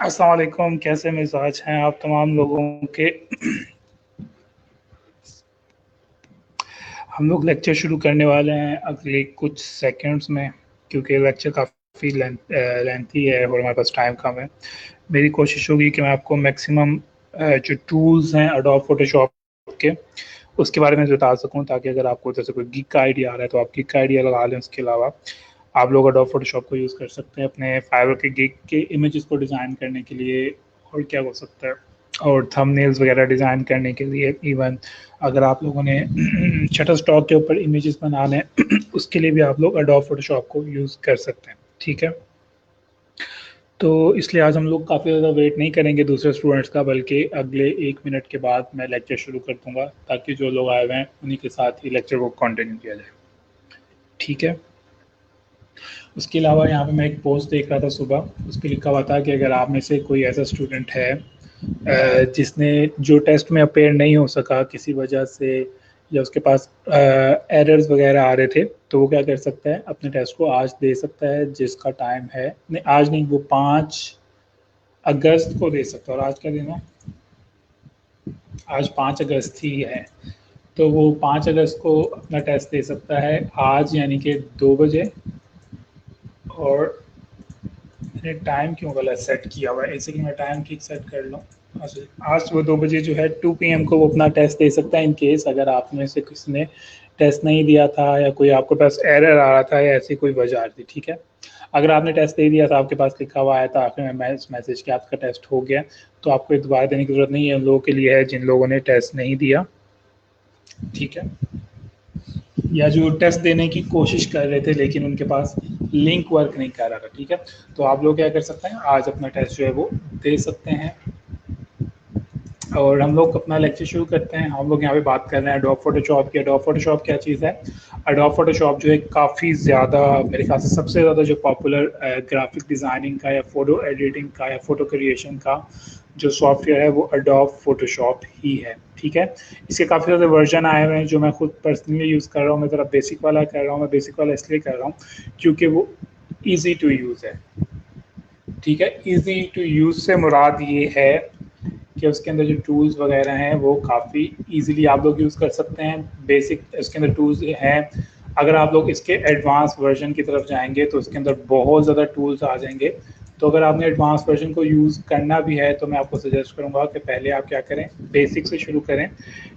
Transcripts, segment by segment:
अस्सलाम वालेकुम, कैसे मिजाज हैं आप तमाम लोगों के। हम लोग लेक्चर शुरू करने वाले हैं अगले कुछ सेकंड्स में, क्योंकि लेक्चर काफ़ी लेंथी है और हमारे पास टाइम कम है। मेरी कोशिश होगी कि मैं आपको मैक्सिमम जो टूल्स हैं एडोब फोटोशॉप के, उसके बारे में बता सकूं, ताकि अगर आपको जैसे कोई गिग का आइडिया आ रहा है तो आप गिग का आइडिया लगा लें। उसके अलावा आप लोग एडोब फोटोशॉप को यूज़ कर सकते हैं अपने फाइवर के गिग के इमेजेस को डिज़ाइन करने के लिए। और क्या हो सकता है, और थंबनेल्स वगैरह डिज़ाइन करने के लिए। इवन अगर आप लोगों ने शटर स्टॉक के ऊपर इमेजेस बनाने हैं उसके लिए भी आप लोग एडोब फोटोशॉप को यूज़ कर सकते हैं। ठीक है, तो इसलिए आज हम लोग काफ़ी ज़्यादा वेट नहीं करेंगे दूसरे स्टूडेंट्स का, बल्कि अगले 1 मिनट के बाद मैं लेक्चर शुरू कर दूंगा, ताकि जो लोग आए हुए हैं उन्हीं के साथ ही लेक्चर को कंटिन्यू किया जाए। ठीक है, उसके अलावा यहाँ पे मैं एक पोस्ट देख रहा था सुबह, उस पर लिखा हुआ था कि अगर आप में से कोई ऐसा स्टूडेंट है जिसने जो टेस्ट में अपेयर नहीं हो सका किसी वजह से, या उसके पास एरर्स वगैरह आ रहे थे, तो वो क्या कर सकता है, अपने टेस्ट को आज दे सकता है, जिसका टाइम है, नहीं आज नहीं, वो 5 अगस्त को दे सकता है। और आज क्या दिन है, आज 5 अगस्त ही है। तो वो 5 अगस्त को अपना टेस्ट दे सकता है आज, यानी कि 2 बजे। और मैंने टाइम क्यों गलत सेट किया हुआ है, ऐसे कि मैं टाइम ठीक सेट कर लूँ। आज वो 2 बजे जो है 2 PM को वो अपना टेस्ट दे सकता है। इन केस अगर आप में से किसी ने टेस्ट नहीं दिया था, या कोई आपके पास एरर आ रहा था, या ऐसी कोई वजह आ रही थी। ठीक है, अगर आपने टेस्ट दे दिया था, आपके पास लिखा हुआ आया था आखिर में मैसेज कि आपका टेस्ट हो गया, तो आपको दोबारा देने की जरूरत नहीं है। उन लोगों के लिए है जिन लोगों ने टेस्ट नहीं दिया। ठीक है, या जो टेस्ट देने की कोशिश कर रहे थे लेकिन उनके पास लिंक वर्क नहीं कर रहा था। ठीक है, तो आप लोग क्या कर सकते हैं, आज अपना टेस्ट जो है वो दे सकते हैं। और हम लोग अपना लेक्चर शुरू करते हैं। हम लोग यहाँ पे बात कर रहे हैं एडोब फोटोशॉप की। एडोब फोटोशॉप क्या चीज़ है? एडोब फोटोशॉप जो है काफ़ी ज़्यादा, मेरे ख्याल से सबसे ज़्यादा जो पॉपुलर ग्राफिक डिज़ाइनिंग का या फ़ोटो एडिटिंग का या फ़ोटो क्रिएशन का जो सॉफ्टवेयर है वो एडोब फोटोशॉप ही है। ठीक है, इसके काफ़ी ज़्यादा वर्जन आए हुए हैं जो मैं खुद पर्सनली यूज़ कर रहा हूँ। मैं ज़रा बेसिक वाला कर रहा हूँ। मैं बेसिक वाला इसलिए कर रहा हूँ क्योंकि वो ईजी टू यूज़ है। ठीक है, ईजी टू यूज़ से मुराद ये है कि उसके अंदर जो टूल्स वगैरह हैं वो काफ़ी इजीली आप लोग यूज़ कर सकते हैं। बेसिक उसके अंदर टूल्स हैं। अगर आप लोग इसके एडवांस वर्जन की तरफ जाएंगे तो उसके अंदर बहुत ज़्यादा टूल्स आ जाएंगे। तो अगर आपने एडवांस वर्जन को यूज़ करना भी है तो मैं आपको सजेस्ट करूँगा कि पहले आप क्या करें, बेसिक से शुरू करें,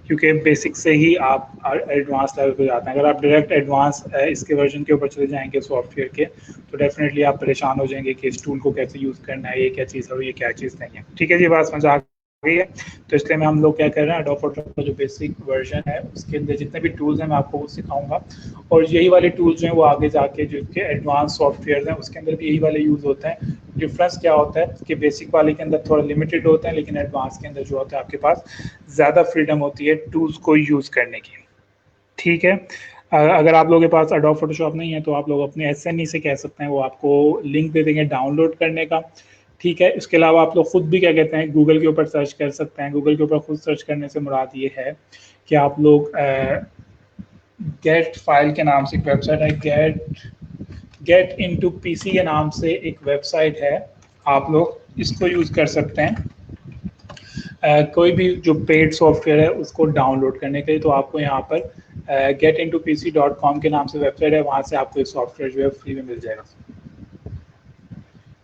क्योंकि बेसिक से ही आप एडवांस लेवल पे जाते हैं। अगर आप डायरेक्ट एडवांस इसके वर्जन के ऊपर चले जाएंगे सॉफ्टवेयर के, तो डेफिनेटली आप परेशान हो जाएंगे कि इस टूल को कैसे यूज़ करना है, ये क्या चीज़ है और ये क्या चीज़ नहीं है। ठीक है जी, बात समझ आ गई है। तो इसलिए मैं हम लोग क्या कर रहे हैं, एडोब फोटोशॉप का जो बेसिक वर्जन है उसके अंदर जितने भी टूल्स हैं मैं आपको वो सिखाऊंगा। और यही वाले टूल्स जो हैं वो आगे जाके जो इसके एडवांस सॉफ्टवेयर हैं उसके अंदर भी यही वाले यूज़ होते हैं। डिफरेंस क्या होता है कि बेसिक वाले के अंदर थोड़ा लिमिटेड होता है, लेकिन एडवांस के अंदर जो होता है आपके पास ज़्यादा फ्रीडम होती है टूल्स को यूज़ करने की। ठीक है, अगर आप लोगों के पास एडोब फोटोशॉप नहीं है तो आप लोग अपने SNE से कह सकते हैं, वो आपको लिंक दे देंगे डाउनलोड करने का। ठीक है, इसके अलावा आप लोग खुद भी क्या कहते हैं, गूगल के ऊपर सर्च कर सकते हैं। गूगल के ऊपर खुद सर्च करने से मुराद ये है कि आप लोग गेट फाइल के नाम से एक वेबसाइट है, गेट इनटू पीसी के नाम से एक वेबसाइट है, आप लोग इसको यूज़ कर सकते हैं। कोई भी जो पेड सॉफ्टवेयर है उसको डाउनलोड करने के लिए, तो आपको यहाँ पर getintoPC.com के नाम से वेबसाइट है, वहाँ से आपको एक सॉफ्टवेयर जो है फ्री में मिल जाएगा।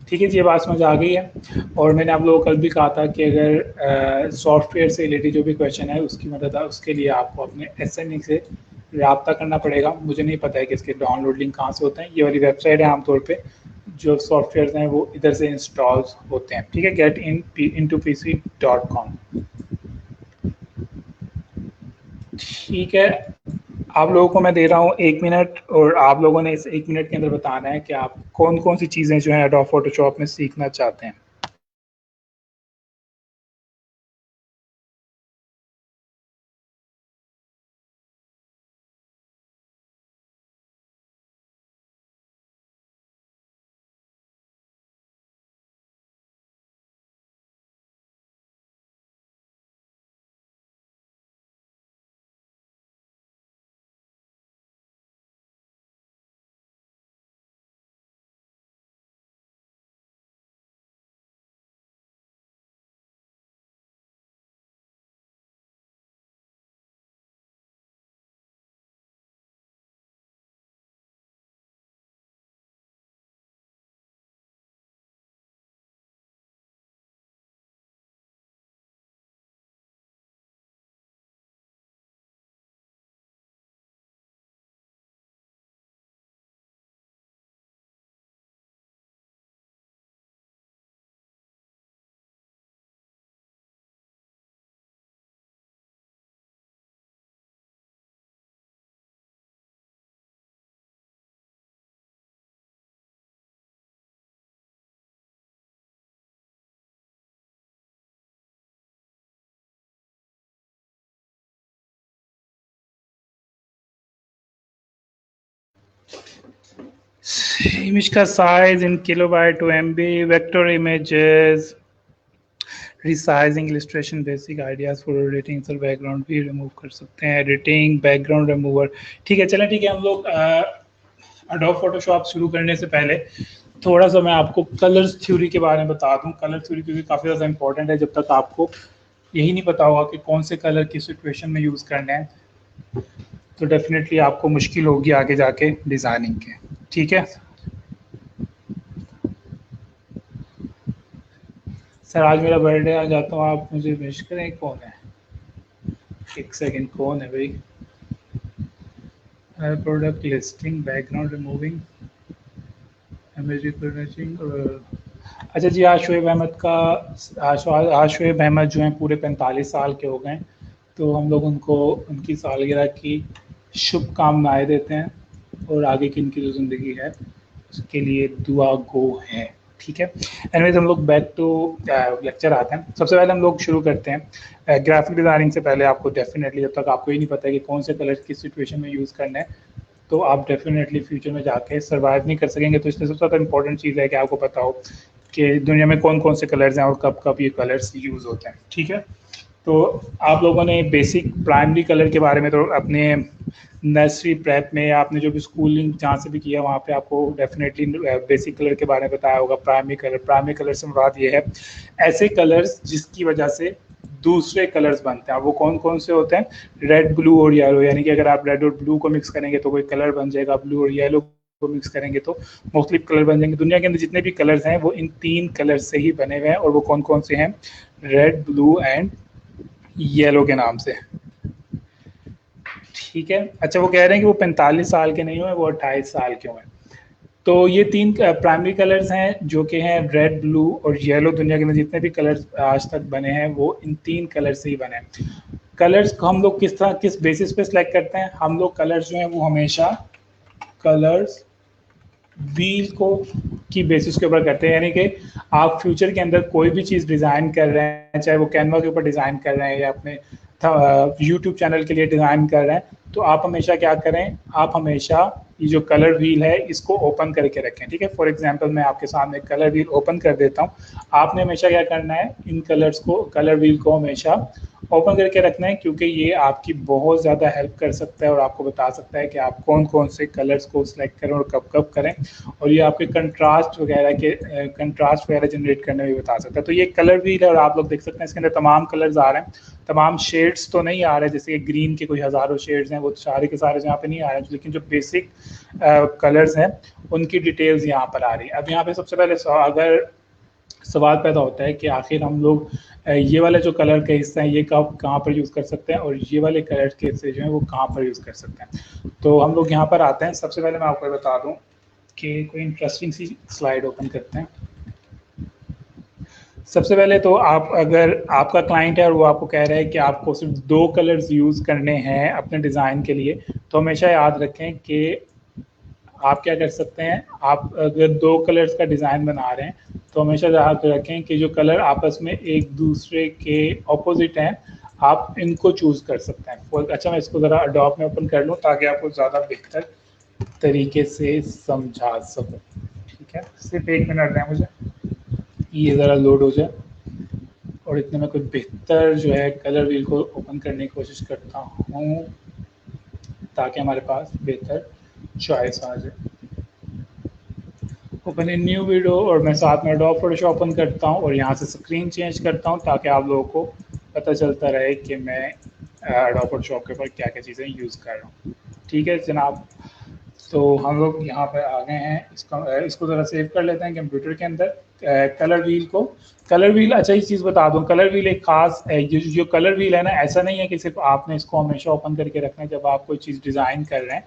ठीक है जी, ये बात समझ आ गई है। और मैंने आप लोगों को कल भी कहा था कि अगर सॉफ्टवेयर से रिलेटेड जो भी क्वेश्चन है उसकी मदद है, उसके लिए आपको अपने SNE से रब्ता करना पड़ेगा। मुझे नहीं पता है कि इसके डाउनलोड लिंक कहाँ से होते हैं। ये वाली वेबसाइट है, आमतौर पे जो सॉफ्टवेयर हैं वो इधर से इंस्टॉल होते हैं। ठीक है, getintoPC.com। ठीक है, आप लोगों को मैं दे रहा हूँ 1 मिनट, और आप लोगों ने इस 1 मिनट के अंदर बताना है कि आप कौन कौन सी चीज़ें जो है एडोब फोटोशॉप में सीखना चाहते हैं। इमेज का size in kilobyte to MB, vector images, resizing, illustration, basic ideas for editing, sir background भी रिमूव कर सकते हैं, एडिटिंग, बैकग्राउंड रिमूवर। ठीक है, चलें, ठीक है, हम लोग एडोब फोटोशॉप शुरू करने से पहले थोड़ा सा मैं आपको कलर्स थ्योरी के बारे में बता दूं। कलर थ्योरी क्योंकि काफ़ी ज़्यादा इंपॉर्टेंट है। जब तक आपको यही नहीं पता होगा कि कौन से कलर किस सिचुएशन में यूज़ करने हैं, तो डेफिनेटली आपको मुश्किल होगी आगे जाके डिज़ाइनिंग के। ठीक है सर, आज मेरा बर्थडे, आ जाता हूँ, आप मुझे विश करें। कौन है? एक सेकेंड, कौन है भाई? Product listing, background removing, image recognising. अच्छा जी, आज शोएब अहमद का, आज शोएब अहमद जो हैं पूरे 45 साल के हो गए, तो हम लोग उनको उनकी सालगिरह की शुभकामनाएं देते हैं और आगे की इनकी जो ज़िंदगी है उसके लिए दुआ गो है। ठीक है, एनीवेज हम लोग बैक टू लेक्चर आते हैं। सबसे पहले हम लोग शुरू करते हैं ग्राफिक डिज़ाइनिंग से। पहले आपको डेफिनेटली, जब तक आपको ये नहीं पता है कि कौन से कलर किस सिचुएशन में यूज़ करना है, तो आप डेफिनेटली फ्यूचर में जाके सर्वाइव नहीं कर सकेंगे। तो इसलिए सबसे ज़्यादा इंपॉर्टेंट चीज़ है कि आपको पता हो कि दुनिया में कौन कौन से कलर्स हैं और कब कब ये कलर्स यूज़ होते हैं। ठीक है, तो आप लोगों ने बेसिक प्राइमरी कलर के बारे में तो अपने नर्सरी प्रेप में या आपने जो भी स्कूलिंग जहाँ से भी किया वहाँ पे आपको डेफिनेटली बेसिक कलर के बारे में बताया होगा। प्राइमरी कलर से मुराद ये है ऐसे कलर्स जिसकी वजह से दूसरे कलर्स बनते हैं। वो कौन कौन से होते हैं? रेड, ब्लू और येलो। यानी कि अगर आप रेड और ब्लू को मिक्स करेंगे तो कोई कलर बन जाएगा, ब्लू और येलो को मिक्स करेंगे तो मुख्तलिफ कलर बन जाएंगे। दुनिया के अंदर जितने भी कलर्स हैं वो इन 3 कलर से ही बने हुए हैं, और वो कौन कौन से हैं? रेड, ब्लू एंड येलो के नाम से। ठीक है, अच्छा, वो कह रहे हैं कि वो 45 साल के नहीं हुए, वो 28 साल के हुए। तो ये 3 प्राइमरी कलर्स हैं जो कि हैं रेड, ब्लू और येलो। दुनिया के अंदर जितने भी कलर्स आज तक बने हैं वो इन 3 कलर से ही बने हैं। कलर्स को हम लोग किस तरह, किस बेसिस पे सिलेक्ट करते हैं? हम लोग कलर्स जो हैं वो हमेशा कलर्स व्हील को की बेसिस के ऊपर करते हैं। यानी कि आप फ्यूचर के अंदर कोई भी चीज़ डिज़ाइन कर रहे हैं, चाहे वो कैनवा के ऊपर डिज़ाइन कर रहे हैं या अपने यूट्यूब चैनल के लिए डिज़ाइन कर रहे हैं, तो आप हमेशा क्या करें? आप हमेशा ये जो कलर व्हील है इसको ओपन करके रखें। ठीक है, फॉर एग्जांपल मैं आपके सामने कलर व्हील ओपन कर देता हूँ। आपने हमेशा क्या करना है? इन कलर्स को, कलर व्हील को हमेशा ओपन करके रखना है, क्योंकि ये आपकी बहुत ज़्यादा हेल्प कर सकता है और आपको बता सकता है कि आप कौन कौन से कलर्स को सिलेक्ट करें और कब कब करें। और ये आपके कंट्रास्ट वगैरह जनरेट करने में भी बता सकता है। तो ये कलर व्हील है और आप लोग देख सकते हैं इसके अंदर तमाम कलर्स आ रहे हैं। तमाम शेड्स तो नहीं आ रहे, जैसे ग्रीन के कोई हज़ारों शेड्स हैं, वो सारे के सारे यहाँ पे नहीं आ रहे हैं, लेकिन जो बेसिक कलर्स हैं उनकी डिटेल्स यहाँ पर आ रही है। अब यहाँ पे सबसे पहले अगर सवाल पैदा होता है कि आखिर हम लोग ये वाले जो कलर के हिस्से हैं ये कब कहाँ पर यूज़ कर सकते हैं और ये वाले कलर के हिस्से जो हैं वो कहाँ पर यूज़ कर सकते हैं। तो हम लोग यहाँ पर आते हैं। सबसे पहले मैं आपको बता दूँ कि कोई इंटरेस्टिंग सी स्लाइड ओपन करते हैं। सबसे पहले तो आप, अगर आपका क्लाइंट है और वो आपको कह रहा है कि आपको सिर्फ 2 कलर्स यूज़ करने हैं अपने डिज़ाइन के लिए, तो हमेशा याद रखें कि आप क्या कर सकते हैं? आप अगर 2 कलर्स का डिज़ाइन बना रहे हैं तो हमेशा याद रखें कि जो कलर आपस में एक दूसरे के ऑपोजिट हैं, आप इनको चूज़ कर सकते हैं। अच्छा, मैं इसको ज़रा अडोब में ओपन कर लूँ ताकि आपको ज़्यादा बेहतर तरीके से समझा सकूँ। ठीक है, सिर्फ 1 मिनट दें मुझे, ये ज़रा लोड हो जाए और इतने में कोई बेहतर जो है कलर व्हील को ओपन करने की कोशिश करता हूँ ताकि हमारे पास बेहतर चॉइस आ जाए। ओपन इन न्यू वीडियो, और मैं साथ में एडोब फोटोशॉप ओपन करता हूँ और यहाँ से स्क्रीन चेंज करता हूँ ताकि आप लोगों को पता चलता रहे कि मैं एडोब फोटोशॉप के ऊपर क्या क्या चीज़ें यूज़ कर रहा हूँ। ठीक है जनाब, तो हम लोग यहाँ पर आ गए हैं। इसको ज़रा सेव कर लेते हैं कंप्यूटर के अंदर। कलर व्हील को, कलर व्हील, अच्छा एक चीज़ बता दूँ, कलर व्हील एक खास जो कलर व्हील है ना, ऐसा नहीं है कि सिर्फ आपने इसको हमेशा ओपन करके रखना है जब आप कोई चीज़ डिज़ाइन कर रहे हैं।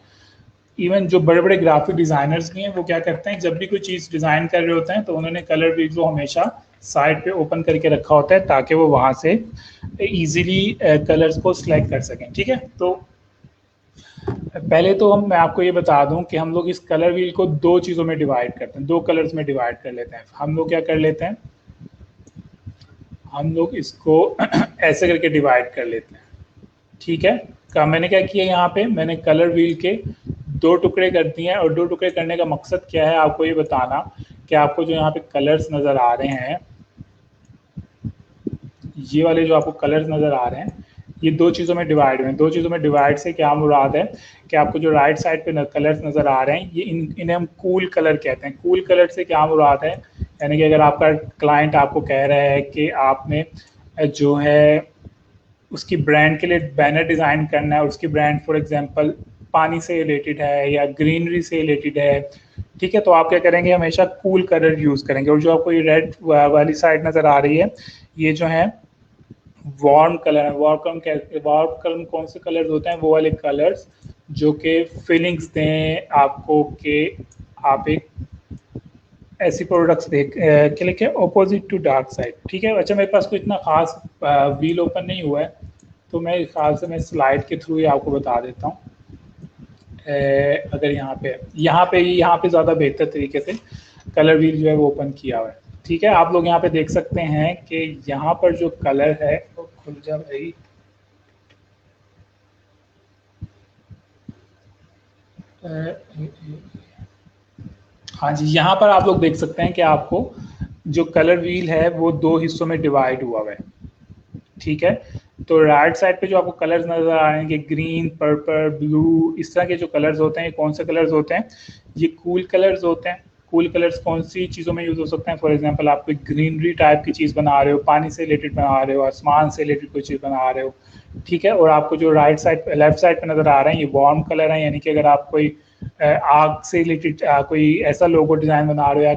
इवन जो बड़े बड़े ग्राफिक डिज़ाइनर्स भी हैं वो क्या करते हैं, जब भी कोई चीज़ डिज़ाइन कर रहे होते हैं तो उन्होंने कलर व्हील को हमेशा साइड पे ओपन करके रखा होता है ताकि वो वहाँ से इजीली कलर्स को सिलेक्ट कर सकें। ठीक है, तो पहले तो मैं आपको ये बता दूं कि हम लोग इस कलर व्हील को 2 चीज़ों में डिवाइड करते हैं, 2 कलर्स में डिवाइड कर लेते हैं। हम लोग क्या कर लेते हैं, हम लोग इसको ऐसे करके डिवाइड कर लेते हैं। ठीक है, मैंने क्या किया, यहाँ पे मैंने कलर व्हील के दो टुकड़े कर दिए हैं, और दो टुकड़े करने का मकसद क्या है, आपको ये बताना कि आपको जो यहाँ पे कलर्स नज़र आ रहे हैं, ये वाले जो आपको कलर्स नज़र आ रहे हैं, ये दो चीज़ों में डिवाइड हुए हैं। दो चीज़ों में डिवाइड से क्या मुराद है कि आपको जो राइट साइड पे कलर्स नज़र आ रहे हैं, ये इन्हें हम कूल कलर कहते हैं। कूल कलर से क्या मुराद है, यानी कि अगर आपका क्लाइंट आपको कह रहा है कि आपने जो है उसकी ब्रांड के लिए बैनर डिज़ाइन करना है, उसकी ब्रांड फॉर एग्जांपल पानी से रिलेटेड है या ग्रीनरी से रिलेटेड है, ठीक है, तो आप क्या करेंगे, हमेशा कूल कलर यूज़ करेंगे। और जो आपको ये रेड वाली साइड नज़र आ रही है, ये जो है वार्म कलर है। वार्म कलर कौन से कलर्स होते हैं, वो वाले कलर्स जो कि फीलिंग्स दें आपको कि आप एक ऐसी प्रोडक्ट्स देख के लेके अपोजिट टू डार्क साइड, ठीक है। अच्छा, मेरे पास कोई इतना खास व्हील ओपन नहीं हुआ है, तो मैं ख्याल से मैं स्लाइड के थ्रू ही आपको बता देता हूँ। अगर यहाँ पे ज़्यादा बेहतर तरीके से कलर व्हील जो है वो ओपन किया हुआ है, ठीक है। आप लोग यहाँ पे देख सकते हैं कि यहाँ पर जो कलर है वो खुल जा भाई, हाँ जी, यहाँ पर आप लोग देख सकते हैं कि आपको जो कलर व्हील है वो दो हिस्सों में डिवाइड हुआ है, ठीक है। तो राइट साइड पे जो आपको कलर्स नजर आ रहे हैं कि ग्रीन, पर्पल, ब्लू, इस तरह के जो कलर्स होते हैं, ये कौन से कलर्स होते हैं, ये कूल कलर्स होते हैं। कूल कलर्स कौन सी चीज़ों में यूज़ हो सकते हैं, फॉर एग्जांपल आप कोई ग्रीनरी टाइप की चीज़ बना रहे हो, पानी से रिलेटेड बना रहे हो, आसमान से रिलेटेड कोई चीज़ बना रहे हो, ठीक है। और आपको जो राइट साइड लेफ्ट साइड पे नज़र आ रहे हैं, ये वार्म कलर है, यानी कि अगर आप कोई आग से रिलेटेड कोई ऐसा लोगो डिज़ाइन बना रहे हो या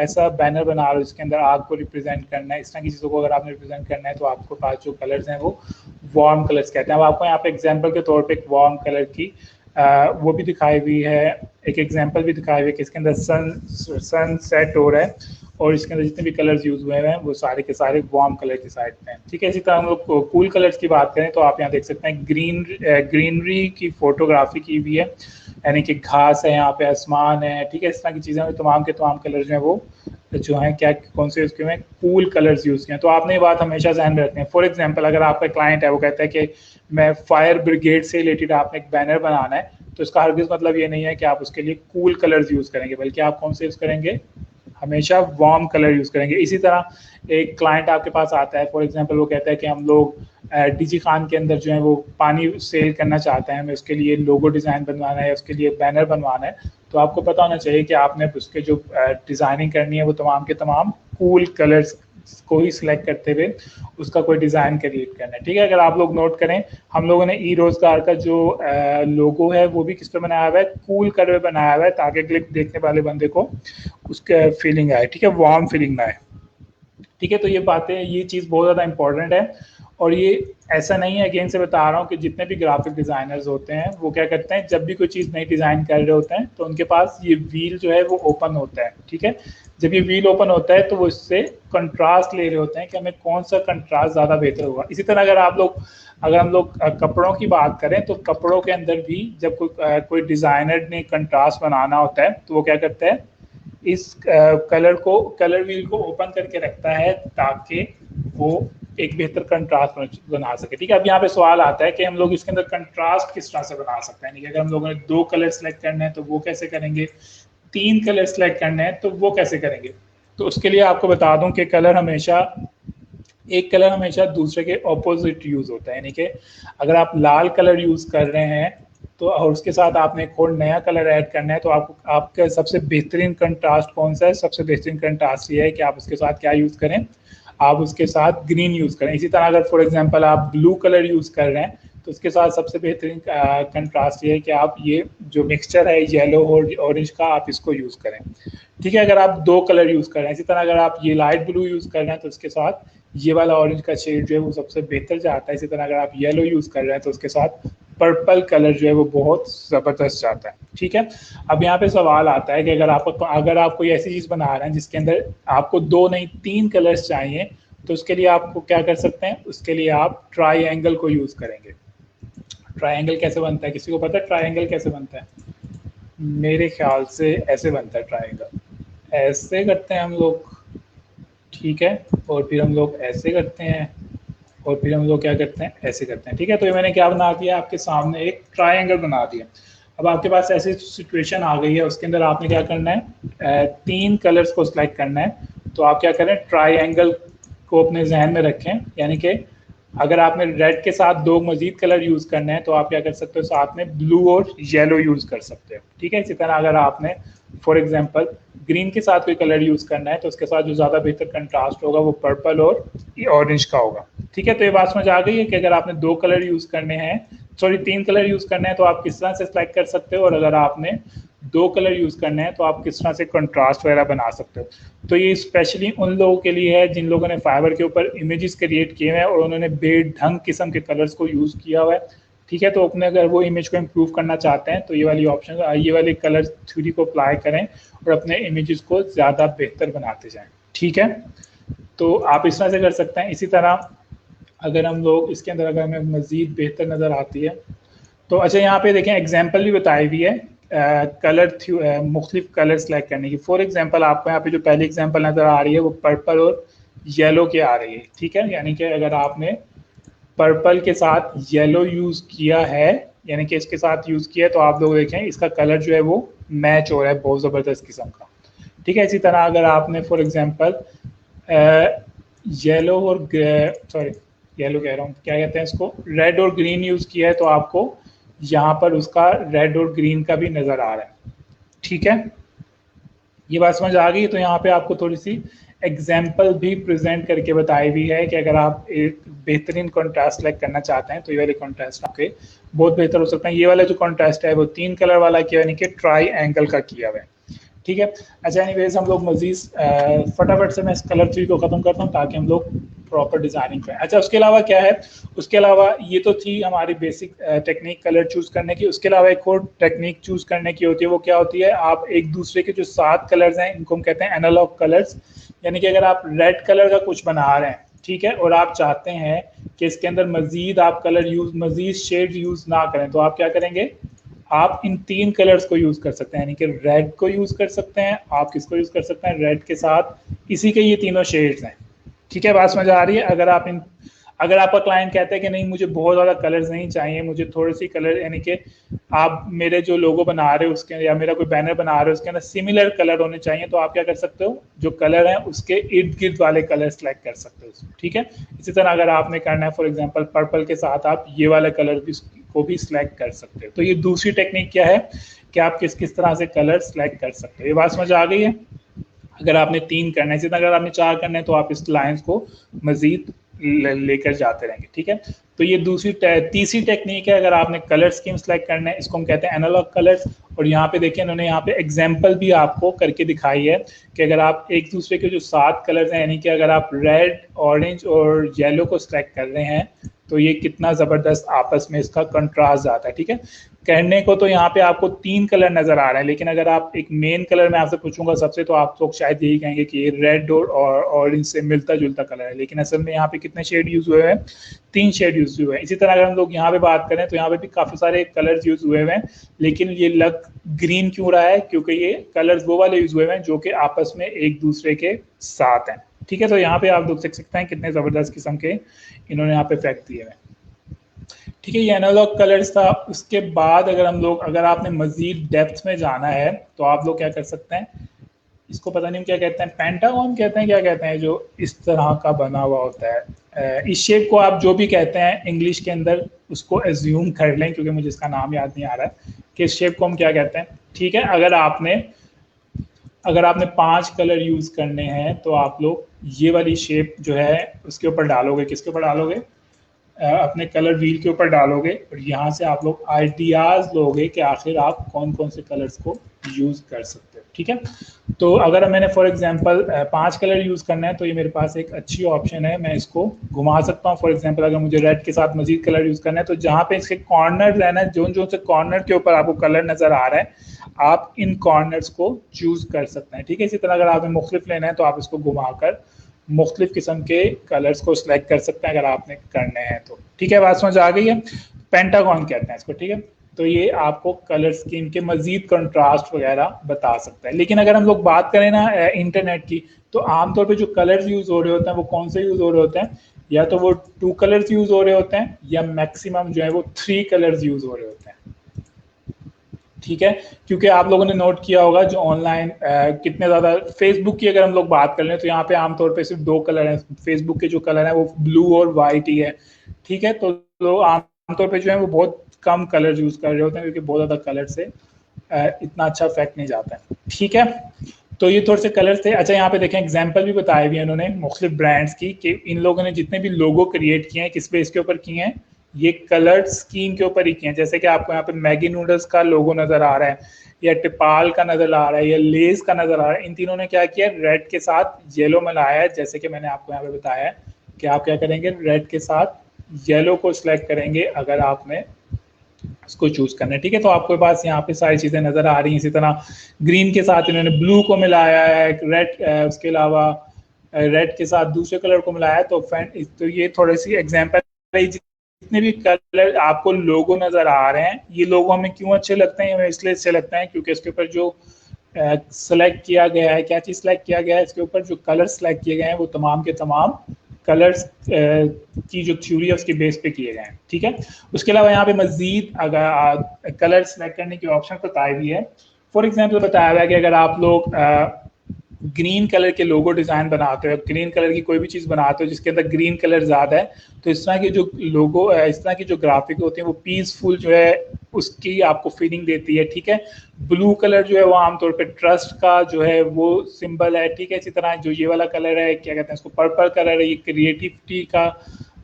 ऐसा बैनर बना रहे हो जिसके अंदर आग को रिप्रेजेंट करना है, इस तरह की चीज़ों को अगर आपने रिप्रेजेंट करना है, तो आपके पास जो कलर्स हैं वो वार्म कलर्स कहते हैं। अब आपको यहाँ पे एग्जांपल के तौर पे एक वार्म कलर की वो भी दिखाई हुई है, एक एग्जांपल भी दिखाई हुई है कि इसके अंदर सन सेट हो रहा है और इसके अंदर जितने भी कलर्स यूज हुए हैं वो सारे के सारे वार्म कलर की साइड पे हैं, ठीक है। इसी तरह हम लोग कूल कलर्स की बात करें तो आप यहाँ देख सकते हैं ग्रीनरी की फोटोग्राफी की हुई है, यानी कि घास है, यहाँ पे आसमान है, ठीक है। इस तरह की चीज़ें तमाम के तमाम कलर जो है वो जो है क्या कौन से उसके में कूल कलर्स यूज़ किए हैं। तो आपने ये बात हमेशा ध्यान में रखनी है। फॉर एग्जांपल अगर आपका क्लाइंट है वो कहता है कि मैं फायर ब्रिगेड से रिलेटेड आपने एक बैनर बनाना है, तो इसका हरगिज़ मतलब ये नहीं है कि आप उसके लिए कूल कलर्स यूज़ करेंगे, बल्कि आप कौन से यूज़ करेंगे, हमेशा वार्म कलर यूज़ करेंगे। इसी तरह एक क्लाइंट आपके पास आता है, फॉर एग्जांपल वो कहता है कि हम लोग डीजी खान के अंदर जो है वो पानी सेल करना चाहते हैं, हमें उसके लिए लोगो डिज़ाइन बनवाना है, उसके लिए बैनर बनवाना है, तो आपको पता होना चाहिए कि आपने उसके जो डिज़ाइनिंग करनी है वो तमाम के तमाम कूल कलर्स को ही सिलेक्ट करते हुए उसका कोई डिज़ाइन क्रिएट करना है, ठीक है। अगर आप लोग नोट करें, हम लोगों ने ई रोजगार का जो लोगो है वो भी किस पे बनाया हुआ है, कूल कलर पे बनाया हुआ है, ताकि देखने वाले बंदे को उसका फीलिंग आए, ठीक है, वार्म फीलिंग ना आए, ठीक है। तो ये बातें, ये चीज़ बहुत ज़्यादा इंपॉर्टेंट है। और ये ऐसा नहीं है, अगेन से बता रहा हूँ कि जितने भी ग्राफिक डिज़ाइनर्स होते हैं वो क्या करते हैं, जब भी कोई चीज़ नई डिज़ाइन कर रहे होते हैं तो उनके पास ये व्हील जो है वो ओपन होता है, ठीक है। जब ये व्हील ओपन होता है तो वो इससे कंट्रास्ट ले रहे होते हैं कि हमें कौन सा कंट्रास्ट ज़्यादा बेहतर होगा। इसी तरह अगर हम लोग कपड़ों की बात करें तो कपड़ों के अंदर भी जब कोई डिज़ाइनर ने कंट्रास्ट बनाना होता है तो वो क्या करता है, इस कलर व्हील को ओपन करके रखता है ताकि वो एक बेहतर कंट्रास्ट बना सके, ठीक है। अब यहाँ पे सवाल आता है कि हम लोग इसके अंदर कंट्रास्ट किस तरह से बना सकते हैं, अगर हम लोगों ने 2 कलर सेलेक्ट करने हैं तो वो कैसे करेंगे, 3 कलर सेलेक्ट करने हैं तो वो कैसे करेंगे। तो उसके लिए आपको बता दूं कि एक कलर हमेशा दूसरे के ऑपोजिट यूज होता है, यानी कि अगर आप लाल कलर यूज कर रहे हैं तो और उसके साथ आपने एक और नया कलर ऐड करना है, तो आपका सबसे बेहतरीन कंट्रास्ट कौन सा है, सबसे बेहतरीन कंट्रास्ट ये है कि आप उसके साथ क्या यूज करें, आप उसके साथ ग्रीन यूज करें। इसी तरह अगर फॉर एग्जांपल आप ब्लू कलर यूज कर रहे हैं तो उसके साथ सबसे बेहतरीन कंट्रास्ट ये है कि आप ये जो मिक्सचर है येलो और ऑरेंज का, आप इसको यूज करें, ठीक है। अगर आप 2 कलर यूज कर रहे हैं, इसी तरह अगर आप ये लाइट ब्लू यूज कर रहे हैं तो उसके साथ ये वाला ऑरेंज का शेड जो है वो सबसे बेहतर जाता है। इसी तरह अगर आप येलो यूज कर रहे हैं तो उसके साथ पर्पल कलर जो है वो बहुत ज़बरदस्त जाता है, ठीक है। अब यहाँ पे सवाल आता है कि अगर आप कोई ऐसी चीज़ बना रहे हैं जिसके अंदर आपको 2 नहीं 3 कलर्स चाहिए, तो उसके लिए आपको क्या कर सकते हैं, उसके लिए आप ट्राइएंगल को यूज़ करेंगे। ट्राइएंगल कैसे बनता है, किसी को पता है ट्राइएंगल कैसे बनता है? मेरे ख्याल से ऐसे बनता है ट्राइएंगल, ऐसे करते हैं हम लोग, ठीक है, और फिर हम लोग ऐसे करते हैं और फिर हम लोग क्या करते हैं, ऐसे करते हैं, ठीक है। तो ये मैंने क्या बना दिया, आपके सामने एक ट्राइंगल बना दिया। अब आपके पास ऐसी सिचुएशन आ गई है, उसके अंदर आपने क्या करना है, 3 कलर्स को सिलेक्ट करना है। तो आप क्या करें, ट्राइएंगल को अपने जहन में रखें, यानी कि अगर आपने रेड के साथ 2 मजीद कलर यूज़ करने हैं तो आप क्या कर सकते हो, साथ में ब्लू और येलो यूज़ कर सकते हो। ठीक है, इसी तरह अगर आपने फॉर एग्जांपल ग्रीन के साथ कोई कलर यूज़ करना है तो उसके साथ जो ज़्यादा बेहतर कंट्रास्ट होगा वो पर्पल और ऑरेंज का होगा। ठीक है, तो ये बात समझ आ गई है कि अगर आपने 2 कलर यूज़ करने हैं, सॉरी 3 कलर यूज़ करने हैं तो आप किस तरह से सिलेक्ट कर सकते हो, और अगर आपने 2 कलर यूज़ करने हैं तो आप किस तरह से कंट्रास्ट वगैरह बना सकते हो। तो ये स्पेशली उन लोगों के लिए है जिन लोगों ने फाइवर के ऊपर इमेजेस क्रिएट किए हुए हैं और उन्होंने बेढंग किस्म के कलर्स को यूज़ किया हुआ है। ठीक है, तो अपने अगर वो इमेज को इम्प्रूव करना चाहते हैं तो ये वाली ऑप्शन, ये वाले कलर थ्योरी को अप्लाई करें और अपने इमेजेस को ज़्यादा बेहतर बनाते जाएं। ठीक है, तो आप इस तरह से कर सकते हैं। इसी तरह अगर हम लोग इसके अंदर अगर हमें मज़ीद बेहतर नज़र आती है तो अच्छा, यहाँ पे देखें एग्जाम्पल भी बताई हुई है कलर मुख्तलिफ कलर सेलेक्ट करने की। फॉर एग्जांपल आपको यहाँ पे जो पहली एग्जांपल नज़र आ रही है वो पर्पल और येलो की आ रही है। ठीक है, यानी कि अगर आपने पर्पल के साथ येलो यूज़ किया है, यानी कि इसके साथ यूज़ किया है, तो आप लोग देखें इसका कलर जो है वो मैच हो रहा है बहुत ज़बरदस्त किस्म का। ठीक है, इसी तरह अगर आपने फॉर एग्जाम्पल येलो और सॉरी येलो कह रहा हूँ, क्या कहते हैं इसको, रेड और ग्रीन यूज़ किया है तो आपको यहाँ पर उसका रेड और ग्रीन का भी नज़र आ रहा है। ठीक है, ये बात समझ आ गई। तो यहाँ पे आपको थोड़ी सी एग्जाम्पल भी प्रेजेंट करके बताई हुई है कि अगर आप एक बेहतरीन कॉन्ट्रास्ट सेलेक्ट करना चाहते हैं तो ये वाले कॉन्ट्रास्ट आपके बहुत बेहतर हो सकता है। ये वाला जो कॉन्ट्रास्ट है वो 3 कलर वाला किया, यानी कि ट्राई एंगल का किया हुआ है। ठीक है, अच्छा एनीवेज हम लोग मजीद फटाफट से मैं इस कलर थ्री को ख़त्म करता हूँ ताकि हम लोग प्रॉपर डिज़ाइनिंग करें। अच्छा, उसके अलावा क्या है, उसके अलावा ये तो थी हमारी बेसिक टेक्निक कलर चूज़ करने की। उसके अलावा एक और टेक्निक चूज़ करने की होती है, वो क्या होती है, आप एक दूसरे के जो 7 कलर्स हैं इनको हम कहते हैं एनालॉग कलर्स। यानी कि अगर आप रेड कलर का कुछ बना रहे हैं, ठीक है, और आप चाहते हैं कि इसके अंदर मजीद आप कलर यूज़, मजीद शेड यूज़ ना करें, तो आप क्या करेंगे, आप इन 3 कलर्स को यूज़ कर सकते हैं। यानी कि रेड को यूज़ कर सकते हैं, आप किसको यूज़ कर सकते हैं, रेड के साथ इसी के ये तीनों शेड्स हैं। ठीक है, बात समझ आ रही है। अगर आपका क्लाइंट कहता है कि नहीं मुझे बहुत ज़्यादा कलर्स नहीं चाहिए, मुझे थोड़े सी कलर, यानी कि आप मेरे जो लोगो बना रहे हो उसके या मेरा कोई बैनर बना रहे हो उसके अंदर सिमिलर कलर होने चाहिए, तो आप क्या कर सकते हो, जो कलर है उसके इर्द गिर्द वाले कलर सेलेक्ट कर सकते हो। ठीक है, इसी तरह अगर आपने करना है फॉर एग्जाम्पल पर्पल के साथ आप ये वाला कलर भी को भी सिलेक्ट कर सकते हो। तो ये दूसरी टेक्निक क्या है कि आप किस किस तरह से कलर सेलेक्ट कर सकते हो। ये बात समझ आ गई है। अगर आपने 3 करना है, इसी तरह अगर आपने 4 करना है तो आप इस लाइंस को मजीद लेकर जाते रहेंगे। ठीक है, तो ये तीसरी टेक्निक है। अगर आपने कलर स्कीम सेलेक्ट करना है, इसको हम कहते हैं एनालॉग कलर्स। और यहाँ पे देखिए इन्होंने यहाँ पे एग्जांपल भी आपको करके दिखाई है कि अगर आप एक दूसरे के जो 7 कलर्स हैं, यानी कि अगर आप रेड, ऑरेंज और येलो को सेलेक्ट कर रहे हैं तो ये कितना ज़बरदस्त आपस में इसका कंट्रास्ट आता है। ठीक है, कहने को तो यहाँ पे आपको 3 कलर नज़र आ रहे हैं, लेकिन अगर आप एक मेन कलर में आपसे पूछूंगा सबसे, तो आप लोग शायद यही कहेंगे कि ये रेड और ऑरेंज से मिलता जुलता कलर है, लेकिन असल में यहाँ पे कितने शेड यूज़ हुए हैं, 3 शेड यूज़ हुए हैं। इसी तरह अगर हम लोग यहाँ पे बात करें तो यहाँ पे भी काफ़ी सारे कलर्स यूज़ हुए हैं, लेकिन ये लग ग्रीन क्यों रहा है, क्योंकि ये कलर्स वो वाले यूज़ हुए हैं जो कि आपस में एक दूसरे के साथ हैं। ठीक है, तो यहाँ पे आप लोग देख सकते हैं कितने ज़बरदस्त किस्म के इन्होंने यहाँ पे इफेक्ट दिए हैं। ठीक है, ये एनालॉग कलर्स था। उसके बाद अगर आपने मजीद डेप्थ में जाना है तो आप लोग क्या कर सकते हैं, इसको पता नहीं क्या कहते हैं, पेंटागन कहते हैं, क्या कहते हैं, जो इस तरह का बना हुआ होता है। इस शेप को आप जो भी कहते हैं इंग्लिश के अंदर उसको एज्यूम कर लें, क्योंकि मुझे इसका नाम याद नहीं आ रहा है कि इस शेप को हम क्या कहते हैं। ठीक है, अगर आपने 5 कलर यूज़ करने हैं तो आप लोग ये वाली शेप जो है उसके ऊपर डालोगे, किसके ऊपर डालोगे, अपने कलर व्हील के ऊपर डालोगे और यहाँ से आप लोग आइडियाज़ लोगे कि आखिर आप कौन कौन से कलर्स को यूज़ कर सकते हो। ठीक है, तो अगर मैंने फॉर एग्जांपल 5 कलर यूज़ करना है तो ये मेरे पास एक अच्छी ऑप्शन है, मैं इसको घुमा सकता हूँ। फॉर एग्जांपल अगर मुझे रेड के साथ मजीद कलर यूज़ करना है तो जहाँ पे इसके कॉर्नर रहना है, जो से कॉर्नर के ऊपर आपको कलर नज़र आ रहा है, आप इन कॉर्नर्स को चूज़ कर सकते हैं। ठीक है, इसी तरह अगर आपने मुख्तलिफ लेना है तो आप इसको घुमाकर मुख्तलिफ किस्म के कलर्स को सिलेक्ट कर सकते हैं अगर आपने करने हैं तो। ठीक है, बात समझ आ गई है। पेंटागन कहते हैं इसको। ठीक है, तो ये आपको कलर स्कीम के मजीद कंट्रास्ट वगैरह बता सकता है। लेकिन अगर हम लोग बात करें ना इंटरनेट की, तो आमतौर पे जो कलर्स यूज़ हो रहे होते हैं वो कौन से यूज़ हो रहे होते हैं, या तो वो 2 कलर्स यूज़ हो रहे होते हैं या मैक्सिमम जो है वो 3 कलर्स यूज़ हो रहे होते हैं। ठीक है, क्योंकि आप लोगों ने नोट किया होगा जो ऑनलाइन कितने ज़्यादा, फेसबुक की अगर हम लोग बात कर लें तो यहाँ पे आमतौर पे सिर्फ 2 कलर हैं, फेसबुक के जो कलर हैं वो ब्लू और वाइट ही है। ठीक है, तो लोग आमतौर पे जो है वो बहुत कम कलर यूज़ कर रहे होते हैं, क्योंकि बहुत ज़्यादा कलर से इतना अच्छा इफेक्ट नहीं जाता है। ठीक है, तो ये थोड़े से कलर्स थे। अच्छा, यहाँ पे देखें एग्जांपल भी बताए हुए हैं इन्होंने मुख्तलिफ ब्रांड्स की, कि इन लोगों ने जितने भी लोगो क्रिएट किए हैं किस बेस के ऊपर किए हैं, ये कलर्ड स्कीम के ऊपर ही किए हैं। जैसे कि आपको यहाँ पे मैगी नूडल्स का लोगो नजर आ रहा है, या टिपाल का नजर आ रहा है, या लेस का नजर आ रहा है। इन तीनों ने क्या किया, रेड के साथ येलो मिलाया है। जैसे कि मैंने आपको यहाँ पे बताया है कि आप क्या करेंगे, रेड के साथ येलो को सिलेक्ट करेंगे अगर आपने इसको चूज करना है। ठीक है, तो आपके पास यहाँ पे सारी चीजें नजर आ रही हैं। इसी तरह ग्रीन के साथ इन्होंने ब्लू को मिलाया है, रेड, उसके अलावा रेड के साथ दूसरे कलर को मिलाया है। तो ये थोड़ी सी एग्जांपल है। जितने भी कलर आपको लोगो नजर आ रहे हैं, ये लोगो हमें क्यों अच्छे लगते हैं, हमें इसलिए अच्छे लगते हैं क्योंकि इसके ऊपर जो सेलेक्ट किया गया है, क्या चीज सेलेक्ट किया गया है, इसके ऊपर जो कलर सेलेक्ट किए गए हैं वो तमाम के तमाम कलर्स की जो थ्योरी है उसके बेस पे किए गए हैं। ठीक है, उसके अलावा यहाँ पे मजीद अगर कलर सेलेक्ट करने की ऑप्शन बताई हुई है। फॉर एग्जांपल बताया हुआ है कि अगर आप लोग ग्रीन कलर के लोगो डिजाइन बनाते हो, ग्रीन कलर की कोई भी चीज बनाते हो जिसके अंदर ग्रीन कलर ज्यादा है, तो इस तरह की जो लोगो, इस तरह की जो ग्राफिक होती है वो पीसफुल जो है उसकी आपको फीलिंग देती है। ठीक है, ब्लू कलर जो है वो आमतौर पे ट्रस्ट का जो है वो सिंबल है। ठीक है, इसी तरह जो ये वाला कलर है, क्या कहते हैं इसको, पर्पल कलर है, ये क्रिएटिविटी का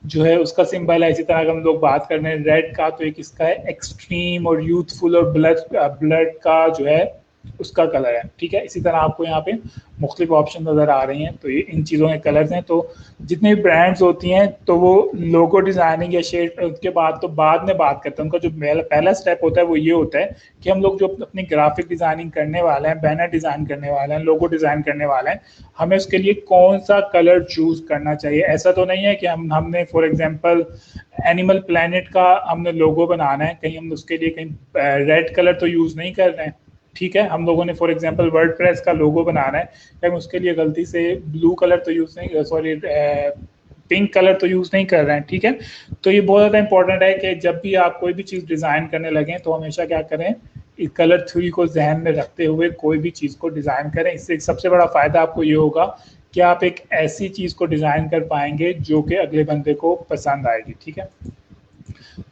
जो है उसका सिंबल है। इसी तरह अगर हम लोग बात कर रहे हैं रेड का, तो एक इसका है एक्सट्रीम और यूथफुल और ब्लड का जो है उसका कलर है। ठीक है, इसी तरह आपको यहाँ पे मुख्तलिफ ऑप्शन नज़र आ रही हैं। तो ये इन चीज़ों के कलर्स हैं। तो जितनी भी ब्रांड्स होती हैं तो वो लोगो डिज़ाइनिंग या शेड उसके बाद तो बाद में बात करते हैं। उनका जो पहला स्टेप होता है वो ये होता है कि हम लोग जो अपनी ग्राफिक डिज़ाइनिंग करने वाले हैं, बैनर डिज़ाइन करने वाले हैं, लोगो डिज़ाइन करने वाले हैं, हमें उसके लिए कौन सा कलर चूज़ करना चाहिए। ऐसा तो नहीं है कि हमने फॉर एग्जाम्पल एनिमल प्लैनेट का हमने लोगो बनाना है, कहीं हम उसके लिए कहीं रेड कलर तो यूज़ नहीं कर रहे हैं। ठीक है, हम लोगों ने फॉर एग्जांपल वर्डप्रेस का लोगो बनाना है, हम उसके लिए गलती से ब्लू कलर तो यूज़ नहीं, सॉरी पिंक कलर तो यूज़ नहीं कर रहे हैं। ठीक है, तो ये बहुत ज़्यादा इंपॉर्टेंट है कि जब भी आप कोई भी चीज़ डिज़ाइन करने लगें तो हमेशा क्या करें, इस कलर थ्योरी को जहन में रखते हुए कोई भी चीज़ को डिज़ाइन करें। इससे सबसे बड़ा फ़ायदा आपको ये होगा कि आप एक ऐसी चीज़ को डिज़ाइन कर पाएंगे जो कि अगले बंदे को पसंद आएगी। ठीक है,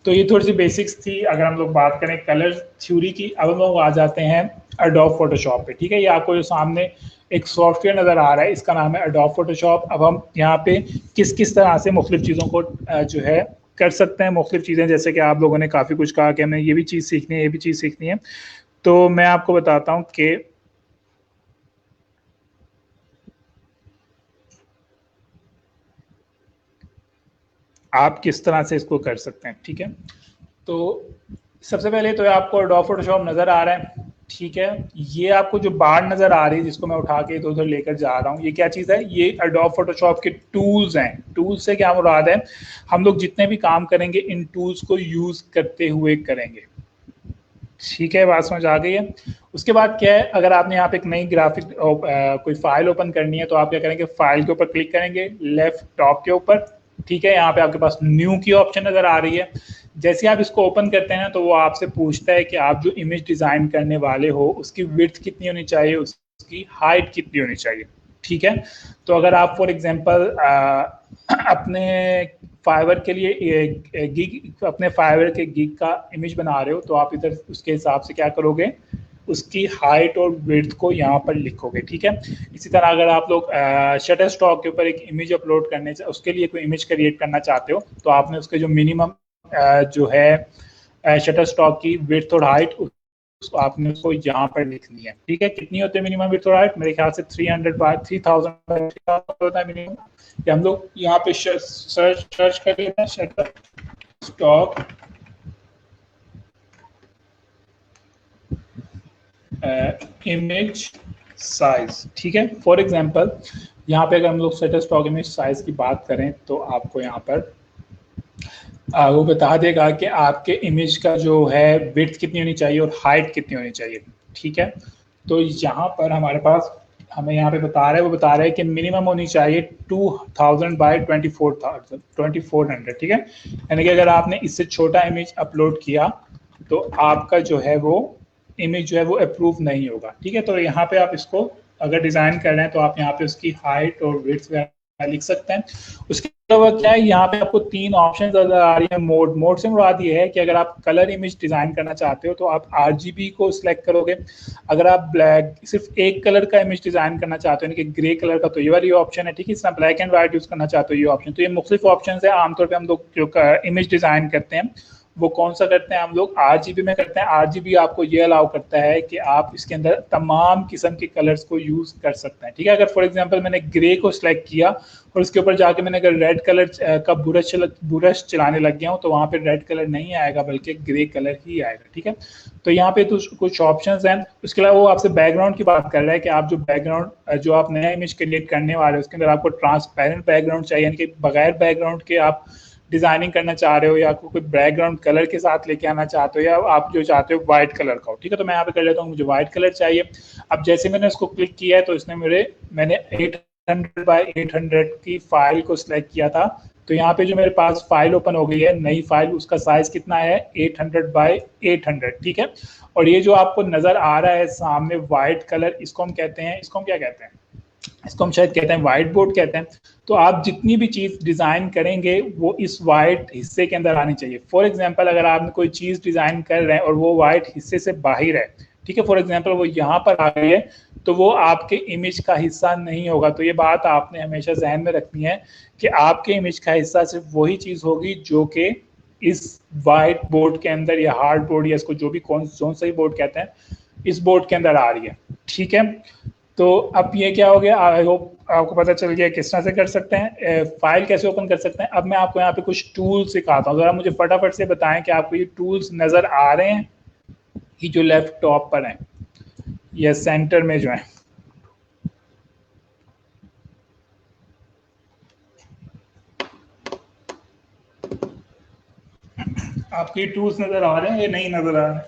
तो ये थोड़ी सी बेसिक्स थी अगर हम लोग बात करें कलर थ्योरी की। अब हम लोग आ जाते हैं एडोब फोटोशॉप पे। ठीक है, ये आपको जो सामने एक सॉफ्टवेयर नज़र आ रहा है, इसका नाम है एडोब फोटोशॉप। अब हम यहाँ पे किस किस तरह से मुख्तलिफ चीज़ों को जो है कर सकते हैं, मुख्तलिफ चीज़ें, जैसे कि आप लोगों ने काफ़ी कुछ कहा कि हमें ये भी चीज़ सीखनी है, ये भी चीज़ सीखनी है। तो मैं आपको बताता हूँ कि आप किस तरह से इसको कर सकते हैं। ठीक है, तो सबसे पहले तो आपको एडोब फोटोशॉप नज़र आ रहा है। ठीक है, ये आपको जो बार नज़र आ रही है जिसको मैं उठा के इधर उधर लेकर जा रहा हूँ, ये क्या चीज़ है, ये एडोब फोटोशॉप के टूल्स हैं। टूल्स से क्या मुराद है, हम लोग जितने भी काम करेंगे इन टूल्स को यूज़ करते हुए करेंगे। ठीक है, बात समझ आ गई है। उसके बाद क्या है, अगर आपने यहाँ पे एक नई ग्राफिक कोई फाइल ओपन करनी है तो आप क्या करेंगे, फाइल के ऊपर क्लिक करेंगे लेफ्ट टॉप के ऊपर। ठीक है, यहाँ पे आपके पास न्यू की ऑप्शन नज़र आ रही है। जैसे आप इसको ओपन करते हैं तो वो आपसे पूछता है कि आप जो इमेज डिज़ाइन करने वाले हो उसकी विड्थ कितनी होनी चाहिए, उसकी हाइट कितनी होनी चाहिए। ठीक है, तो अगर आप फॉर एग्जांपल अपने फाइवर के लिए गिग, अपने फाइवर के गिग का इमेज बना रहे हो तो आप इधर उसके हिसाब से क्या करोगे, उसकी हाइट और विड्थ को यहाँ पर लिखोगे। ठीक है, इसी तरह अगर आप लोग शटर स्टॉक के ऊपर एक इमेज अपलोड करने, उसके लिए कोई इमेज क्रिएट करना चाहते हो तो आपने उसके जो मिनिमम जो है शटर स्टॉक की विड्थ और हाइट उसको आपने उसको यहाँ पर लिखनी है। ठीक है, कितनी होती है मिनिमम विड्थ और हाइट, मेरे ख्याल से 300 बाय 3000 होता है मिनिमम। हम लोग यहाँ पे सर्च कर लेते हैं शटर स्टॉक इमेज साइज। ठीक है, फॉर एग्जांपल यहाँ पे अगर हम लोग शटर स्टॉक इमेज साइज की बात करें तो आपको यहाँ पर वो बता देगा कि आपके इमेज का जो है विड्थ कितनी होनी चाहिए और हाइट कितनी होनी चाहिए। ठीक है, तो यहाँ पर हमारे पास हमें यहाँ पे बता रहा है, वो बता रहा है कि मिनिमम होनी चाहिए 2000 बाय 2400। ठीक है, यानी कि अगर आपने इससे छोटा इमेज अपलोड किया तो आपका जो है वो इमेज जो है वो अप्रूव नहीं होगा। ठीक है, तो यहाँ पे आप इसको अगर डिज़ाइन कर रहे हैं तो आप यहाँ पे उसकी हाइट और विड्थ लिख सकते हैं। उसके अलावा क्या है, यहाँ पे आपको 3 ऑप्शन नजर आ रही है। मोड से मुराद ये है कि अगर आप कलर इमेज डिजाइन करना चाहते हो तो आप RGB को सिलेक्ट करोगे। अगर आप ब्लैक सिर्फ एक कलर का इमेज डिजाइन करना चाहते हो, यानी कि ग्रे कलर का, तो ये वाली ऑप्शन है। ठीक है, इसमें ब्लैक एंड व्हाइट यूज करना चाहते हो, ये ऑप्शन। तो ये मुख्तलिफ ऑप्शन है। आमतौर पर हम लोग जो इमेज डिजाइन करते हैं वो कौन सा करते हैं, हम लोग RGB में करते हैं। RGB आपको ये अलाउ करता है कि आप इसके अंदर तमाम किस्म के कलर्स को यूज कर सकते हैं। ठीक है, अगर फॉर एग्जांपल मैंने ग्रे को सिलेक्ट किया और उसके ऊपर जाके मैंने अगर रेड कलर का ब्रश चलाने लग गया हूँ तो वहाँ पे रेड कलर नहीं आएगा बल्कि ग्रे कलर ही आएगा। ठीक है, तो यहाँ पे तो कुछ ऑप्शंस हैं। उसके अलावा वो आपसे बैकग्राउंड की बात कर रहा है कि आप जो बैकग्राउंड जो आप नया इमेज क्रिएट करने वाले हो उसके अंदर आपको ट्रांसपेरेंट बैकग्राउंड चाहिए, यानी कि बगैर बैकग्राउंड के आप डिजाइनिंग करना चाह रहे हो, या आपको कोई बैकग्राउंड कलर के साथ लेके आना चाहते हो, या आप जो चाहते हो व्हाइट कलर का हो। ठीक है, तो मैं यहाँ पे कर लेता हूँ, मुझे व्हाइट कलर चाहिए। अब जैसे मैंने उसको क्लिक किया है तो इसने मैंने 800 बाय 800 की फाइल को सिलेक्ट किया था। तो यहाँ पे जो मेरे पास फाइल ओपन हो गई है, नई फाइल, उसका साइज कितना है 800 बाय 800। ठीक है, और ये जो आपको नजर आ रहा है सामने व्हाइट कलर, इसको हम कहते हैं, इसको हम क्या कहते हैं, इसको हम शायद कहते हैं व्हाइट बोर्ड कहते हैं। तो आप जितनी भी चीज डिजाइन करेंगे वो इस व्हाइट हिस्से के अंदर आनी चाहिए। फॉर एग्जांपल अगर आप कोई चीज डिजाइन कर रहे हैं और वो व्हाइट हिस्से से बाहर है, ठीक है, फॉर एग्जांपल वो यहाँ पर आ गई है, तो वो आपके इमेज का हिस्सा नहीं होगा। तो ये बात आपने हमेशा जहन में रखनी है कि आपके इमेज का हिस्सा सिर्फ वही चीज होगी जो कि इस व्हाइट बोर्ड के अंदर, या हार्ड बोर्ड, या इसको जो भी कौन सा ही बोर्ड कहते हैं, इस बोर्ड के अंदर आ रही है। ठीक है, तो अब ये क्या हो गया, आई होप आपको पता चल गया किस तरह से कर सकते हैं, फाइल कैसे ओपन कर सकते हैं। अब मैं आपको यहाँ पे कुछ टूल्स सिखाता हूँ, जरा मुझे फटाफट से बताएं कि आपको ये टूल्स नजर आ रहे हैं, ये जो लेफ्ट टॉप पर हैं या सेंटर में जो है। आपको ये टूल्स नजर आ रहे हैं या नहीं नजर आ रहे हैं?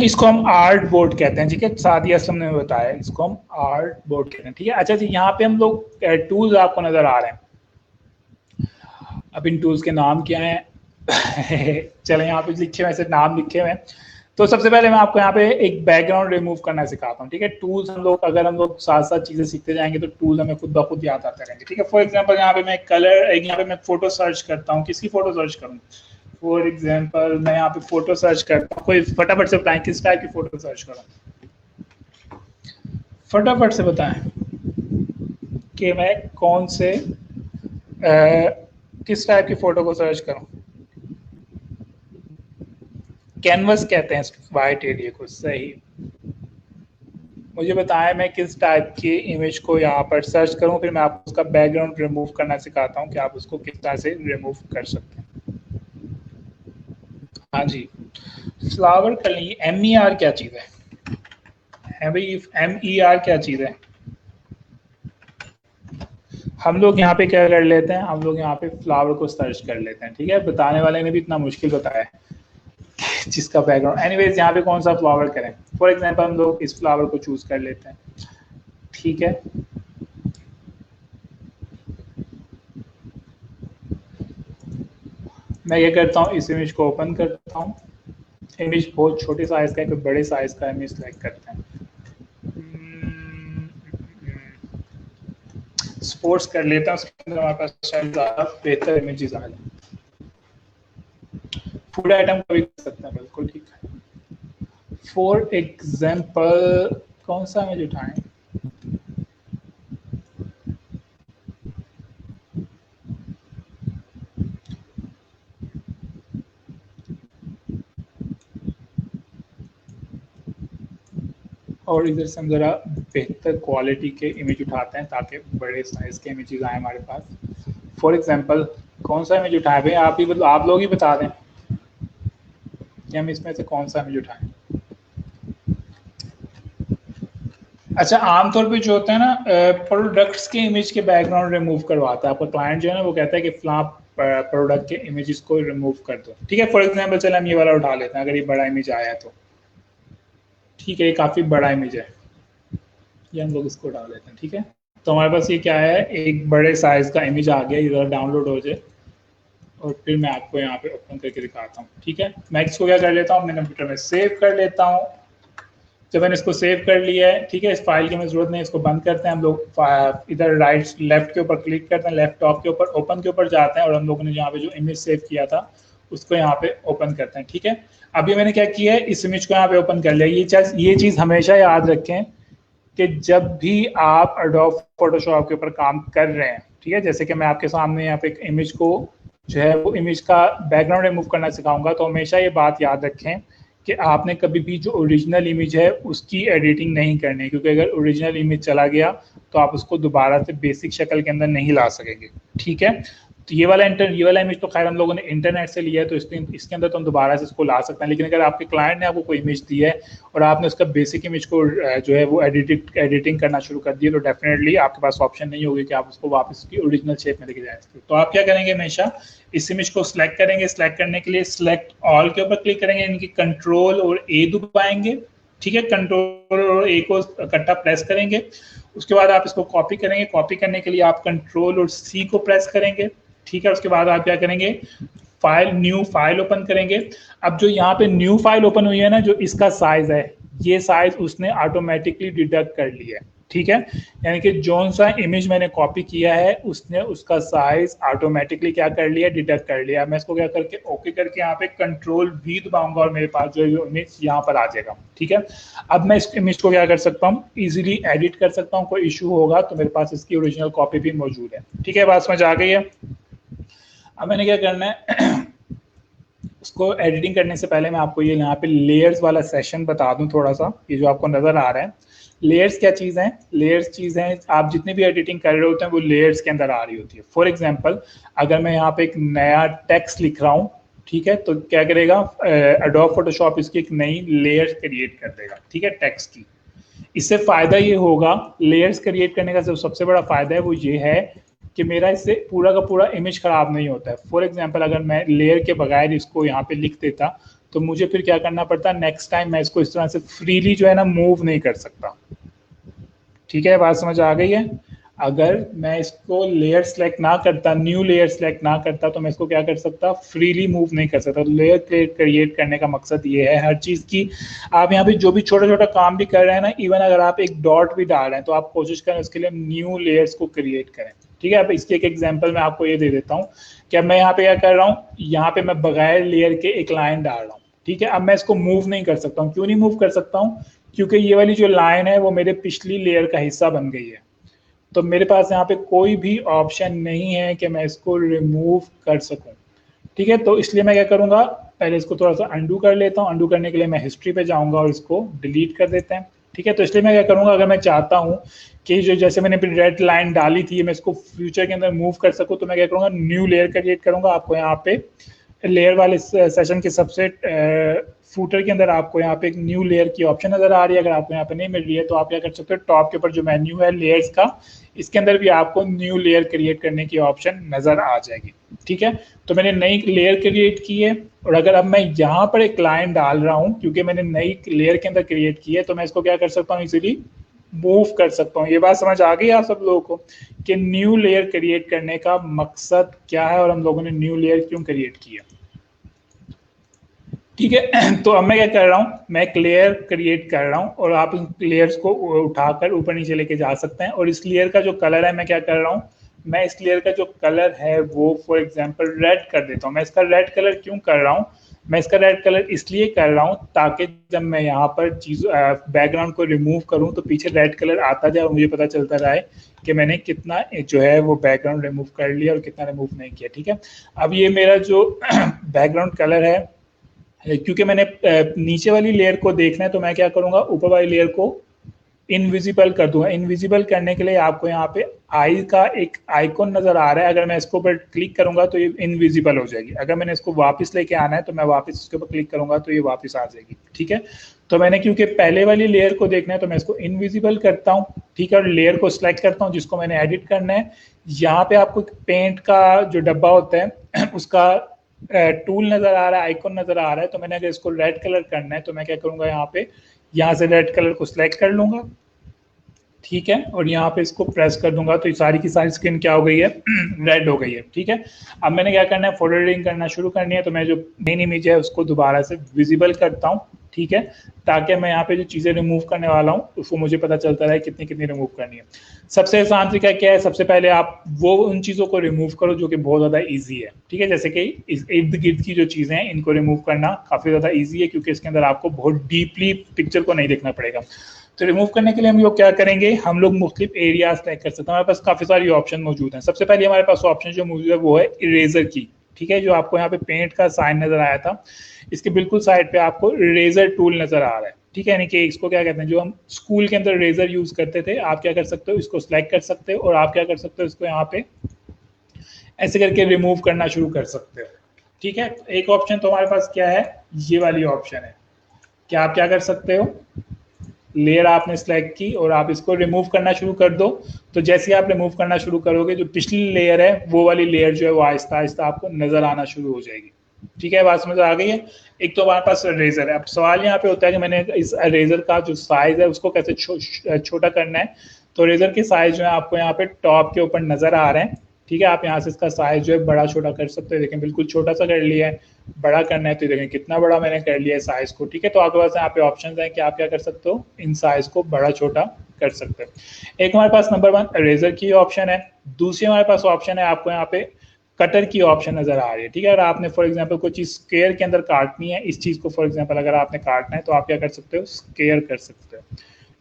इसको हम आर्ट बोर्ड कहते हैं। ठीक है, सादिया असलम ने बताया, इसको हम आर्ट बोर्ड कहते हैं। ठीक है, अच्छा जी, यहाँ पे हम लोग टूल्स आपको नजर आ रहे हैं। अब इन टूल्स के नाम क्या हैं? चले यहाँ पे लिखे हुए, ऐसे नाम लिखे हुए हैं। तो सबसे पहले मैं आपको यहाँ पे एक बैकग्राउंड रिमूव करना सिखाता हूँ। ठीक है, टूल्स हम लोग अगर हम लोग साथ साथ चीजें सीखते जाएंगे तो टूल हमें खुद ब खुद याद आते रहेंगे। ठीक है, फॉर एग्जांपल यहाँ पे मैं कलर, यहाँ पे मैं फोटो सर्च करता हूँ। किसकी फोटो सर्च करूँ? फॉर एग्जांपल मैं यहाँ पे फोटो सर्च करता हूँ। कोई फटाफट से बताएं किस टाइप की फोटो सर्च करूँ, फटाफट से बताएं कि मैं कौन से किस टाइप की फोटो को सर्च करूं। कैनवस कहते हैं वाइट एरिया को, सही। मुझे बताएं मैं किस टाइप की इमेज को यहाँ पर सर्च करूं, फिर मैं आपको उसका बैकग्राउंड रिमूव करना सिखाता हूं कि आप उसको किस तरह से रिमूव कर सकते हैं। हाँ जी, फ्लावर कलर, MER क्या चीज़ है भाई? MER क्या चीज़ है? हम लोग यहाँ पे क्या कर लेते हैं, हम लोग यहाँ पे फ्लावर को सर्च कर लेते हैं। ठीक है, बताने वाले ने भी इतना मुश्किल बताया जिसका बैकग्राउंड। एनीवेज, यहाँ पे कौन सा फ्लावर करें? फॉर एग्जांपल हम लोग इस फ्लावर को चूज कर लेते हैं। ठीक है, मैं ये करता हूँ, इस इमेज को ओपन करता हूँ। इमेज बहुत छोटे साइज का है, कोई बड़े साइज का इमेज सेलेक्ट करते हैं। स्पोर्ट्स कर लेता हूँ, उसके अंदर हमारे पास शायद ज़्यादा बेहतर इमेजेस आ जाए। फूड आइटम का भी कर सकते हैं, बिल्कुल ठीक है। फॉर एग्जाम्पल कौन सा इमेज उठाएं? और इधर से हम ज़रा बेहतर क्वालिटी के इमेज उठाते हैं ताकि बड़े साइज के इमेजेस आए हमारे पास। फॉर एग्जांपल कौन सा इमेज उठाएं भाई? आप लोग ही बता दें कि हम इसमें से कौन सा इमेज उठाएं। अच्छा, आमतौर पे जो होता है ना, प्रोडक्ट्स के इमेज के बैकग्राउंड रिमूव करवाता है आपका क्लाइंट, जो है ना, वो कहता है कि फ्ला प्रोडक्ट के इमेजेस को रिमूव कर दो। ठीक है, फॉर एग्जांपल चलो हम ये वाला उठा लेते हैं, अगर ये बड़ा इमेज आया तो। ठीक है, ये काफ़ी बड़ा इमेज है, ये हम लोग इसको उठा लेते हैं। ठीक है, तो हमारे पास ये क्या है, एक बड़े साइज का इमेज आ गया, इधर डाउनलोड हो जाए। और फिर मैं आपको यहाँ पे ओपन करके दिखाता हूँ। ठीक है, मैं इसको क्या कर लेता हूँ, अपने कंप्यूटर में सेव कर लेता हूँ। जब मैंने इसको सेव कर लिया है, ठीक है, इस फाइल की हमें जरूरत नहीं, इसको बंद करते हैं हम लोग। इधर राइट लेफ्ट के ऊपर क्लिक करते हैं, लेफ्ट टॉप के ऊपर ओपन के ऊपर जाते हैं और हम लोगों ने यहाँ पे जो इमेज सेव किया था उसको यहाँ पे ओपन करते हैं। ठीक है, अभी मैंने क्या किया है, इस इमेज को यहाँ पे ओपन कर लिया। ये चीज हमेशा याद रखें कि जब भी आप एडोब फोटोशॉप के ऊपर काम कर रहे हैं, ठीक है, जैसे कि मैं आपके सामने यहाँ पे एक इमेज को जो है वो इमेज का बैकग्राउंड रिमूव करना सिखाऊंगा, तो हमेशा ये बात याद रखें कि आपने कभी भी जो ओरिजिनल इमेज है उसकी एडिटिंग नहीं करनी, क्योंकि अगर ओरिजिनल इमेज चला गया तो आप उसको दोबारा से बेसिक शक्ल के अंदर नहीं ला सकेंगे। ठीक है, तो ये वाला इमेज तो खैर हम लोगों ने इंटरनेट से लिया है, तो इसके अंदर तो हम दोबारा से इसको ला सकते हैं। लेकिन अगर आपके क्लाइंट ने आपको कोई इमेज दी है और आपने उसका बेसिक इमेज को जो है वो एडिटिंग करना शुरू कर दिया, तो डेफिनेटली आपके पास ऑप्शन नहीं होगी कि आप उसको वापस उसकी ओरिजिनल शेप में लेके जाएं। तो आप क्या करेंगे, हमेशा इस इमेज को सिलेक्ट करेंगे। सिलेक्ट करने के लिए सिलेक्ट ऑल के ऊपर क्लिक करेंगे, यानी कि कंट्रोल और ए दबाएंगे। ठीक है, कंट्रोल और ए को इकट्ठा प्रेस करेंगे। उसके बाद आप इसको कॉपी करेंगे। कॉपी करने के लिए आप कंट्रोल और सी को प्रेस करेंगे। ठीक है, उसके बाद आप क्या करेंगे, न्यू फाइल ओपन करेंगे। अब जो यहाँ पे न्यू फाइल ओपन हुई है ना, जो इसका साइज है, ये साइज उसने ऑटोमेटिकली डिडक्ट कर लिया है। ठीक है, यानी कि जो सा इमेज मैंने कॉपी किया है उसने उसका साइज ऑटोमेटिकली क्या कर लिया, डिडक्ट कर लिया। मैं इसको क्या करके ओके करके यहाँ पे कंट्रोल वी दबाऊंगा और मेरे पास जो इमेज यहाँ पर आ जाएगा। ठीक है, अब मैं इस इमेज को क्या कर सकता हूँ, इजीली एडिट कर सकता हूँ। कोई इशू होगा तो मेरे पास इसकी ओरिजिनल कॉपी भी मौजूद है। ठीक है, बात समझ आ गई है। अब मैंने क्या करना है, उसको एडिटिंग करने से पहले मैं आपको ये यहाँ पे लेयर्स वाला सेशन बता दूं थोड़ा सा। ये जो आपको नजर आ रहा है, लेयर्स क्या चीज़ है, लेयर्स चीज़ है, आप जितनी भी एडिटिंग कर रहे होते हैं वो लेयर्स के अंदर आ रही होती है। फॉर एग्जांपल, अगर मैं यहाँ पे एक नया टेक्स्ट लिख रहा हूँ, ठीक है, तो क्या करेगा एडोब फोटोशॉप, इसकी एक नई लेयर क्रिएट कर देगा। ठीक है, टेक्स्ट की। इससे फायदा ये होगा, लेयर्स क्रिएट करने का जो सबसे बड़ा फायदा है वो ये है कि मेरा इससे पूरा का पूरा इमेज खराब नहीं होता है। फॉर एग्जांपल, अगर मैं लेयर के बगैर इसको यहाँ पे लिख देता तो मुझे फिर क्या करना पड़ता, नेक्स्ट टाइम मैं इसको इस तरह से फ्रीली जो है ना मूव नहीं कर सकता। ठीक है, बात समझ आ गई है। अगर मैं इसको लेयर सेलेक्ट ना करता, न्यू लेयर सेलेक्ट ना करता, तो मैं इसको क्या कर सकता, फ्रीली मूव नहीं कर सकता। तो लेयर क्रिएट करने का मकसद ये है हर चीज़ की, आप यहाँ पे जो भी छोटा छोटा काम भी कर रहे हैं ना, इवन अगर आप एक डॉट भी डाल रहे हैं तो आप कोशिश करें उसके लिए न्यू लेयर्स को क्रिएट करें। ठीक है, अब इसकी एक एग्जाम्पल मैं आपको ये दे देता हूँ कि अब मैं यहाँ पे क्या कर रहा हूँ, यहाँ पे मैं बगैर लेयर के एक लाइन डाल रहा हूँ। ठीक है, अब मैं इसको मूव नहीं कर सकता हूँ। क्यों नहीं मूव कर सकता हूँ, क्योंकि ये वाली जो लाइन है वो मेरे पिछली लेयर का हिस्सा बन गई है। तो मेरे पास यहाँ पे कोई भी ऑप्शन नहीं है कि मैं इसको रिमूव कर सकूं। ठीक है, तो इसलिए मैं क्या करूंगा, पहले इसको थोड़ा सा अंडू कर लेता हूँ। अंडू करने के लिए मैं हिस्ट्री पे जाऊंगा और इसको डिलीट कर देते हैं। ठीक है, तो इसलिए मैं क्या करूंगा, अगर मैं चाहता हूँ कि जो जैसे मैंने रेड लाइन डाली थी मैं इसको फ्यूचर के अंदर मूव कर सकूँ, तो मैं क्या करूँगा, न्यू लेयर क्रिएट करूँगा। आपको यहाँ पे लेयर वाले सेशन के सबसे फूटर के अंदर आपको यहाँ पे एक न्यू लेयर की ऑप्शन नजर आ रही है। अगर आपको यहाँ पे नहीं मिल रही है तो आप क्या कर सकते हो, टॉप के ऊपर जो मेन्यू है लेयर्स का, इसके अंदर भी आपको न्यू लेयर क्रिएट करने की ऑप्शन नजर आ जाएगी। ठीक है, तो मैंने नई लेयर क्रिएट की है और अगर अब मैं यहाँ पर एक लाइन डाल रहा हूँ, क्योंकि मैंने नई लेयर के अंदर क्रिएट की है, तो मैं इसको क्या कर सकता हूँ, इजीली मूव कर सकता हूँ। ये बात समझ आ गई आप सब लोगों को कि न्यू लेयर क्रिएट करने का मकसद क्या है और हम लोगों ने न्यू लेयर क्यों क्रिएट किया। ठीक है, तो अब मैं क्या कर रहा हूँ, मैं एक लेयर क्रिएट कर रहा हूँ और आप लेयर्स को उठाकर ऊपर नीचे लेके जा सकते हैं। और इस लेयर का जो कलर है, मैं क्या कर रहा हूँ, मैं इस लेयर का जो कलर है वो फॉर एग्जांपल रेड कर देता हूँ। मैं इसका रेड कलर क्यों कर रहा हूँ, मैं इसका रेड कलर इसलिए कर रहा हूँ ताकि जब मैं यहाँ पर चीज बैकग्राउंड को रिमूव करूँ तो पीछे रेड कलर आता जाए और मुझे पता चलता रहे कि मैंने कितना जो है वो बैकग्राउंड रिमूव कर लिया और कितना रिमूव नहीं किया। ठीक है, अब ये मेरा जो बैकग्राउंड कलर है, क्योंकि मैंने नीचे वाली लेयर को देखना है तो मैं क्या करूंगा, ऊपर वाली लेयर को इनविजिबल कर दूंगा। इनविजिबल करने के लिए आपको यहाँ पे आई का एक आइकॉन नजर आ रहा है, अगर मैं इसको ऊपर क्लिक करूंगा तो ये इनविजिबल हो जाएगी। अगर मैंने इसको वापस लेके आना है तो मैं वापस इसके ऊपर क्लिक करूंगा तो ये वापस आ जाएगी। ठीक है, तो मैंने क्योंकि पहले वाली लेयर को देखना है तो मैं इसको इनविजिबल करता हूँ। ठीक है, और लेयर को सिलेक्ट करता हूँ जिसको मैंने एडिट करना है। यहाँ पे आपको पेंट का जो डब्बा होता है उसका टूल नजर आ रहा है, आइकॉन नजर आ रहा है। तो मैंने अगर इसको रेड कलर करना है तो मैं क्या करूंगा, यहाँ पे यहाँ से रेड कलर को सिलेक्ट कर लूंगा। ठीक है, और यहाँ पे इसको प्रेस कर दूंगा तो ये सारी की सारी स्क्रीन क्या हो गई है, रेड हो गई है। ठीक है, अब मैंने क्या करना है, फोटो एडिटिंग करना शुरू करनी है, तो मैं जो मेन इमेज है उसको दोबारा से विजिबल करता हूँ। ठीक है, ताकि मैं यहाँ पे जो चीज़ें रिमूव करने वाला हूँ उसको मुझे पता चलता रहे कितनी कितनी रिमूव करनी है। सबसे आसान तरीका क्या है, सबसे पहले आप वो उन चीज़ों को रिमूव करो जो कि बहुत ज़्यादा ईजी है। ठीक है, जैसे कि इस इर्द गिर्द की जो चीज़ें हैं इनको रिमूव करना काफ़ी ज़्यादा ईजी है, क्योंकि इसके अंदर आपको बहुत डीपली पिक्चर को नहीं देखना पड़ेगा। तो रिमूव करने के लिए हम लोग क्या करेंगे, हम लोग मुख्तलिफ एरियाज सेलेक्ट कर सकते हैं। हमारे पास काफ़ी सारी ऑप्शन मौजूद हैं। सबसे पहले हमारे पास ऑप्शन जो मौजूद है वो है इरेजर की। ठीक है, जो आपको यहाँ पे पेंट का साइन नजर आया था, इसके बिल्कुल साइड पे आपको इरेजर टूल नजर आ रहा है। ठीक है, यानी कि इसको क्या कहते हैं, जो हम स्कूल के अंदर इरेजर यूज करते थे, आप क्या कर सकते हो, इसको सिलेक्ट कर सकते हो और आप क्या कर सकते हो, इसको यहाँ पे ऐसे करके रिमूव करना शुरू कर सकते हो। ठीक है, एक ऑप्शन तो हमारे पास क्या है, ये वाली ऑप्शन है कि आप क्या कर सकते हो, लेयर आपने सेलेक्ट की और आप इसको रिमूव करना शुरू कर दो। तो जैसे ही आप रिमूव करना शुरू करोगे, जो पिछली लेयर है वो वाली लेयर जो है वो आहिस्ता आहिस्ता आपको नजर आना शुरू हो जाएगी। ठीक है, बात समझ आ गई है। एक तो हमारे पास इरेजर है। अब सवाल यहाँ पे होता है कि मैंने इस इरेजर का जो साइज है उसको कैसे छोटा करना है। तो इरेजर के साइज जो है आपको यहाँ पे टॉप के ऊपर नजर आ रहे हैं। ठीक है, आप यहाँ से इसका साइज जो है बड़ा छोटा कर सकते हो। देखें, बिल्कुल छोटा सा कर लिया है, बड़ा करना है तो देखें कितना बड़ा मैंने कर लिया है साइज को। ठीक है, तो आपके पास यहाँ पे ऑप्शंस हैं कि आप क्या कर सकते हो, इन साइज को बड़ा छोटा कर सकते हो। एक हमारे पास नंबर 1 इरेजर की ऑप्शन है। दूसरी हमारे पास ऑप्शन है, आपको यहाँ पे कटर की ऑप्शन नजर आ रही है। ठीक है, अगर आपने फॉर एग्जांपल कोई चीज स्क्वायर के अंदर काटनी है, इस चीज को फॉर एग्जांपल अगर आपने काटना है तो आप क्या कर सकते हो, स्क्वायर कर सकते हो।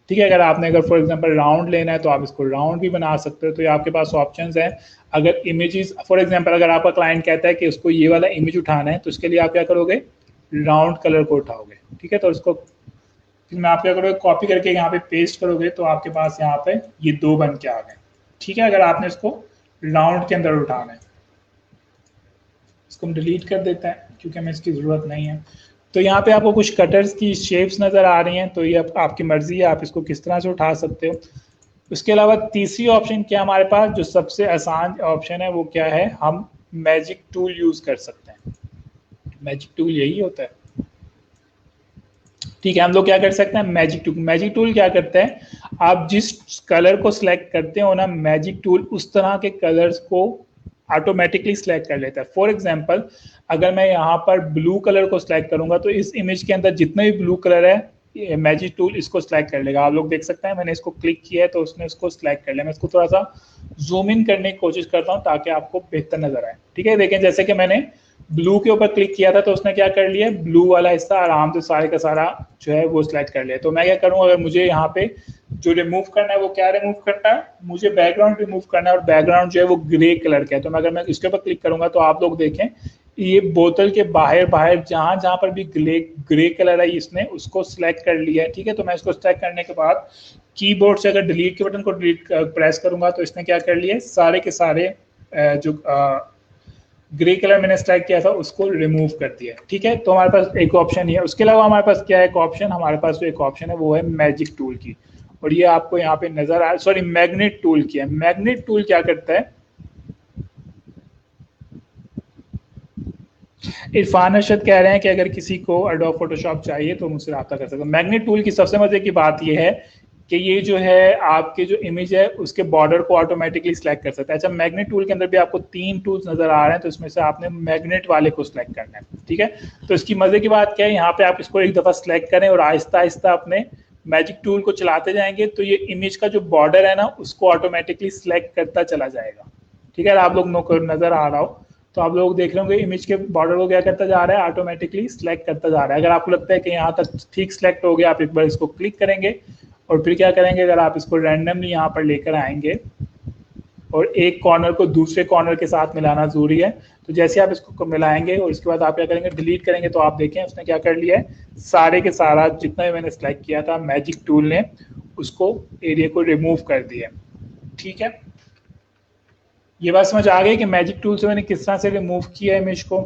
ठीक है, अगर फॉर एग्जांपल राउंड लेना है तो आप इसको राउंड भी बना सकते हो। तो ये आपके पास ऑप्शंस हैं। अगर इमेजेस फॉर एग्जांपल अगर आपका क्लाइंट कहता है कि उसको ये वाला इमेज उठाना है, तो इसके लिए आप क्या करोगे, राउंड कलर को उठाओगे। ठीक है, तो इसको फिर मैं आप क्या करोगे, कॉपी करके यहाँ पे पेस्ट करोगे तो आपके पास यहाँ पे ये दो बन के आ गए। ठीक है, अगर आपने इसको राउंड के अंदर उठाना है, इसको हम डिलीट कर देते हैं क्योंकि हमें इसकी ज़रूरत नहीं है। तो यहाँ पे आपको कुछ कटर्स की शेप्स नज़र आ रही हैं, तो ये आपकी मर्जी है, आप इसको किस तरह से उठा सकते हो। उसके अलावा तीसरी ऑप्शन क्या हमारे पास, जो सबसे आसान ऑप्शन है वो क्या है, हम मैजिक टूल यूज़ कर सकते हैं। मैजिक टूल यही होता है। ठीक है, हम लोग क्या कर सकते हैं, मैजिक टूल। मैजिक टूल क्या करता है, आप जिस कलर को सिलेक्ट करते हो ना, मैजिक टूल उस तरह के कलर्स को ऑटोमेटिकली सिलेक्ट कर लेता है। फॉर एग्जांपल, अगर मैं यहाँ पर ब्लू कलर को सिलेक्ट करूंगा तो इस इमेज के अंदर जितने भी ब्लू कलर है, मैजिक टूल इसको सिलेक्ट कर लेगा। आप लोग देख सकते हैं, मैंने इसको क्लिक किया है तो उसने इसको सिलेक्ट कर लिया। मैं इसको थोड़ा सा जूम इन करने की कोशिश करता हूँ ताकि आपको बेहतर नजर आए। ठीक है, देखें, जैसे कि मैंने ब्लू के ऊपर क्लिक किया था तो उसने क्या कर लिया, ब्लू वाला हिस्सा आराम से सारे का सारा जो है वो सिलेक्ट कर लिया। तो मैं क्या करूँगा, अगर मुझे यहाँ पे जो रिमूव करना है वो क्या रिमूव करना है, मुझे बैकग्राउंड रिमूव करना है, और बैकग्राउंड जो है वो ग्रे कलर का है। तो अगर मैं इसके ऊपर क्लिक करूंगा तो आप लोग देखें, ये बोतल के बाहर बाहर जहां जहां पर भी ग्रे कलर है इसने उसको सिलेक्ट कर लिया है। ठीक है, तो मैं इसको सिलेक्ट करने के बाद कीबोर्ड से अगर डिलीट के बटन को प्रेस करूंगा तो इसने क्या कर लिया, सारे के सारे जो ग्रे कलर मैंने सिलेक्ट किया था उसको रिमूव कर दिया। ठीक है, तो हमारे पास एक ऑप्शन है। उसके अलावा हमारे पास क्या है, एक ऑप्शन, हमारे पास जो एक ऑप्शन है वो है मैजिक टूल की, और ये आपको यहाँ पे नजर आ, सॉरी मैग्नेट टूल की है। मैग्नेट टूल क्या करता है, इरफान अरशद कह रहे हैं कि अगर किसी को एडोब फोटोशॉप चाहिए तो मुझसे रब्ता कर सकते हैं। मैग्नेट टूल की सबसे मजे की बात यह है कि ये जो है आपके जो इमेज है उसके बॉर्डर को ऑटोमेटिकली सिलेक्ट कर सकता है। अच्छा, मैग्नेट टूल के अंदर भी आपको 3 टूल्स नजर आ रहे हैं, तो इसमें से आपने मैग्नेट वाले को सिलेक्ट करना है। ठीक है, तो इसकी मजे की बात क्या है, यहाँ पे आप इसको एक दफा सिलेक्ट करें और आहिस्ता आहिस्ता अपने मैजिक टूल को चलाते जाएंगे तो ये इमेज का जो बॉर्डर है ना उसको ऑटोमेटिकली सिलेक्ट करता चला जाएगा। ठीक है, आप लोग नजर आ रहा हो तो आप लोग देख रहे होंगे इमेज के बॉर्डर को क्या करता जा रहा है, ऑटोमेटिकली सिलेक्ट करता जा रहा है। अगर आपको लगता है कि यहाँ तक ठीक सिलेक्ट हो गया, आप एक बार इसको क्लिक करेंगे और फिर क्या करेंगे, अगर आप इसको रैंडमली यहाँ पर लेकर आएंगे और एक कॉर्नर को दूसरे कॉर्नर के साथ मिलाना जरूरी है, तो जैसे आप इसको मिलाएंगे और इसके बाद आप क्या करेंगे, डिलीट करेंगे, तो आप देखें उसने क्या कर लिया है, सारे के सारा जितना भी मैंने सिलेक्ट किया था मैजिक टूल ने उसको एरिया को रिमूव कर दिया। ठीक है, ये बात समझ आ गई कि मैजिक टूल से मैंने किस तरह से रिमूव किया इमेज को।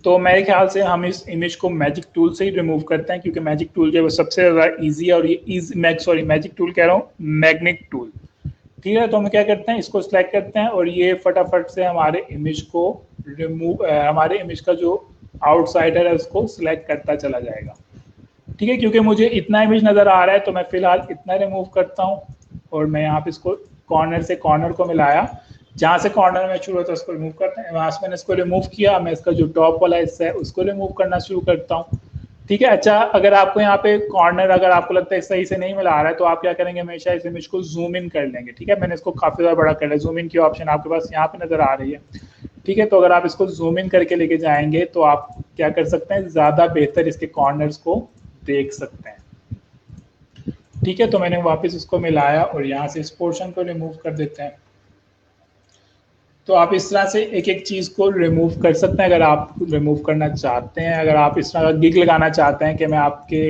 तो मेरे ख्याल से हम इस इमेज को मैजिक टूल से ही रिमूव करते हैं, क्योंकि मैजिक टूल जो है वो सबसे ज़्यादा ईजी है, और ये मैजिक टूल कह रहा हूँ, मैग्नेट टूल। ठीक है, तो हम क्या करते हैं, इसको सिलेक्ट करते हैं और ये फटाफट से हमारे इमेज को हमारे इमेज का जो आउटसाइडर है उसको सिलेक्ट करता चला जाएगा। ठीक है, क्योंकि मुझे इतना इमेज नज़र आ रहा है तो मैं फिलहाल इतना रिमूव करता हूँ। और मैं यहाँ पे इसको कॉर्नर से कॉर्नर को मिलाया, जहाँ से कॉर्नर में शुरू होता है उसको रिमूव करते हैं। वहाँ से मैंने इसको रिमूव किया, मैं इसका जो टॉप वाला हिस्सा है उसको रिमूव करना शुरू करता हूँ। ठीक है। अच्छा, अगर आपको यहाँ पे कॉर्नर अगर आपको लगता है सही से नहीं मिला आ रहा है तो आप क्या करेंगे, हमेशा इस इमेज को जूम इन कर लेंगे। ठीक है, मैंने इसको काफी ज्यादा बड़ा कर लिया, जूम इन की ऑप्शन आपके पास यहाँ पे नजर आ रही है। ठीक है, तो अगर आप इसको जूम इन करके लेके जाएंगे तो आप क्या कर सकते हैं, ज्यादा बेहतर इसके कॉर्नर्स को देख सकते हैं। ठीक है, तो मैंने वापस इसको मिलाया और यहाँ से इस पोर्शन को रिमूव कर देते हैं। तो आप इस तरह से एक एक चीज़ को रिमूव कर सकते हैं अगर आप रिमूव करना चाहते हैं। अगर आप इस तरह का गिग लगाना चाहते हैं कि मैं आपके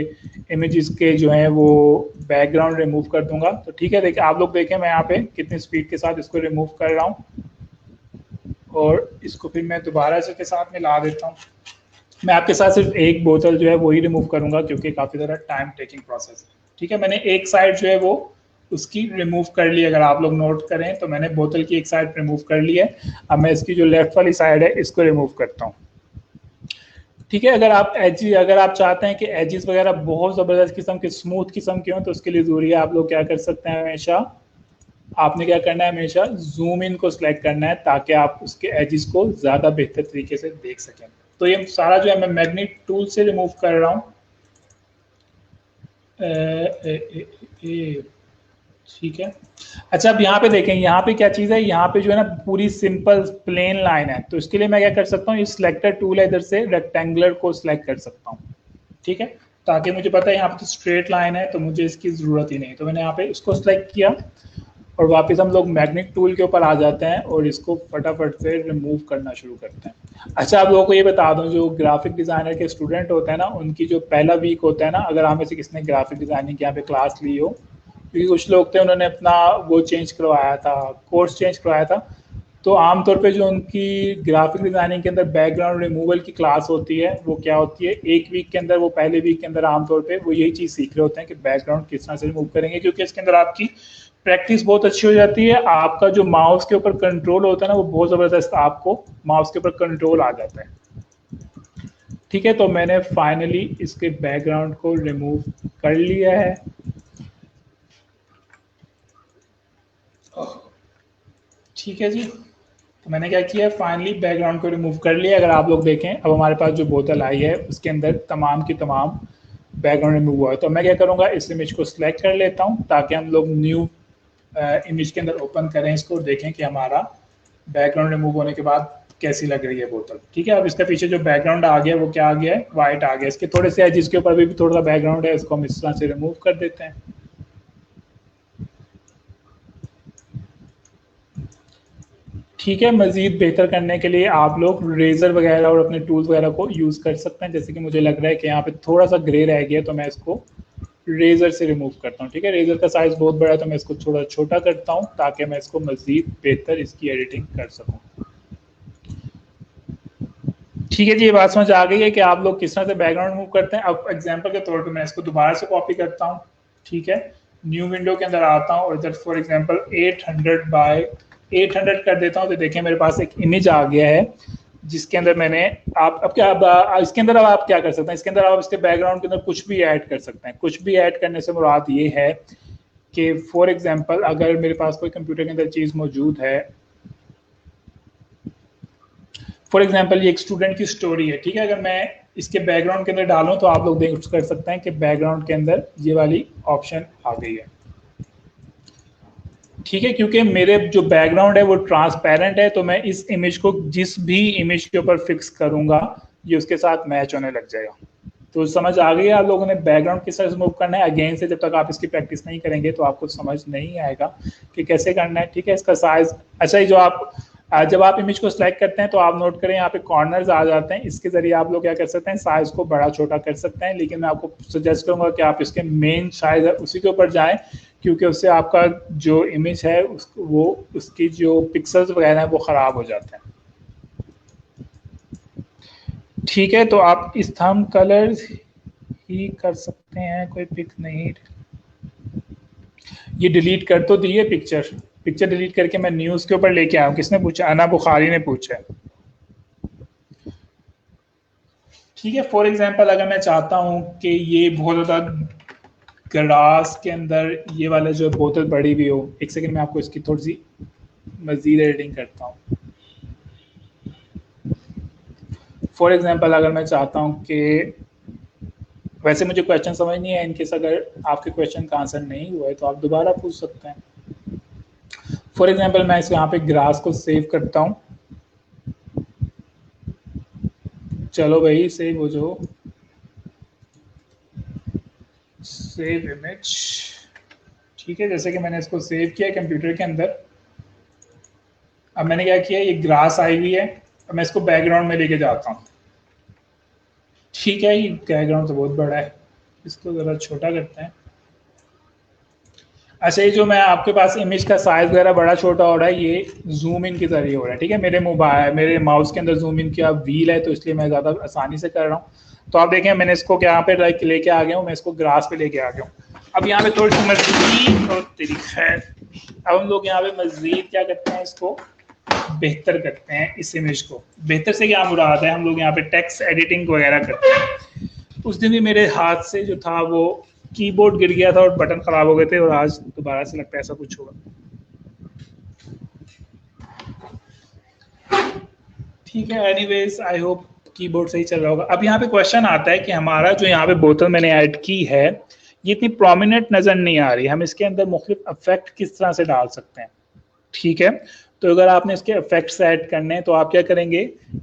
इमेजेस के जो है वो बैकग्राउंड रिमूव कर दूंगा, तो ठीक है। देखिए, आप लोग देखें मैं यहाँ पे कितनी स्पीड के साथ इसको रिमूव कर रहा हूँ, और इसको फिर मैं दोबारा इसके साथ मिला देता हूँ। मैं आपके साथ सिर्फ एक बोतल जो है वही रिमूव करूंगा क्योंकि काफ़ी ज़्यादा टाइम टेकिंग प्रोसेस है। ठीक है, मैंने एक साइड जो है वो उसकी रिमूव कर ली। अगर आप लोग नोट करें तो मैंने बोतल की एक साइड रिमूव कर ली है। अब मैं इसकी जो लेफ्ट वाली साइड है इसको रिमूव करता हूँ। ठीक है, अगर आप चाहते हैं कि एजेस वगैरह बहुत ज़बरदस्त किस्म के, स्मूथ किस्म के हों, तो उसके लिए ज़रूरी है आप लोग क्या कर सकते हैं, हमेशा आपने क्या करना है, हमेशा जूम इन को सिलेक्ट करना है ताकि आप उसके एजेस को ज़्यादा बेहतर तरीके से देख सकें। तो ये सारा जो है मैं मैग्नेट टूल से रिमूव कर रहा हूँ। ठीक है। अच्छा, अब यहाँ पे देखें, यहाँ पे क्या चीज़ है, यहाँ पे जो है ना पूरी सिंपल प्लेन लाइन है। तो इसके लिए मैं क्या कर सकता हूँ, इस सिलेक्टर टूल है, इधर से रेक्टेंगुलर को सिलेक्ट कर सकता हूँ। ठीक है, ताकि मुझे पता है यहाँ पे तो स्ट्रेट लाइन है तो मुझे इसकी ज़रूरत ही नहीं। तो मैंने यहाँ पे इसको सिलेक्ट किया और वापस हम लोग मैग्नेट टूल के ऊपर आ जाते हैं और इसको फटाफट से रिमूव करना शुरू करते हैं। अच्छा, आप लोगों को ये बता दूं, जो ग्राफिक डिज़ाइनर के स्टूडेंट होते हैं ना, उनकी जो पहला वीक होता है ना, अगर हम में से किसी ने ग्राफिक डिज़ाइनिंग यहाँ पे क्लास ली हो, क्योंकि कुछ लोग थे उन्होंने अपना वो चेंज करवाया था, कोर्स चेंज करवाया था, तो आमतौर पे जो उनकी ग्राफिक डिज़ाइनिंग के अंदर बैकग्राउंड रिमूवल की क्लास होती है वो क्या होती है, एक वीक के अंदर, वो पहले वीक के अंदर आमतौर पे वो यही चीज़ सीख रहे होते हैं कि बैकग्राउंड किस तरह से रिमूव करेंगे, क्योंकि इसके अंदर आपकी प्रैक्टिस बहुत अच्छी हो जाती है। आपका जो माउस के ऊपर कंट्रोल होता है ना, वो बहुत ज़बरदस्त आपको माउस के ऊपर कंट्रोल आ जाता है। ठीक है, तो मैंने फाइनली इसके बैकग्राउंड को रिमूव कर लिया है। ठीक है जी, तो मैंने क्या किया, फाइनली बैकग्राउंड को रिमूव कर लिया। अगर आप लोग देखें, अब हमारे पास जो बोतल आई है उसके अंदर तमाम की तमाम बैकग्राउंड रिमूव हुआ है। तो मैं क्या करूँगा, इस इमेज को सिलेक्ट कर लेता हूँ ताकि हम लोग न्यू इमेज के अंदर ओपन करें इसको और देखें कि हमारा बैकग्राउंड रिमूव होने के बाद कैसी लग रही है बोतल। ठीक है, अब इसके पीछे जो बैकग्राउंड आ गया वो क्या आ गया है, वाइट आ गया। इसके थोड़े से एजेस के ऊपर भी थोड़ा सा बैकग्राउंड है, इसको हम इस तरह से रिमूव कर देते हैं। ठीक है, मज़ीद बेहतर करने के लिए आप लोग रेज़र वगैरह और अपने टूल्स वगैरह को यूज़ कर सकते हैं। जैसे कि मुझे लग रहा है कि यहाँ पे थोड़ा सा ग्रे रह गया, तो मैं इसको रेज़र से रिमूव करता हूँ। ठीक है, रेज़र का साइज़ बहुत बड़ा है तो मैं इसको थोड़ा छोटा करता हूँ ताकि मैं इसको मज़ीद बेहतर इसकी एडिटिंग कर सकूँ। ठीक है जी, ये बात समझ आ गई है कि आप लोग किस तरह से बैकग्राउंड रिमूव करते हैं। अब एग्जांपल के तौर पे मैं इसको दोबारा से कॉपी करता हूँ। ठीक है, न्यू विंडो के अंदर आता हूँ और इधर फॉर एग्जांपल 800 बाय 800 कर देता हूँ, तो देखिए मेरे पास एक इमेज आ गया है जिसके अंदर मैंने आप अब क्या इसके अंदर अब आप क्या कर सकते हैं, इसके अंदर आप इसके बैकग्राउंड के अंदर कुछ भी ऐड कर सकते हैं। कुछ भी ऐड करने से मुराद ये है कि फॉर एग्जांपल अगर मेरे पास कोई कंप्यूटर के अंदर चीज़ मौजूद है, फॉर एग्जाम्पल ये एक स्टूडेंट की स्टोरी है। ठीक है, अगर मैं इसके बैकग्राउंड के अंदर डालूं तो आप लोग देख कर सकते हैं कि बैकग्राउंड के अंदर ये वाली ऑप्शन आ गई है। ठीक है, क्योंकि मेरे जो बैकग्राउंड है वो ट्रांसपेरेंट है, तो मैं इस इमेज को जिस भी इमेज के ऊपर फिक्स करूंगा ये उसके साथ मैच होने लग जाएगा। तो समझ आ गई आप लोगों ने बैकग्राउंड किस तरह से मूव करना है। अगेन से जब तक आप इसकी प्रैक्टिस नहीं करेंगे तो आपको समझ नहीं आएगा कि कैसे करना है। ठीक है, इसका साइज, अच्छा ये जो आप जब आप इमेज को सिलेक्ट करते हैं तो आप नोट करें यहाँ पे कॉर्नर्स आ जाते हैं, इसके जरिए आप लोग क्या कर सकते हैं, साइज को बड़ा छोटा कर सकते हैं। लेकिन मैं आपको सजेस्ट करूंगा कि आप इसके मेन साइज है उसी के ऊपर जाएं, क्योंकि उससे आपका जो इमेज है वो उसकी जो पिक्सल्स वगैरह हैं वो ख़राब हो जाते हैं। ठीक है, तो आप इस थंब कलर ही कर सकते हैं, कोई पिक नहीं। ये डिलीट कर तो दिए पिक्चर डिलीट करके मैं न्यूज़ के ऊपर लेके आया हूँ। किसने पूछा, अना बुखारी ने पूछा है। ठीक है, फॉर एग्जांपल अगर मैं चाहता हूँ कि ये बहुत ज़्यादा ग्लास के अंदर ये वाला जो बोतल पड़ी हुई हो, एक सेकंड में आपको इसकी थोड़ी सी मजीद एडिटिंग करता हूँ। फॉर एग्जांपल अगर मैं चाहता हूँ कि, वैसे मुझे क्वेश्चन समझ नहीं है, इनकेस अगर आपके क्वेश्चन का आंसर नहीं हुआ है तो आप दोबारा पूछ सकते हैं। फॉर एग्जांपल मैं इस यहाँ पे ग्रास को सेव करता हूँ। चलो भाई सेव हो जाओ, सेव इमेज। ठीक है, जैसे कि मैंने इसको सेव किया कंप्यूटर के अंदर। अब मैंने क्या किया, ये ग्रास आई हुई है, अब मैं इसको बैकग्राउंड में लेके जाता हूँ। ठीक है, ये बैकग्राउंड तो बहुत बड़ा है, इसको ज़रा छोटा करते हैं। अच्छा, ये जो मैं आपके पास इमेज का साइज वगैरह बड़ा छोटा हो रहा है, ये जूम इन के जरिए हो रहा है। ठीक है, मेरे माउस के अंदर जूम इन की व्हील है, तो इसलिए मैं ज़्यादा आसानी से कर रहा हूँ। तो आप देखें मैंने इसको यहाँ पे लेके आ गया हूँ, मैं इसको ग्रास पे लेके आ गया हूँ। अब यहाँ पे थोड़ी सी मजीद और तरीका है, अब हम लोग यहाँ पे मजीद क्या करते हैं, इसको बेहतर करते हैं। इस इमेज को बेहतर से क्या मुराद है, हम लोग यहाँ पे टेक्स्ट एडिटिंग वगैरह करते हैं। उस दिन भी मेरे हाथ से जो था वो कीबोर्ड गिर गया था और बटन खराब हो गए थे, और आज दोबारा से लगता है ऐसा कुछ होगा। ठीक है, एनीवेज आई होप कीबोर्ड सही चल रहा होगा। अब यहाँ पे क्वेश्चन आता है कि हमारा जो यहाँ पे बोतल मैंने ऐड की है ये इतनी प्रोमिनेंट नजर नहीं आ रही, हम इसके अंदर मुख्तलिफ इफेक्ट किस तरह से डाल सकते हैं। ठीक है, तो अगर आपने इसके इफेक्ट्स ऐड करने हैं तो आप क्या करेंगे,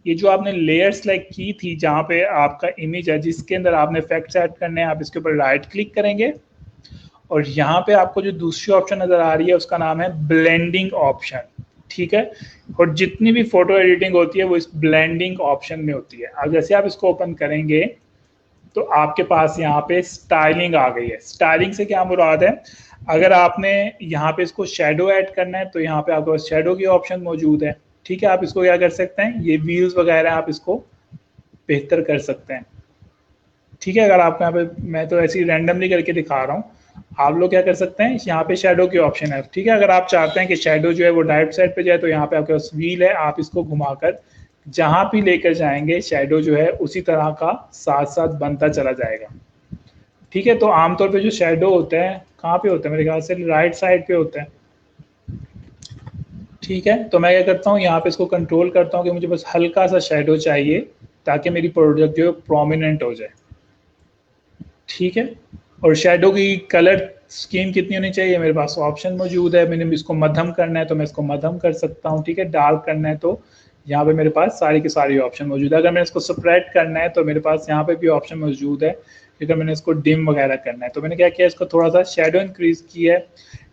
ये जो आपने लेयर सेलेक्ट की थी जहाँ पे आपका इमेज है जिसके अंदर आपने इफेक्ट्स ऐड करने हैं, आप इसके ऊपर राइट क्लिक करेंगे और यहाँ पे आपको जो दूसरी ऑप्शन नजर आ रही है उसका नाम है ब्लेंडिंग ऑप्शन। ठीक है, और जितनी भी फोटो एडिटिंग होती है वो इस ब्लेंडिंग ऑप्शन में होती है। अब जैसे आप इसको ओपन करेंगे तो आपके पास यहाँ पे स्टाइलिंग आ गई है। स्टाइलिंग से क्या मुराद है, अगर आपने यहाँ पे इसको शेडो ऐड करना है तो यहाँ पे आपके पास शेडो की ऑप्शन मौजूद है। ठीक है, आप इसको क्या कर सकते हैं, ये व्हील्स वगैरह आप इसको बेहतर कर सकते हैं। ठीक है, अगर आप यहाँ पे, मैं तो ऐसे ही रैंडमली करके दिखा रहा हूँ, आप लोग क्या कर सकते हैं, यहाँ पे शेडो की ऑप्शन है। ठीक है, अगर आप चाहते हैं कि शेडो जो है वो डाइट साइड पे जाए तो यहाँ पे आपके पास व्हील है, आप इसको घुमाकर जहां भी लेकर जाएंगे शेडो जो है उसी तरह का साथ साथ बनता चला जाएगा। ठीक है, तो आमतौर पे जो शेडो होता है कहाँ पे होता है, मेरे ख्याल से राइट साइड पे होता है। ठीक है, तो मैं क्या करता हूँ, यहाँ पे इसको कंट्रोल करता हूँ कि मुझे बस हल्का सा शेडो चाहिए ताकि मेरी प्रोडक्ट जो है प्रोमिनेंट हो जाए। ठीक है, और शेडो की कलर स्कीम कितनी होनी चाहिए, मेरे पास ऑप्शन मौजूद है। मैंने इसको मध्यम करना है तो मैं इसको मध्यम कर सकता हूँ। ठीक है, डार्क करना है तो यहाँ पे मेरे पास सारी की सारी ऑप्शन मौजूद है। अगर मैंने इसको स्प्रेड करना है तो मेरे पास यहाँ पे भी ऑप्शन मौजूद है। अगर मैंने इसको डिम वगैरह करना है तो मैंने क्या किया, इसको थोड़ा सा शेडो इंक्रीज किया है।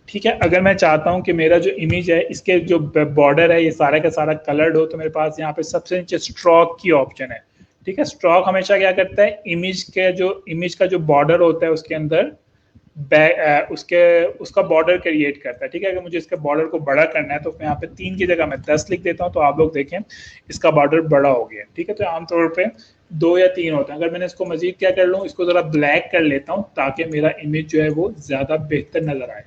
ठीक है, अगर मैं चाहता हूँ कि मेरा जो इमेज है इसके जो बॉर्डर है ये सारा का सारा कलर्ड हो तो मेरे पास यहाँ पे सबसे नीचे स्ट्रोक की ऑप्शन है। ठीक है, स्ट्रोक हमेशा क्या करता है, इमेज का जो बॉर्डर होता है उसके अंदर उसका बॉर्डर क्रिएट करता है। ठीक है, अगर मुझे इसके बॉर्डर को बड़ा करना है तो यहाँ पे 3 की जगह मैं 10 लिख देता हूँ, तो आप लोग देखें इसका बॉर्डर बड़ा हो गया। ठीक है, तो आमतौर पे 2 या 3 होता है। अगर मैंने इसको मजीद क्या कर लूँ, इसको जरा ब्लैक कर लेता हूँ ताकि मेरा इमेज जो है वो ज्यादा बेहतर नजर आए।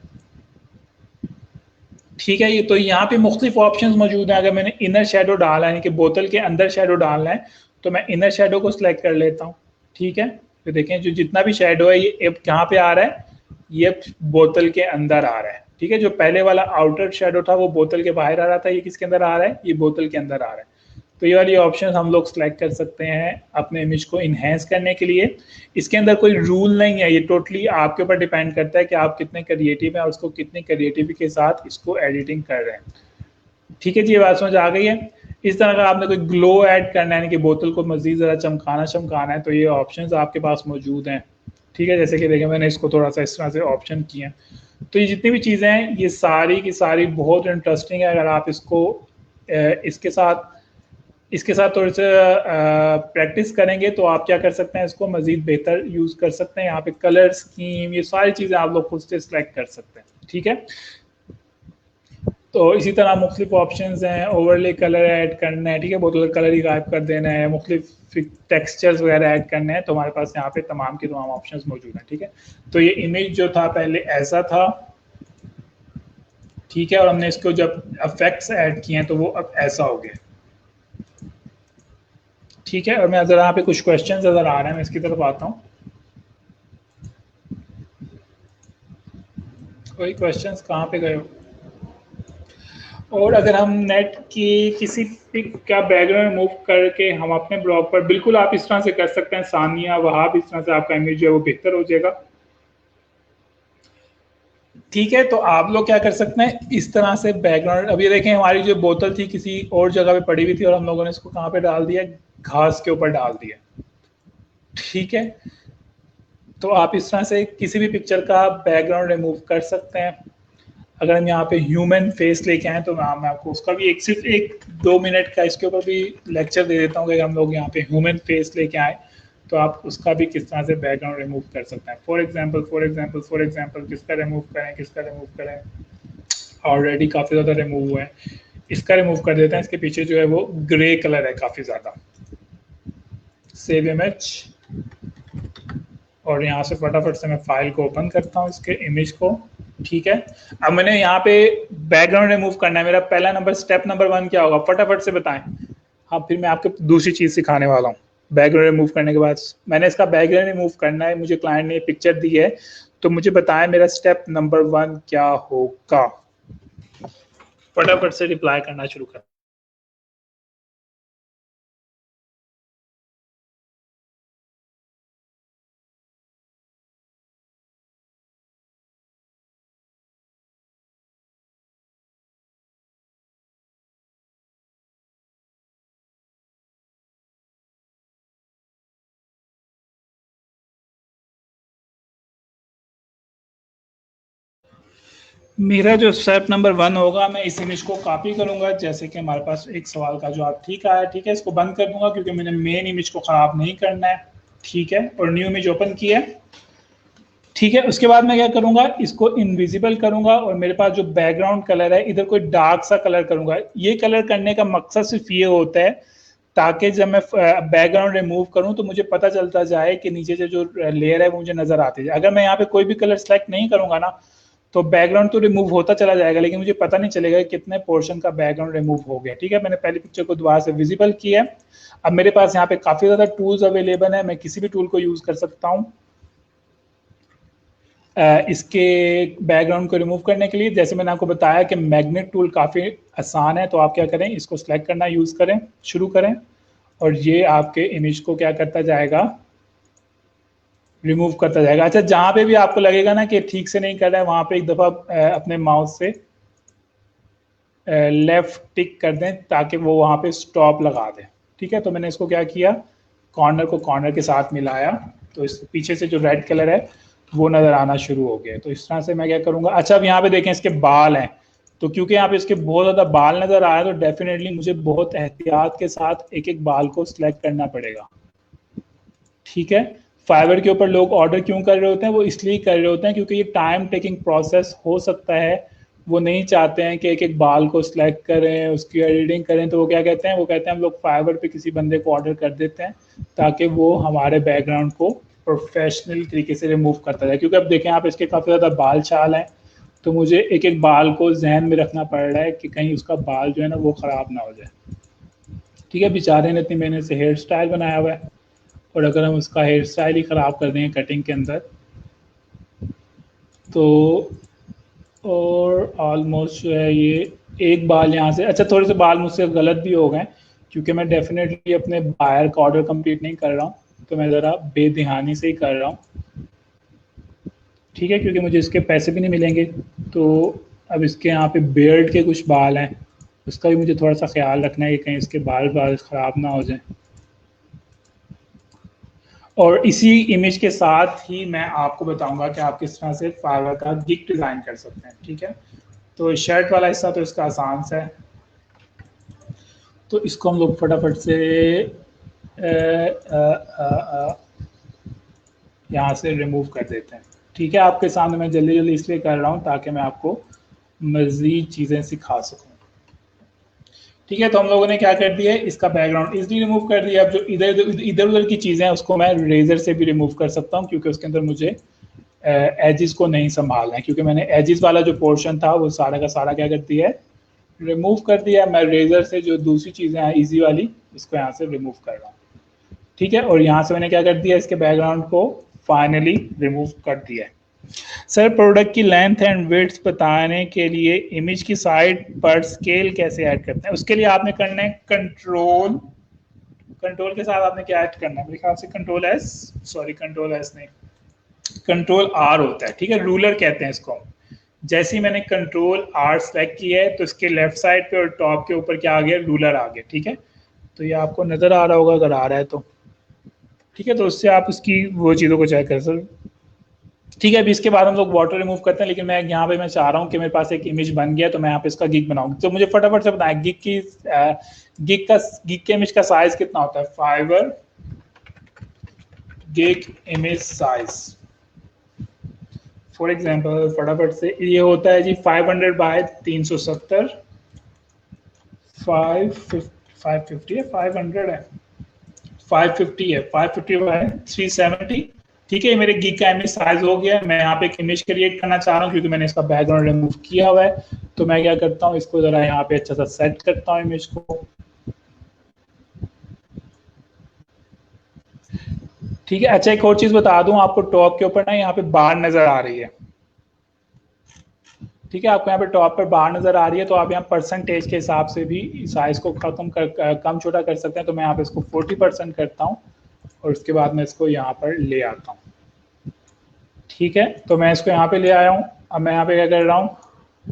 ठीक है, ये तो यहाँ पे मुख्तलिफ ऑप्शन मौजूद हैं। अगर मैंने इनर शेडो डाला है, यानी कि बोतल के अंदर शेडो डालना है, तो मैं इनर शेडो को सिलेक्ट कर लेता हूँ। ठीक है, तो देखें जो जितना भी शेडो है ये कहाँ पे आ रहा है, ये बोतल के अंदर आ रहा है। ठीक है, जो पहले वाला आउटर शेडो था वो बोतल के बाहर आ रहा था, ये किसके अंदर आ रहा है, ये बोतल के अंदर आ रहा है। तो ये वाली ऑप्शन हम लोग सेलेक्ट कर सकते हैं अपने इमेज को इन्हेंस करने के लिए। इसके अंदर कोई रूल नहीं है, ये टोटली आपके ऊपर डिपेंड करता है कि आप कितने क्रिएटिव हैं और उसको कितनी क्रिएटिविटी के साथ इसको एडिटिंग कर रहे हैं। ठीक है जी, ये बात समझ आ गई है। इस तरह का आपने कोई ग्लो ऐड करना है, यानी कि बोतल को मजीद ज़रा चमकाना है, तो ये ऑप्शंस आपके पास मौजूद हैं। ठीक है, जैसे कि देखें मैंने इसको थोड़ा सा इस तरह से ऑप्शन किए हैं। तो ये जितनी भी चीज़ें हैं ये सारी की सारी बहुत इंटरेस्टिंग है। अगर आप इसको इसके साथ थोड़े से प्रैक्टिस करेंगे तो आप क्या कर सकते हैं, इसको मजीद बेहतर यूज़ कर सकते हैं। यहाँ पे कलर स्कीम ये सारी चीज़ें आप लोग खुद से सिलेक्ट कर सकते हैं। ठीक है, तो इसी तरह मुख्तलिफ ऑप्शन हैं, ओवरले कलर ऐड करना है। ठीक है, बोतल कलर ही गायब कर देना है, मुख्तलिफ टेक्सचर्स वगैरह ऐड करने हैं, तो हमारे पास यहाँ पे तमाम के तमाम ऑप्शन मौजूद हैं। ठीक है, तो ये इमेज जो था पहले ऐसा था। ठीक है, और हमने इसको जब इफेक्ट्स ऐड किए हैं तो वो अब ऐसा हो गया। ठीक है, और मैं अगर यहाँ पे कुछ क्वेश्चन नजर आ रहे हैं, मैं इसकी तरफ आता हूँ। कोई क्वेश्चंस कहाँ पे गए हो? और अगर हम नेट की किसी पिक का बैकग्राउंड मूव करके हम अपने ब्लॉग पर, बिल्कुल आप इस तरह से कर सकते हैं सानिया वहाब, इस तरह से आपका इमेज जो है वो बेहतर हो जाएगा। ठीक है, तो आप लोग क्या कर सकते हैं, इस तरह से बैकग्राउंड, अब ये देखें हमारी जो बोतल थी किसी और जगह पे पड़ी हुई थी और हम लोगों ने इसको कहाँ पे डाल दिया, घास के ऊपर डाल दिया। ठीक है, तो आप इस तरह से किसी भी पिक्चर का बैकग्राउंड रिमूव कर सकते हैं। अगर हम यहाँ पे ह्यूमन फेस लेके आए तो मैं आपको उसका भी सिर्फ 1-2 मिनट का इसके ऊपर भी लेक्चर दे देता हूँ कि हम लोग यहाँ पे ह्यूमन फेस लेके आए तो आप उसका भी किस तरह से बैकग्राउंड रिमूव कर सकते हैं। फॉर एग्जांपल किसका रिमूव करें, ऑलरेडी काफ़ी ज़्यादा रिमूव हुआ है, इसका रिमूव कर देते हैं। इसके पीछे जो है वो ग्रे कलर है काफ़ी ज़्यादा। सेव इमेज, और यहाँ से फटाफट से मैं फाइल को ओपन करता हूँ इसके इमेज को। ठीक है, अब मैंने यहाँ पे बैकग्राउंड रिमूव करना है। मेरा पहला नंबर, स्टेप नंबर 1 क्या होगा, फटाफट से बताएं। हाँ, फिर मैं आपको दूसरी चीज़ सिखाने वाला हूँ। बैकग्राउंड रिमूव करने के बाद मैंने इसका बैकग्राउंड रिमूव करना है, मुझे क्लाइंट ने पिक्चर दी है, तो मुझे बताएं मेरा स्टेप नंबर 1 क्या होगा। फटाफट से रिप्लाई करना शुरू कर। मेरा जो स्टेप नंबर 1 होगा, मैं इस इमेज को कॉपी करूंगा, जैसे कि हमारे पास एक सवाल का जवाब ठीक आया। ठीक है, इसको बंद कर दूंगा क्योंकि मैंने मेन इमेज को खराब नहीं करना है। ठीक है, और न्यू इमेज ओपन किया। ठीक है, उसके बाद मैं क्या करूंगा, इसको इनविजिबल करूंगा और मेरे पास जो बैकग्राउंड कलर है इधर कोई डार्क सा कलर करूंगा। ये कलर करने का मकसद सिर्फ ये होता है ताकि जब मैं बैकग्राउंड रिमूव करूं तो मुझे पता चलता जाए कि नीचे से जो लेयर है वो मुझे नजर आती है। अगर मैं यहाँ पे कोई भी कलर सेलेक्ट नहीं करूंगा ना तो बैकग्राउंड तो रिमूव होता चला जाएगा लेकिन मुझे पता नहीं चलेगा कि कितने पोर्शन का बैकग्राउंड रिमूव हो गया। ठीक है, मैंने पहली पिक्चर को दोबारा से विजिबल किया है। अब मेरे पास यहाँ पे काफी ज्यादा टूल्स अवेलेबल है, मैं किसी भी टूल को यूज कर सकता हूँ इसके बैकग्राउंड को रिमूव करने के लिए। जैसे मैंने आपको बताया कि मैग्नेट टूल काफ़ी आसान है, तो आप क्या करें, इसको सिलेक्ट करना यूज़ करें, शुरू करें, और ये आपके इमेज को क्या करता जाएगा, रिमूव करता जाएगा। अच्छा, जहाँ पे भी आपको लगेगा ना कि ठीक से नहीं कर रहा है वहाँ पे एक दफ़ा अपने माउस से लेफ्ट टिक कर दें ताकि वो वहाँ पे स्टॉप लगा दें। ठीक है, तो मैंने इसको क्या किया, कॉर्नर को कॉर्नर के साथ मिलाया तो इस पीछे से जो रेड कलर है वो नज़र आना शुरू हो गया। तो इस तरह से मैं क्या करूँगा। अच्छा, अब यहाँ पे देखें इसके बाल हैं, तो क्योंकि यहाँ पे इसके बहुत ज़्यादा बाल नज़र आया तो डेफिनेटली मुझे बहुत एहतियात के साथ एक एक बाल को सिलेक्ट करना पड़ेगा। ठीक है, फाइवर के ऊपर लोग ऑर्डर क्यों कर रहे होते हैं, वो इसलिए कर रहे होते हैं क्योंकि ये टाइम टेकिंग प्रोसेस हो सकता है, वो नहीं चाहते हैं कि एक एक बाल को सिलेक्ट करें, उसकी एडिटिंग करें। तो वो क्या कहते हैं, वो कहते हैं हम लोग फाइवर पे किसी बंदे को ऑर्डर कर देते हैं ताकि वो हमारे बैकग्राउंड को प्रोफेशनल तरीके से रिमूव करता है। क्योंकि अब देखें आप इसके काफ़ी ज़्यादा बाल छाल हैं, तो मुझे एक एक बाल को जहन में रखना पड़ रहा है कि कहीं उसका बाल जो है ना वो ख़राब ना हो जाए। ठीक है, बेचारे ने इतनी मेहनत से हेयर स्टाइल बनाया हुआ है और अगर हम उसका हेयर स्टाइल ही ख़राब कर देंगे कटिंग के अंदर तो, और ऑलमोस्ट जो है ये एक बाल यहाँ से, अच्छा थोड़े से बाल मुझसे गलत भी हो गए क्योंकि मैं डेफिनेटली अपने बायर का ऑर्डर कंप्लीट नहीं कर रहा हूँ, तो मैं ज़रा बेध्यानी से ही कर रहा हूँ। ठीक है, क्योंकि मुझे इसके पैसे भी नहीं मिलेंगे। तो अब इसके यहाँ पे बियर्ड के कुछ बाल हैं, उसका भी मुझे थोड़ा सा ख्याल रखना है कि कहीं इसके बाल ख़राब ना हो जाए। और इसी इमेज के साथ ही मैं आपको बताऊंगा कि आप किस तरह से फाइवर का गिग डिज़ाइन कर सकते हैं। ठीक है, तो शर्ट वाला हिस्सा तो इसका आसान सा है, तो इसको हम लोग फटाफट से यहाँ से रिमूव कर देते हैं। ठीक है, आपके सामने मैं जल्दी जल्दी इसलिए कर रहा हूँ ताकि मैं आपको मज़ीद चीज़ें सिखा सकूँ। ठीक है, तो हम लोगों ने क्या कर दिया है, इसका बैकग्राउंड इजली रिमूव कर दिया। अब जो इधर उधर की चीज़ें हैं उसको मैं रेजर से भी रिमूव कर सकता हूँ क्योंकि उसके अंदर मुझे एजिस को नहीं संभालना है, क्योंकि मैंने एजिस वाला जो पोर्शन था वो सारा का सारा क्या कर दिया है, रिमूव कर दिया। मैं रेजर से जो दूसरी चीज़ें हैं ईजी वाली, इसको यहाँ से रिमूव कर रहा हूँ। ठीक है, और यहाँ से मैंने क्या कर दिया, इसके बैकग्राउंड को फाइनली रिमूव कर दिया है। सर प्रोडक्ट की लेंथ एंड विड्थ बताने के लिए इमेज की साइड पर स्केल कैसे ऐड करते हैं? उसके लिए आपने करना है कंट्रोल, कंट्रोल के साथ आपने क्या ऐड करना है, मेरे ख्याल से control S, sorry control S नहीं, कंट्रोल आर होता है, ठीक है, रूलर कहते हैं इसको। जैसे ही मैंने कंट्रोल आर सेलेक्ट किया है तो इसके लेफ्ट साइड पे और टॉप के ऊपर क्या आ गया, रूलर आ गया, ठीक है। तो ये आपको नजर आ रहा होगा अगर आ रहा है तो, ठीक है। तो उससे आप उसकी वो चीज़ों को चेक कर सकते, ठीक है। अभी इसके बाद हम लोग वाटर रिमूव करते हैं, लेकिन मैं यहाँ पे मैं चाह रहा हूँ कि मेरे पास एक इमेज बन गया तो मैं यहाँ पे इसका गिग बनाऊँ। तो मुझे फटाफट से बताएं गिग के इमेज का साइज कितना होता है? Fiverr gig image size for example फटाफट से ये होता है जी 500 बाय 370, 550 है, 500 है, 550 है, 550 बाय 370, ठीक है। मेरे गिग का इमेज साइज हो गया। मैं यहाँ पे एक इमेज क्रिएट करना चाह रहा हूँ क्योंकि मैंने इसका बैकग्राउंड रिमूव किया हुआ है। तो मैं क्या करता हूँ, इसको जरा यहाँ पे अच्छा सा सेट करता हूँ इमेज को, ठीक है। अच्छा एक और चीज बता दूं आपको, टॉप के ऊपर ना यहाँ पे बार नजर आ रही है, ठीक है। आपको यहाँ पे टॉप पर बार नजर आ रही है तो आप यहाँ परसेंटेज के हिसाब से भी साइज को कम छोटा कर सकते हैं। तो मैं यहाँ पे इसको 40% करता हूँ और उसके बाद मैं इसको यहाँ पर ले आता हूँ, ठीक है। तो मैं इसको यहाँ पे ले आया हूँ। अब मैं यहाँ पे क्या कर रहा हूँ,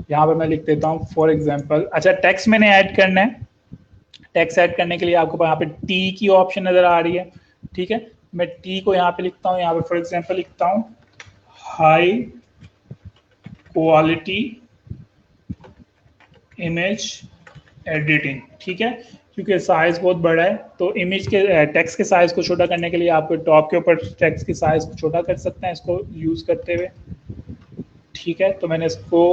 यहाँ पे मैं लिख देता हूँ फॉर एग्जाम्पल, अच्छा टेक्स्ट मैंने ऐड करना है। टेक्स्ट ऐड करने के लिए आपको यहाँ पे टी की ऑप्शन नजर आ रही है, ठीक है। मैं टी को यहाँ पे लिखता हूँ, यहाँ पे फॉर एग्जाम्पल लिखता हूँ हाई क्वालिटी इमेज एडिटिंग, ठीक है। क्योंकि साइज बहुत बड़ा है तो इमेज के टेक्स्ट के साइज को छोटा करने के लिए आपको टॉप के ऊपर टेक्स्ट की साइज को छोटा कर सकते हैं इसको यूज करते हुए, ठीक है। तो मैंने इसको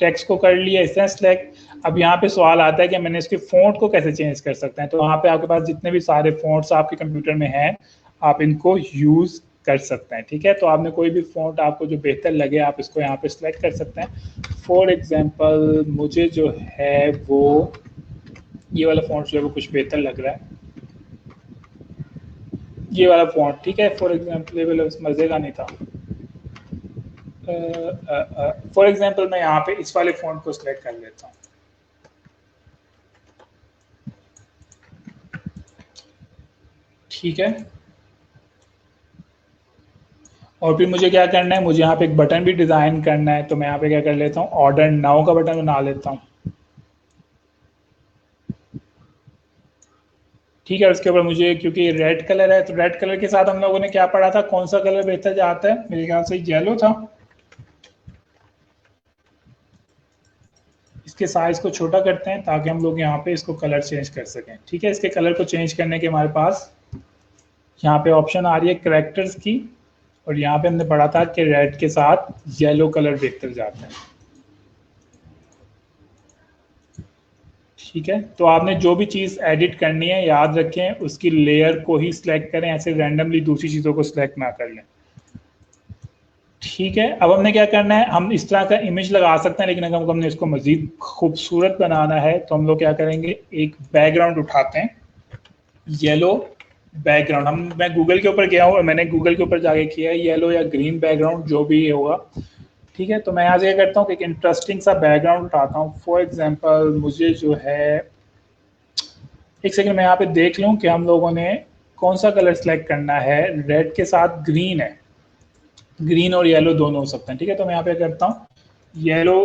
टेक्स्ट को कर लिया इस तरह सेलेक्ट। अब यहाँ पे सवाल आता है कि मैंने इसके फ़ॉन्ट को कैसे चेंज कर सकते हैं। तो वहाँ पे आपके पास जितने भी सारे फ़ॉन्ट्स आपके कंप्यूटर में हैं आप इनको यूज़ कर सकते हैं, ठीक है। तो आपने कोई भी फ़ॉन्ट आपको जो बेहतर लगे आप इसको यहाँ पे सिलेक्ट कर सकते हैं। फॉर एग्जांपल मुझे जो है वो ये वाला फ़ॉन्ट जो है वो कुछ बेहतर लग रहा है, ये वाला फ़ॉन्ट, ठीक है। फॉर एग्जांपल ये वाला मज़े का नहीं था। फॉर एग्जांपल मैं यहाँ पे इस वाले फ़ॉन्ट को सिलेक्ट कर लेता हूँ, ठीक है। और फिर मुझे क्या करना है, मुझे यहाँ पे एक बटन भी डिज़ाइन करना है। तो मैं यहाँ पे क्या कर लेता हूँ, ऑर्डर नाउ का बटन बना लेता हूँ, ठीक है। उसके ऊपर मुझे क्योंकि रेड कलर है तो रेड कलर के साथ हम लोगों ने क्या पढ़ा था, कौन सा कलर बेहतर जाता है, मेरे ख्याल से येलो था। इसके साइज को छोटा करते हैं ताकि हम लोग यहाँ पे इसको कलर चेंज कर सकें, ठीक है। इसके कलर को चेंज करने के हमारे पास यहाँ पे ऑप्शन आ रही है करेक्टर्स की, और यहाँ पे हमने पढ़ा था कि रेड के साथ येलो कलर बेहतर जाता है, ठीक है। तो आपने जो भी चीज़ एडिट करनी है याद रखें उसकी लेयर को ही सिलेक्ट करें, ऐसे रैंडमली दूसरी चीज़ों को सिलेक्ट ना कर लें, ठीक है। अब हमने क्या करना है, हम इस तरह का इमेज लगा सकते हैं लेकिन अगर हमने इसको मजीद खूबसूरत बनाना है तो हम लोग क्या करेंगे, एक बैकग्राउंड उठाते हैं, येलो बैकग्राउंड। मैं गूगल के ऊपर गया हूँ और मैंने गूगल के ऊपर जाके किया है येलो या ग्रीन बैकग्राउंड जो भी होगा, ठीक है। तो मैं यहाँ से क्या करता हूँ कि एक इंटरेस्टिंग सा बैकग्राउंड उठाता हूँ। फॉर एग्जांपल मुझे जो है, एक सेकंड मैं यहाँ पे देख लूँ कि हम लोगों ने कौन सा कलर सेलेक्ट करना है। रेड के साथ ग्रीन है, ग्रीन और येलो दोनों हो सकते हैं, ठीक है। तो मैं यहाँ पे करता हूँ येलो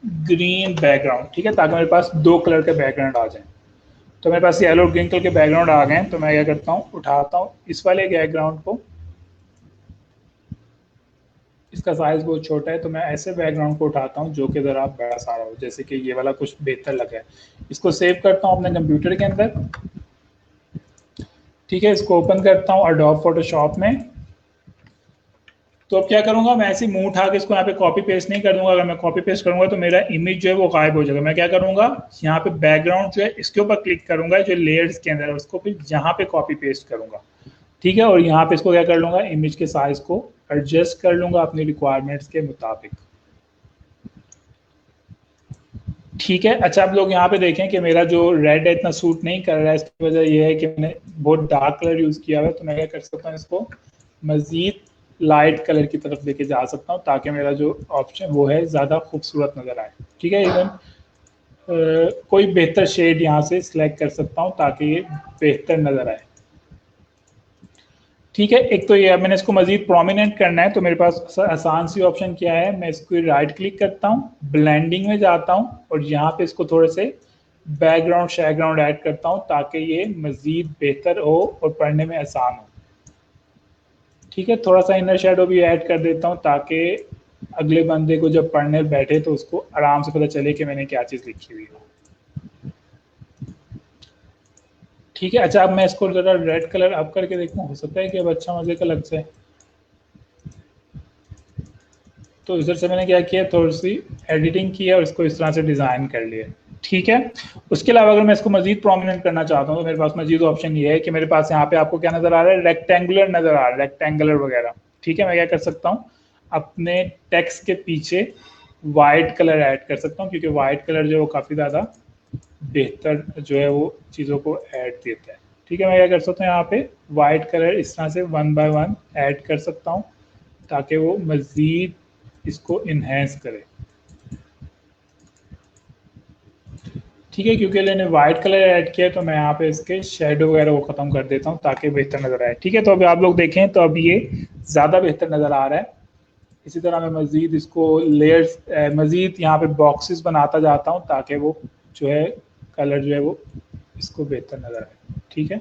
ग्रीन बैकग्राउंड, ठीक है, ताकि मेरे पास दो कलर के बैकग्राउंड आ जाए। तो मेरे पास येलो और ग्रीन कलर के बैकग्राउंड आ गए। तो मैं क्या करता हूँ, उठाता हूँ इस वाले बैकग्राउंड को, इसका साइज बहुत छोटा है तो मैं ऐसे बैकग्राउंड को उठाता हूँ जो कि ज़रा बड़ा सारा हो, जैसे कि ये वाला कुछ बेहतर लगा है। इसको सेव करता हूँ अपने कंप्यूटर के अंदर, ठीक है। इसको ओपन करता हूँ एडोब फोटोशॉप में। तो अब क्या करूंगा, मैं ऐसे मुंह उठा के इसको यहाँ पे कॉपी पेस्ट नहीं कर दूंगा। अगर मैं कॉपी पेस्ट करूंगा तो मेरा इमेज जो है वो गायब हो जाएगा। मैं क्या करूंगा, यहाँ पे बैकग्राउंड जो है इसके ऊपर क्लिक करूंगा जो लेयर्स के अंदर है, उसको फिर यहाँ पे कॉपी पेस्ट करूंगा, ठीक है। और यहाँ पे इसको क्या कर लूंगा, इमेज के साइज को एडजस्ट कर लूंगा अपनी रिक्वायरमेंट्स के मुताबिक, ठीक है। अच्छा आप लोग यहाँ पे देखें कि मेरा जो रेड है इतना सूट नहीं कर रहा है। इसकी वजह यह है कि मैंने बहुत डार्क कलर यूज़ किया हुआ है। तो मैं क्या कर सकता हूँ, इसको मज़ीद लाइट कलर की तरफ लेके जा सकता हूँ ताकि मेरा जो ऑप्शन वो है ज़्यादा खूबसूरत नज़र आए। ठीक है, इवन कोई बेहतर शेड यहाँ से सिलेक्ट कर सकता हूँ ताकि ये बेहतर नज़र आए। ठीक है, एक तो ये अब मैंने इसको मजीद प्रोमिनेंट करना है तो मेरे पास आसान सी ऑप्शन क्या है, मैं इसको राइट क्लिक करता हूँ, ब्लेंडिंग में जाता हूँ और यहाँ पे इसको थोड़े से बैकग्राउंड शैकग्राउंड ऐड करता हूँ ताकि ये मजीद बेहतर हो और पढ़ने में आसान हो। ठीक है, थोड़ा सा इनर शेडो भी ऐड कर देता हूँ ताकि अगले बंदे को जब पढ़ने बैठे तो उसको आराम से पता चले कि मैंने क्या चीज़ लिखी हुई है। ठीक है, अच्छा अब मैं इसको ज़रा रेड कलर अप करके देखूँ, हो सकता है कि अब अच्छा मज़े का लग जाए। तो इधर से मैंने क्या किया, थोड़ी सी एडिटिंग की है और इसको इस तरह से डिज़ाइन कर लिया। ठीक है, उसके अलावा अगर मैं इसको मजीद प्रोमिनेंट करना चाहता हूँ तो मेरे पास मजीद ऑप्शन ये है कि मेरे पास यहाँ पे आपको क्या नज़र आ रहा है, रेक्टेंगुलर नज़र आ रहा है, रेक्टेंगुलर वगैरह। ठीक है, मैं क्या कर सकता हूँ, अपने टेक्स्ट के पीछे वाइट कलर ऐड कर सकता हूँ क्योंकि वाइट कलर जो है वो काफ़ी ज़्यादा बेहतर जो है वो चीज़ों को ऐड देता है। ठीक है, मैं क्या कर सकता हूँ, यहाँ पे वाइट कलर इस तरह से 1 बाय 1 ऐड कर सकता हूँ ताकि वो मज़ीद इसको इन्हेंस करे। ठीक है, क्योंकि मैंने वाइट कलर ऐड किया तो मैं यहाँ पे इसके शेडो वगैरह को ख़त्म कर देता हूँ ताकि बेहतर नज़र आए। ठीक है, तो अभी आप लोग देखें तो अभी ये ज़्यादा बेहतर नज़र आ रहा है। इसी तरह मैं मज़ीद इसको लेयर्स मज़ीद यहाँ पे बॉक्सेस बनाता जाता हूँ ताकि वो जो है कलर जो है वो इसको बेहतर नज़र आए। ठीक है,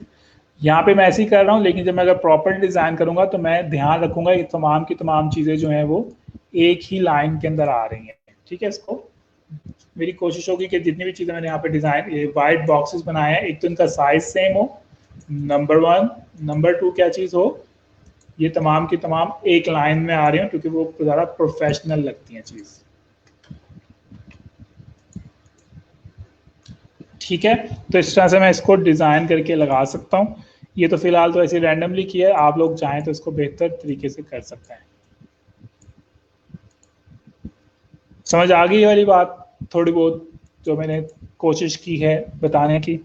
यहाँ पे मैं ऐसे ही कर रहा हूँ, लेकिन जब मैं अगर प्रॉपर डिज़ाइन करूँगा तो मैं ध्यान रखूँगा कि तमाम की तमाम चीज़ें जो हैं वो एक ही लाइन के अंदर आ रही हैं। ठीक है, इसको मेरी कोशिश होगी कि जितनी भी चीज़ें मैंने यहाँ पे डिज़ाइन ये वाइट बॉक्सेस बनाए हैं, एक तो इनका साइज सेम हो, नंबर 1, नंबर 2 क्या चीज़ हो, ये तमाम की तमाम एक लाइन में आ रही हो क्योंकि वो ज़्यादा प्रोफेशनल लगती हैं चीज़। ठीक है, तो इस तरह से मैं इसको डिज़ाइन करके लगा सकता हूँ। ये तो फिलहाल तो ऐसे रैंडमली किया है, आप लोग चाहें तो इसको बेहतर तरीके से कर सकते हैं। समझ आ गई वाली बात थोड़ी बहुत जो मैंने कोशिश की है बताने की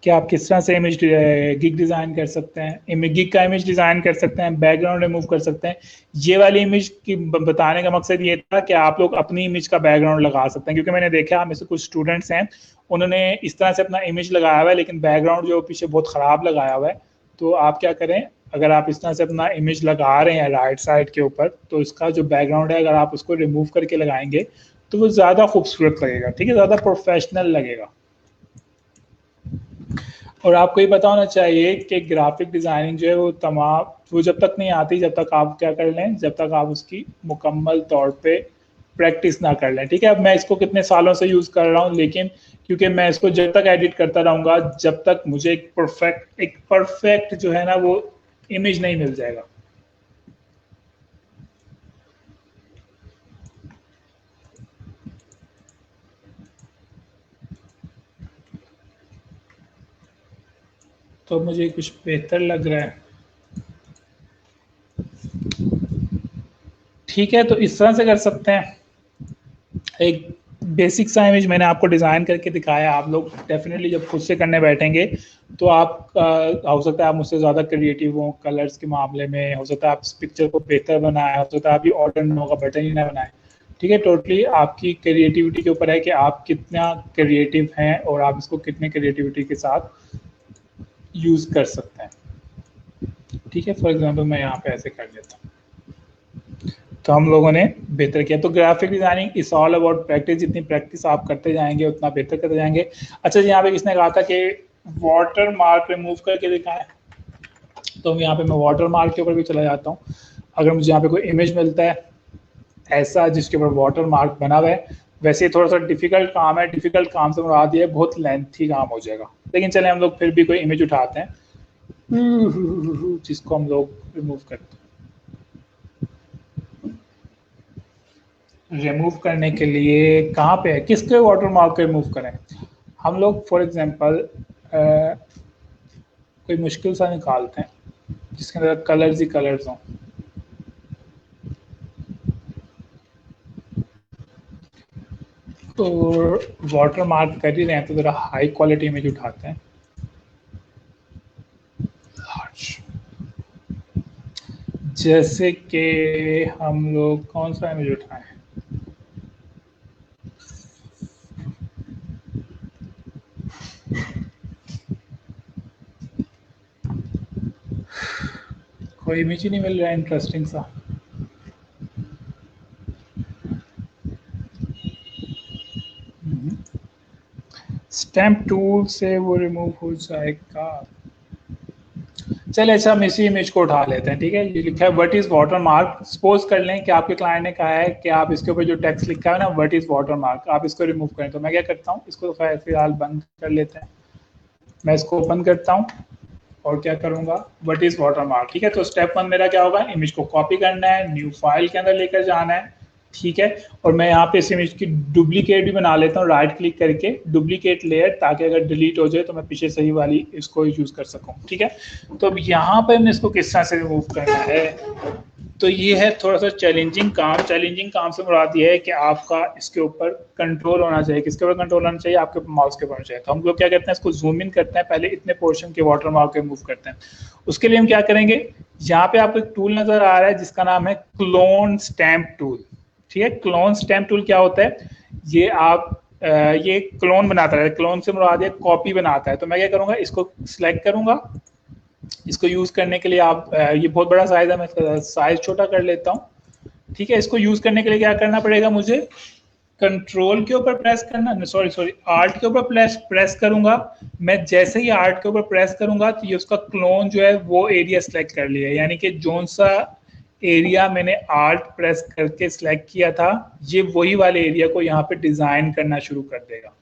कि आप किस तरह से इमेज गिग डिज़ाइन कर सकते हैं, गिग का इमेज डिज़ाइन कर सकते हैं, बैकग्राउंड रिमूव कर सकते हैं। ये वाली इमेज की बताने का मकसद ये था कि आप लोग अपनी इमेज का बैकग्राउंड लगा सकते हैं, क्योंकि मैंने देखा हम से कुछ स्टूडेंट्स हैं उन्होंने इस तरह से अपना इमेज लगाया हुआ है लेकिन बैकग्राउंड जो पीछे बहुत ख़राब लगाया हुआ है। तो आप क्या करें, अगर आप इस तरह से अपना इमेज लगा रहे हैं राइट साइड के ऊपर तो इसका जो बैकग्राउंड है अगर आप उसको रिमूव करके लगाएंगे तो वो ज़्यादा खूबसूरत लगेगा। ठीक है, ज़्यादा प्रोफेशनल लगेगा। और आपको ये पता होना चाहिए कि ग्राफिक डिज़ाइनिंग जो है वो जब तक नहीं आती जब तक आप क्या कर लें, जब तक आप उसकी मुकम्मल तौर पे प्रैक्टिस ना कर लें। ठीक है, अब मैं इसको कितने सालों से यूज़ कर रहा हूँ लेकिन क्योंकि मैं इसको जब तक एडिट करता रहूँगा जब तक मुझे एक परफेक्ट जो है ना वो इमेज नहीं मिल जाएगा। तो मुझे कुछ बेहतर लग रहा है। ठीक है, तो इस तरह से कर सकते हैं। एक बेसिक सा इमेज मैंने आपको डिज़ाइन करके दिखाया, आप लोग डेफिनेटली जब खुद से करने बैठेंगे तो आप हो सकता है आप मुझसे ज़्यादा क्रिएटिव हों कलर्स के मामले में, हो सकता है आप इस पिक्चर को बेहतर बनाएं, हो सकता है आप ये ऑर्डर नो का बटन ही ना बनाएं। ठीक है, टोटली आपकी क्रिएटिविटी के ऊपर है कि आप कितना क्रिएटिव हैं और आप इसको कितने क्रिएटिविटी के साथ यूज़ कर सकते हैं। ठीक है, फॉर एग्जाम्पल मैं यहाँ पे ऐसे कर लेता हूँ तो हम लोगों ने बेहतर किया। तो graphic designing is all about practice, जितनी प्रैक्टिस आप करते जाएंगे उतना बेहतर करते जाएंगे। अच्छा जी, यहाँ पे किसने कहा था कि वाटर मार्क रिमूव करके दिखाएं, तो यहाँ पे मैं वाटर मार्क के ऊपर भी चला जाता हूँ। अगर मुझे यहाँ पे कोई इमेज मिलता है ऐसा जिसके ऊपर वाटर मार्क बना हुआ है, वैसे थोड़ा सा डिफिकल्ट काम है, डिफिकल्ट काम से मुराद ये बहुत लेंथी काम हो जाएगा, लेकिन चले हम लोग फिर भी कोई इमेज उठाते हैं जिसको हम लोग रिमूव करते हैं। रिमूव करने के लिए कहाँ पे है, किसके वाटर मार्क को रिमूव करें हम लोग, फॉर एग्जांपल कोई मुश्किल सा निकालते हैं जिसके अंदर कलर्स ही कलर्स हों। तो वाटर मार्क कर ही रहे हैं तो ज़रा हाई क्वालिटी इमेज उठाते हैं। जैसे कि हम लोग कौन सा इमेज उठाएं, कोई इमेज ही नहीं मिल रहा है इंटरेस्टिंग सा। स्टैम्प टूल से वो रिमूव हो जाएगा। चलिए अच्छा, हम इसी इमेज को उठा लेते हैं, ठीक है। ये लिखा है what is water mark. Suppose कर लें कि आपके क्लाइंट ने कहा है कि आप इसके ऊपर जो टेक्स्ट लिखा है ना व्हाट इज वाटर मार्क, आप इसको रिमूव करें। तो मैं क्या करता हूँ, इसको फिलहाल बंद कर लेते हैं। मैं इसको ओपन करता हूँ और क्या करूंगा, व्हाट इज वाटर मार्क, ठीक है। तो स्टेप 1 मेरा क्या होगा, इमेज को कॉपी करना है, न्यू फाइल के अंदर लेकर जाना है, ठीक है। और मैं यहाँ पे इस इमेज की डुप्लीकेट भी बना लेता हूँ, राइट क्लिक करके डुप्लीकेट लेयर, ताकि अगर डिलीट हो जाए तो मैं पीछे सही वाली इसको यूज कर सकूँ, ठीक है। तो अब यहाँ पर हमने इसको किस तरह से रिमूव करना है, तो ये है थोड़ा सा चैलेंजिंग काम। चैलेंजिंग काम से मुराद ये है कि आपका इसके ऊपर कंट्रोल होना चाहिए। किसके ऊपर कंट्रोल होना चाहिए, आपके माउस के ऊपर होना चाहिए। तो हम लोग क्या करते हैं, इसको जूम इन करते हैं, पहले इतने पोर्शन के वाटर मार्क रिमूव करते हैं। उसके लिए हम क्या करेंगे, यहाँ पे आपको एक टूल नजर आ रहा है जिसका नाम है क्लोन स्टैम्प टूल, ठीक है। क्लोन स्टैम्प टूल क्या होता है, ये आप ये क्लोन बनाता है। क्लोन से मुराद है कॉपी बनाता है। तो मैं क्या करूंगा, इसको सिलेक्ट करूंगा। इसको यूज करने के लिए आप ये बहुत बड़ा साइज है, मैं इसका साइज छोटा कर लेता हूँ, ठीक है। इसको यूज करने के लिए क्या करना पड़ेगा, मुझे कंट्रोल के ऊपर प्रेस करना, सॉरी आर्ट के ऊपर प्रेस करूंगा। मैं जैसे ही आर्ट के ऊपर प्रेस करूंगा तो ये उसका क्लोन जो है वो एरिया सेलेक्ट कर लिया, यानी कि जोन सा एरिया मैंने आर्ट प्रेस करके सिलेक्ट किया था, ये वही वाले एरिया को यहाँ पे डिजाइन करना शुरू कर देगा।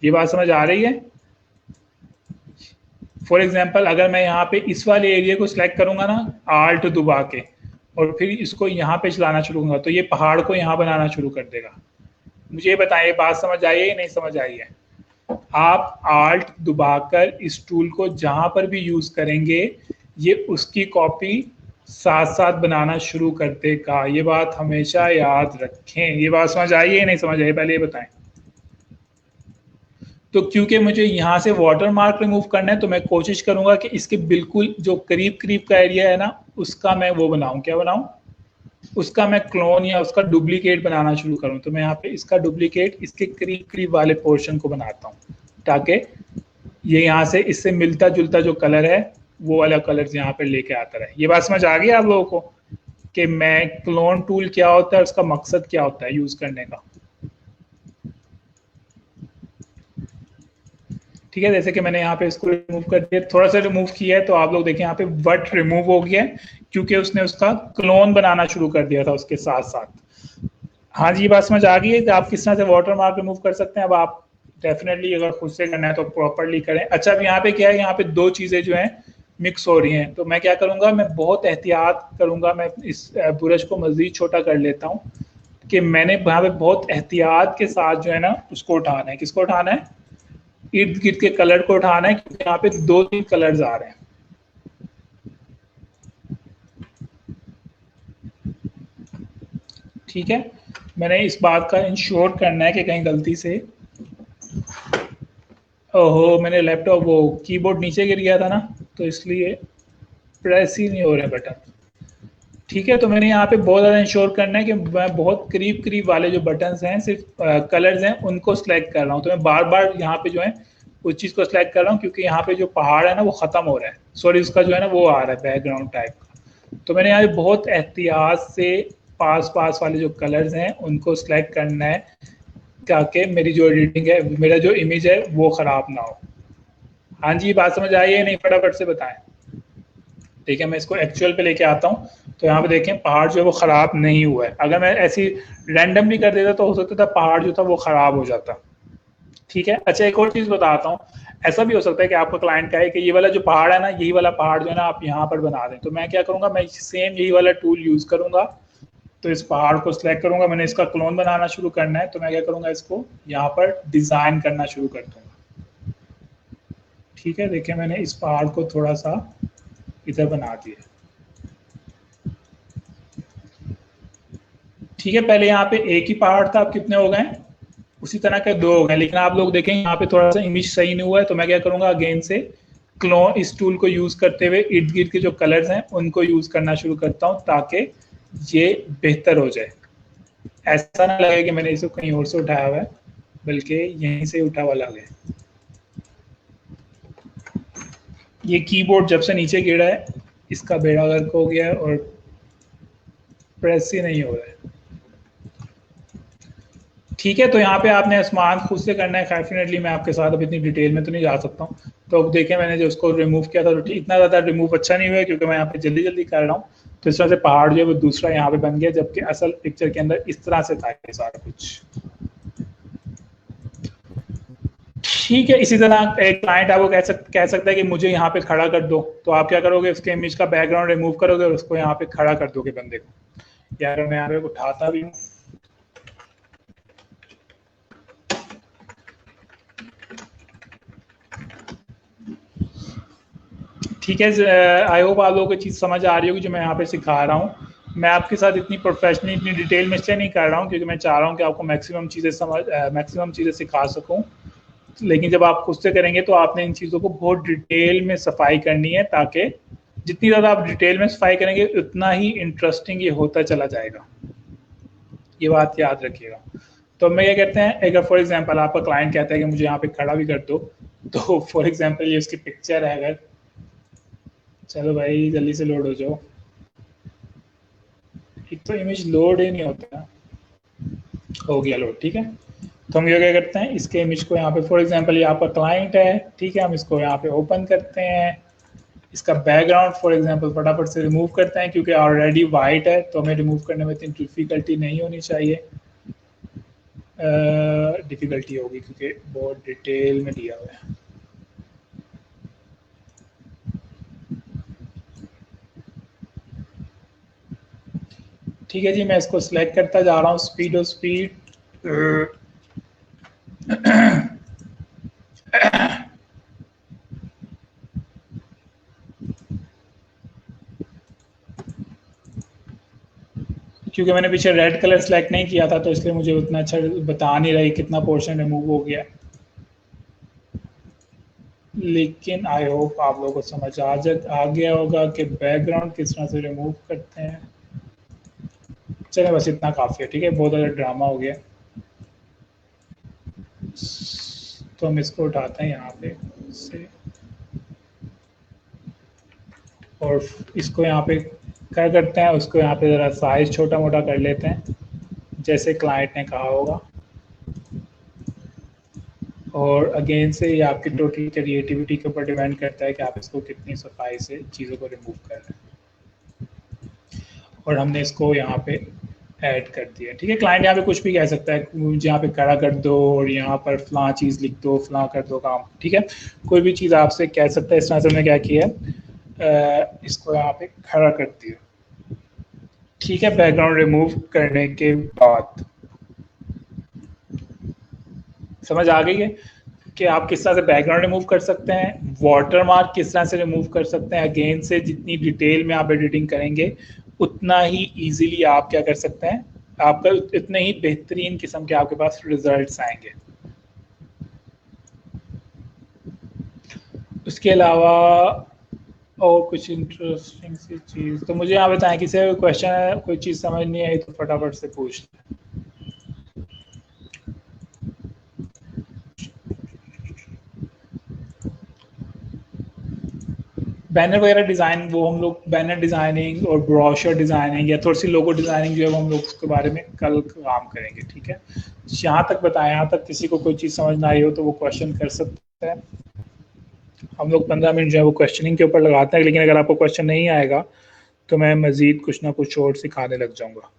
ये बात समझ आ रही है। फॉर एग्जाम्पल अगर मैं यहाँ पे इस वाले एरिया को सिलेक्ट करूंगा ना आल्ट दबा के, और फिर इसको यहाँ पे चलाना शुरू करूंगा, तो ये पहाड़ को यहाँ बनाना शुरू कर देगा। मुझे ये बताइए, बात समझ आई है या नहीं समझ आई है। आप आल्ट दबाकर इस टूल को जहां पर भी यूज करेंगे, ये उसकी कॉपी साथ साथ बनाना शुरू कर देगा। ये बात हमेशा याद रखें। ये बात समझ आई है या नहीं समझ आई, पहले ये बताएं। तो क्योंकि मुझे यहाँ से वाटर मार्क रिमूव करना है, तो मैं कोशिश करूंगा कि इसके बिल्कुल जो करीब करीब का एरिया है ना, उसका मैं वो बनाऊं, क्या बनाऊं, उसका मैं क्लोन या उसका डुप्लीकेट बनाना शुरू करूं। तो मैं यहाँ पे इसका डुप्लीकेट इसके करीब करीब वाले पोर्शन को बनाता हूँ, ताकि ये यहाँ से इससे मिलता जुलता जो कलर है वो वाला कलर यहाँ पे लेके आता रहे। ये बात समझ आ गई आप लोगों को कि मैं क्लोन टूल क्या होता है, उसका मकसद क्या होता है यूज करने का, ठीक है। जैसे कि मैंने यहाँ पे इसको रिमूव कर दिया, थोड़ा सा रिमूव किया है, तो आप लोग देखें यहाँ पे वट रिमूव हो गया है, क्योंकि उसने उसका क्लोन बनाना शुरू कर दिया था उसके साथ साथ। हाँ जी, ये बात समझ आ गई है कि आप किस तरह से वाटर मार्क रिमूव कर सकते हैं। अब आप डेफिनेटली अगर खुद से करना है तो प्रॉपरली करें। अच्छा, अब यहाँ पे क्या है, यहाँ पे दो चीजें जो हैं मिक्स हो रही हैं, तो मैं क्या करूंगा, मैं बहुत एहतियात करूंगा। मैं इस ब्रश को मजीद छोटा कर लेता हूँ कि मैंने यहाँ पे बहुत एहतियात के साथ जो है ना उसको उठाना है। किसको उठाना है, इर्द गिर्द के कलर को उठाना है, क्योंकि यहाँ पे 2-3 कलर्स आ रहे हैं, ठीक है। मैंने इस बात का इंश्योर करना है कि कहीं गलती से, ओहो मैंने लैपटॉप वो कीबोर्ड नीचे गिर गया था ना, तो इसलिए प्रेस ही नहीं हो रहा बटन, ठीक है। तो मैंने यहाँ पे बहुत ज़्यादा इंश्योर करना है कि मैं बहुत करीब करीब वाले जो बटन्स हैं, सिर्फ कलर्स हैं, उनको सिलेक्ट कर रहा हूँ। तो मैं बार बार यहाँ पे जो है उस चीज़ को सिलेक्ट कर रहा हूँ, क्योंकि यहाँ पे जो पहाड़ है ना वो ख़त्म हो रहा है, सॉरी उसका जो है ना वो आ रहा है बैकग्राउंड टाइप का। तो मैंने यहाँ पे बहुत एहतियात से पास पास वाले जो कलर्स हैं उनको सिलेक्ट करना है, ताकि मेरी जो एडिटिंग है, मेरा जो इमेज है वो ख़राब ना हो। हाँ जी, बात समझ आई है नहीं, फटाफट से बताएं। ठीक है, मैं इसको एक्चुअल पे लेके आता हूँ। तो यहाँ पे देखें पहाड़ जो है वो ख़राब नहीं हुआ है। अगर मैं ऐसी रैंडम भी कर देता तो हो सकता था पहाड़ जो था वो ख़राब हो जाता, ठीक है। अच्छा, एक और चीज़ बताता हूँ, ऐसा भी हो सकता है कि आपका क्लाइंट कहे कि ये वाला जो पहाड़ है ना, यही वाला पहाड़ जो है ना आप यहाँ पर बना दें। तो मैं क्या करूँगा, मैं सेम यही वाला टूल यूज़ करूँगा। तो इस पहाड़ को सिलेक्ट करूँगा, मैंने इसका क्लोन बनाना शुरू करना है, तो मैं क्या करूँगा, इसको यहाँ पर डिज़ाइन करना शुरू कर दूँगा, ठीक है। देखिए मैंने इस पहाड़ को थोड़ा सा इधर बना दिया, ठीक है। पहले यहाँ पे एक ही पहाड़ था, अब कितने हो गए, उसी तरह के 2 हो गए। लेकिन आप लोग देखें यहाँ पे थोड़ा सा इमेज सही नहीं हुआ है, तो मैं क्या करूँगा, अगेन से क्लोन इस टूल को यूज करते हुए इर्द गिर्द के जो कलर्स हैं उनको यूज करना शुरू करता हूँ ताकि ये बेहतर हो जाए। ऐसा ना लगे कि मैंने इसको कहीं और से उठाया हुआ है, बल्कि यहीं से उठा हुआ लगे। ये कीबोर्ड जब से नीचे गिरा है इसका बेड़ा गर्क हो गया है और प्रेस ही नहीं हो रहा है। ठीक है, तो यहाँ पे आपने आसमान खुद से करना है। डेफिनेटली मैं आपके साथ अब इतनी डिटेल में तो नहीं जा सकता हूँ। तो अब देखें, मैंने जो उसको रिमूव किया था तो इतना ज़्यादा रिमूव अच्छा नहीं हुआ है क्योंकि मैं यहाँ पे जल्दी जल्दी कर रहा हूँ। तो इस तरह से पहाड़ जो है वो दूसरा यहाँ पे बन गया, जबकि असल पिक्चर के अंदर इस तरह से था ये सारा कुछ। ठीक है, इसी तरह एक क्लाइंट आपको कह सकता है कि मुझे यहाँ पे खड़ा कर दो, तो आप क्या करोगे, उसके इमेज का बैकग्राउंड रिमूव करोगे और उसको यहाँ पे खड़ा कर दोगे बंदे को। यार मैं यहाँ पे उठाता भी हूँ, ठीक है। आई होप आप लोगों को चीज़ समझ आ रही होगी जो मैं यहाँ पे सिखा रहा हूँ। मैं आपके साथ इतनी प्रोफेशनली इतनी डिटेल में इसलिए नहीं कर रहा हूँ क्योंकि मैं चाह रहा हूँ कि आपको मैक्सिमम चीज़ें सिखा सकूँ। लेकिन जब आप खुद से करेंगे तो आपने इन चीज़ों को बहुत डिटेल में सफाई करनी है, ताकि जितनी ज़्यादा आप डिटेल में सफाई करेंगे उतना ही इंटरेस्टिंग ये होता चला जाएगा। ये बात याद रखिएगा। तो मैं क्या कहते हैं, अगर फॉर एग्जांपल आपका क्लाइंट कहता है कि मुझे यहाँ पे खड़ा भी कर दो, तो फॉर एग्जांपल ये उसकी पिक्चर है। अगर चलो भाई जल्दी से लोड हो जाओ, एक तो इमेज लोड ही नहीं होता। हो गया लोड, ठीक है। तो हम ये क्या करते हैं, इसके इमेज को यहाँ पे फॉर एग्जांपल ये आपका क्लाइंट है, ठीक है, हम इसको यहाँ पे ओपन करते हैं। इसका बैकग्राउंड फॉर एग्जांपल फटाफट से रिमूव करते हैं क्योंकि ऑलरेडी वाइट है, तो हमें रिमूव करने में इतनी डिफिकल्टी नहीं होनी चाहिए। डिफिकल्टी होगी क्योंकि बहुत डिटेल में दिया हुआ है। ठीक है जी, मैं इसको सिलेक्ट करता जा रहा हूँ, स्पीड और स्पीड। क्योंकि मैंने पीछे रेड कलर सेलेक्ट नहीं किया था तो इसलिए मुझे उतना अच्छा बता नहीं रही कितना पोर्शन रिमूव हो गया। लेकिन आई होप आप लोगों को समझ आ गया होगा कि बैकग्राउंड किस तरह से रिमूव करते हैं। चले बस इतना काफ़ी है, ठीक है, बहुत ज़्यादा ड्रामा हो गया। तो हम इसको उठाते हैं यहाँ पे से और इसको यहाँ पे क्या करते हैं, उसको यहाँ पे ज़रा साइज छोटा मोटा कर लेते हैं जैसे क्लाइंट ने कहा होगा। और अगेन से ये आपकी टोटल क्रिएटिविटी के ऊपर डिपेंड करता है कि आप इसको कितनी सफाई से चीज़ों को रिमूव कर रहे हैं। और हमने इसको यहाँ पे ऐड कर दिया, ठीक है। क्लाइंट यहाँ पे कुछ भी कह सकता है, मुझे यहाँ पे खड़ा कर दो और यहाँ पर फलां चीज़ लिख दो, फलां कर दो काम, ठीक है। कोई भी चीज़ आपसे कह सकता है। इस तरह से हमने क्या किया, इसको यहाँ पे खड़ा कर दिया, ठीक है। बैकग्राउंड रिमूव करने के बाद समझ आ गई है कि आप किस तरह से बैकग्राउंड रिमूव कर सकते हैं, वाटरमार्क किस तरह से रिमूव कर सकते हैं। अगेन से जितनी डिटेल में आप एडिटिंग करेंगे उतना ही इजीली आप क्या कर सकते हैं, आपका इतने ही बेहतरीन किस्म के आपके पास रिजल्ट्स आएंगे। उसके अलावा और कुछ इंटरेस्टिंग सी चीज़ तो मुझे यहाँ बताएं, किसी कोई क्वेश्चन है, कोई चीज़ समझ नहीं आई तो फटाफट से पूछ लें। बैनर वगैरह डिज़ाइन, वो हम लोग बैनर डिज़ाइनिंग और ब्रोशर डिज़ाइनिंग या थोड़ी सी लोगो डिज़ाइनिंग जो है वो हम लोग उसके बारे में कल काम करेंगे, ठीक है। यहाँ तक बताएं, यहाँ तक किसी को कोई चीज़ समझ ना आई हो तो वो क्वेश्चन कर सकते हैं। हम लोग 15 मिनट जो है वो क्वेश्चनिंग के ऊपर लगाते हैं, लेकिन अगर आपको क्वेश्चन नहीं आएगा तो मैं मज़ीद कुछ ना कुछ और सिखाने लग जाऊँगा।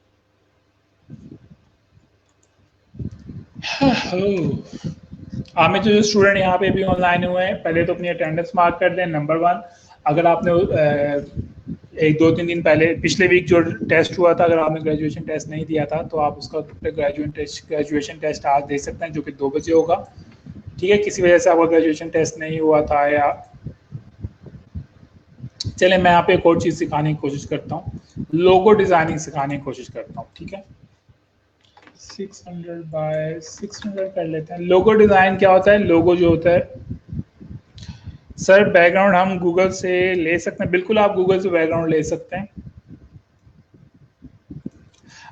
आप में जो स्टूडेंट यहाँ पे भी ऑनलाइन हुए हैं, पहले तो अपनी अटेंडेंस मार्क कर दें। नंबर 1, अगर आपने 1-2-3 दिन पहले पिछले वीक जो टेस्ट हुआ था, अगर आपने ग्रेजुएशन टेस्ट नहीं दिया था तो आप उसका ग्रेजुएशन टेस्ट आज दे सकते हैं, जो कि 2 बजे होगा, ठीक है। किसी वजह से आपका ग्रेजुएशन टेस्ट नहीं हुआ था या चले, मैं यहाँ पे एक और चीज़ सिखाने की कोशिश करता हूँ, लोगो डिज़ाइनिंग सिखाने की कोशिश करता हूँ, ठीक है। 600 बाय 600 कर लेते हैं। लोगो डिज़ाइन क्या होता है, लोगो जो होता है सर बैकग्राउंड हम गूगल से ले सकते हैं, बिल्कुल आप गूगल से बैकग्राउंड ले सकते हैं।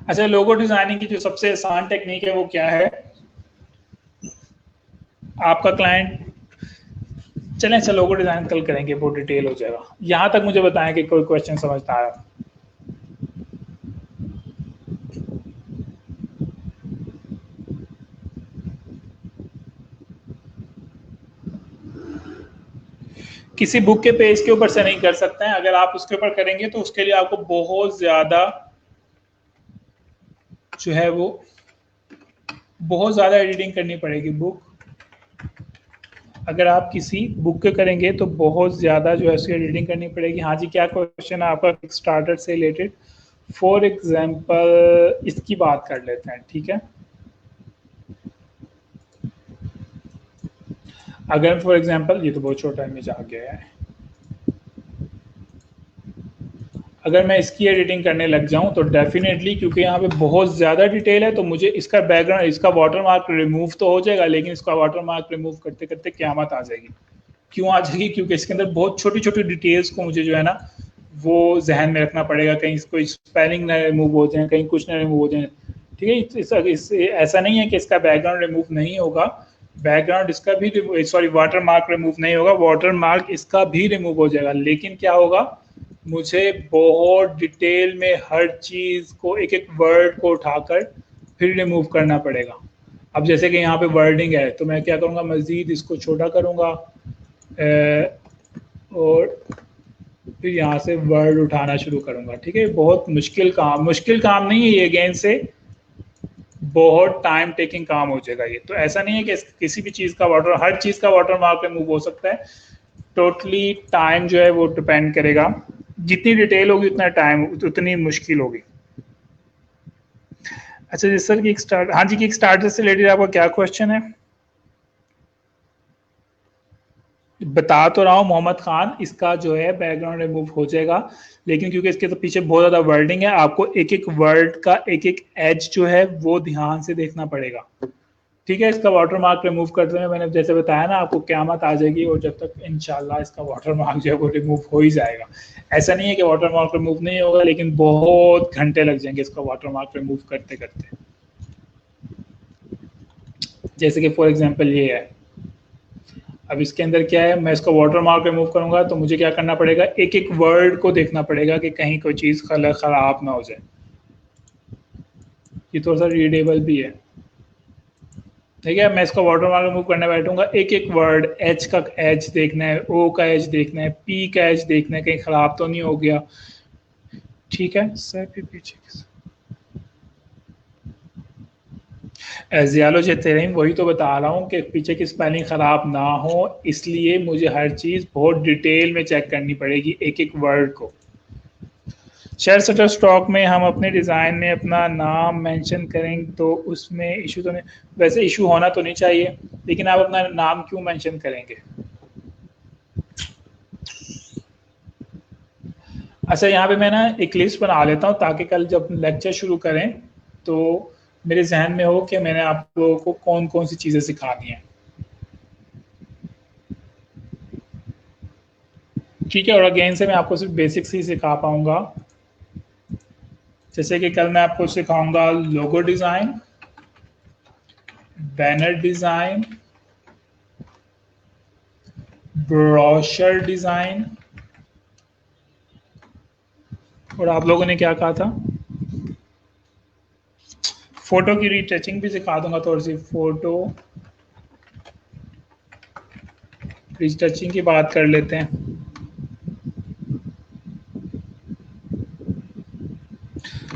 अच्छा, लोगो डिजाइनिंग की जो सबसे आसान टेक्निक है वो क्या है? आपका क्लाइंट, चलें अच्छा लोगो डिजाइन कल करेंगे, वो डिटेल हो जाएगा। यहाँ तक मुझे बताएं कि कोई क्वेश्चन समझता है। किसी बुक के पेज के ऊपर से नहीं कर सकते हैं। अगर आप उसके ऊपर करेंगे तो उसके लिए आपको बहुत ज्यादा जो है वो बहुत ज्यादा एडिटिंग करनी पड़ेगी। बुक, अगर आप किसी बुक के करेंगे तो बहुत ज्यादा जो है उसकी एडिटिंग करनी पड़ेगी। हाँ जी, क्या क्वेश्चन है आपका स्टार्टर से रिलेटेड? फॉर एग्जाम्पल इसकी बात कर लेते हैं, ठीक है। अगर फॉर एग्जाम्पल, ये तो बहुत छोटा इमेज आ गया है, अगर मैं इसकी एडिटिंग करने लग जाऊं तो डेफिनेटली, क्योंकि यहाँ पे बहुत ज़्यादा डिटेल है, तो मुझे इसका बैकग्राउंड, इसका वाटरमार्क रिमूव तो हो जाएगा, लेकिन इसका वाटरमार्क रिमूव करते करते क़यामत आ जाएगी। क्यों आ जाएगी? क्योंकि इसके अंदर बहुत छोटी छोटी डिटेल्स को मुझे जो है ना वो जहन में रखना पड़ेगा। कहीं कोई स्पेलिंग ना रिमूव हो जाए, कहीं कुछ ना रिमूव हो जाए, ठीक है। ऐसा नहीं है कि इसका बैकग्राउंड रिमूव नहीं होगा, बैकग्राउंड इसका भी, सॉरी, वाटर मार्क रिमूव नहीं होगा, वाटर मार्क इसका भी रिमूव हो जाएगा। लेकिन क्या होगा, मुझे बहुत डिटेल में हर चीज़ को, एक एक वर्ड को उठाकर फिर रिमूव करना पड़ेगा। अब जैसे कि यहाँ पे वर्डिंग है, तो मैं क्या करूँगा, मज़ीद इसको छोटा करूँगा और फिर यहाँ से वर्ड उठाना शुरू करूँगा, ठीक है। बहुत मुश्किल काम नहीं है ये, अगेन से बहुत टाइम टेकिंग काम हो जाएगा ये। तो ऐसा नहीं है कि किसी भी चीज़ का हर चीज़ का वाटर मार्क रिमूव हो सकता है। टोटली टाइम जो है वो डिपेंड करेगा, जितनी डिटेल होगी उतना टाइम, उतनी मुश्किल होगी। अच्छा जी सर, किक स्टार्ट, हाँ जी, किक स्टार्टर से रिलेटेड आपका क्या क्वेश्चन है? बता तो रहा हूँ मोहम्मद खान, इसका जो है बैकग्राउंड रिमूव हो जाएगा, लेकिन क्योंकि इसके तो पीछे बहुत ज़्यादा वर्डिंग है, आपको एक एक वर्ड का एक एक एज जो है वो ध्यान से देखना पड़ेगा, ठीक है। इसका वाटर मार्क रिमूव करते हुए मैंने जैसे बताया ना आपको, क़यामत आ जाएगी, और जब तक इंशाल्लाह इसका वाटर मार्क जो है वो रिमूव हो ही जाएगा। ऐसा नहीं है कि वाटर मार्क रिमूव नहीं होगा, लेकिन बहुत घंटे लग जाएंगे इसका वाटर मार्क रिमूव करते करते। जैसे कि फॉर एग्जांपल ये है, अब इसके अंदर क्या है, मैं इसका वाटर मार्क रिमूव करूंगा तो मुझे क्या करना पड़ेगा, एक एक वर्ड को देखना पड़ेगा कि कहीं कोई चीज़ खराब ना हो जाए। ये थोड़ा सा रीडेबल भी है, ठीक है। मैं इसका वाटर मार्क रिमूव करने बैठूंगा, एक एक वर्ड, एच का एच देखना है, ओ का एच देखना है, पी का एच देखना है, कहीं खराब तो नहीं हो गया, ठीक है। सर फिर पीछे जियालो तेरीम, वही तो बता रहा हूँ कि पीछे की स्पेलिंग ख़राब ना हो, इसलिए मुझे हर चीज़ बहुत डिटेल में चेक करनी पड़ेगी, एक एक वर्ड को। शेयर शटर स्टॉक में हम अपने डिज़ाइन में अपना नाम मेंशन करें तो उसमें इशू तो नहीं, वैसे इशू होना तो नहीं चाहिए, लेकिन आप अपना नाम क्यों मेंशन करेंगे? अच्छा, यहाँ पे मैं ना एक लिस्ट बना लेता हूँ ताकि कल जब लेक्चर शुरू करें तो मेरे जहन में हो कि मैंने आप लोगों को कौन कौन सी चीज़ें सिखानी है, ठीक है। और अगेन से मैं आपको सिर्फ बेसिक्स ही सिखा पाऊंगा, जैसे कि कल मैं आपको सिखाऊंगा logo design, banner design, brochure design, और आप लोगों ने क्या कहा था, फोटो की रीटचिंग भी सिखा दूंगा, थोड़ी सी फोटो रीटचिंग की बात कर लेते हैं।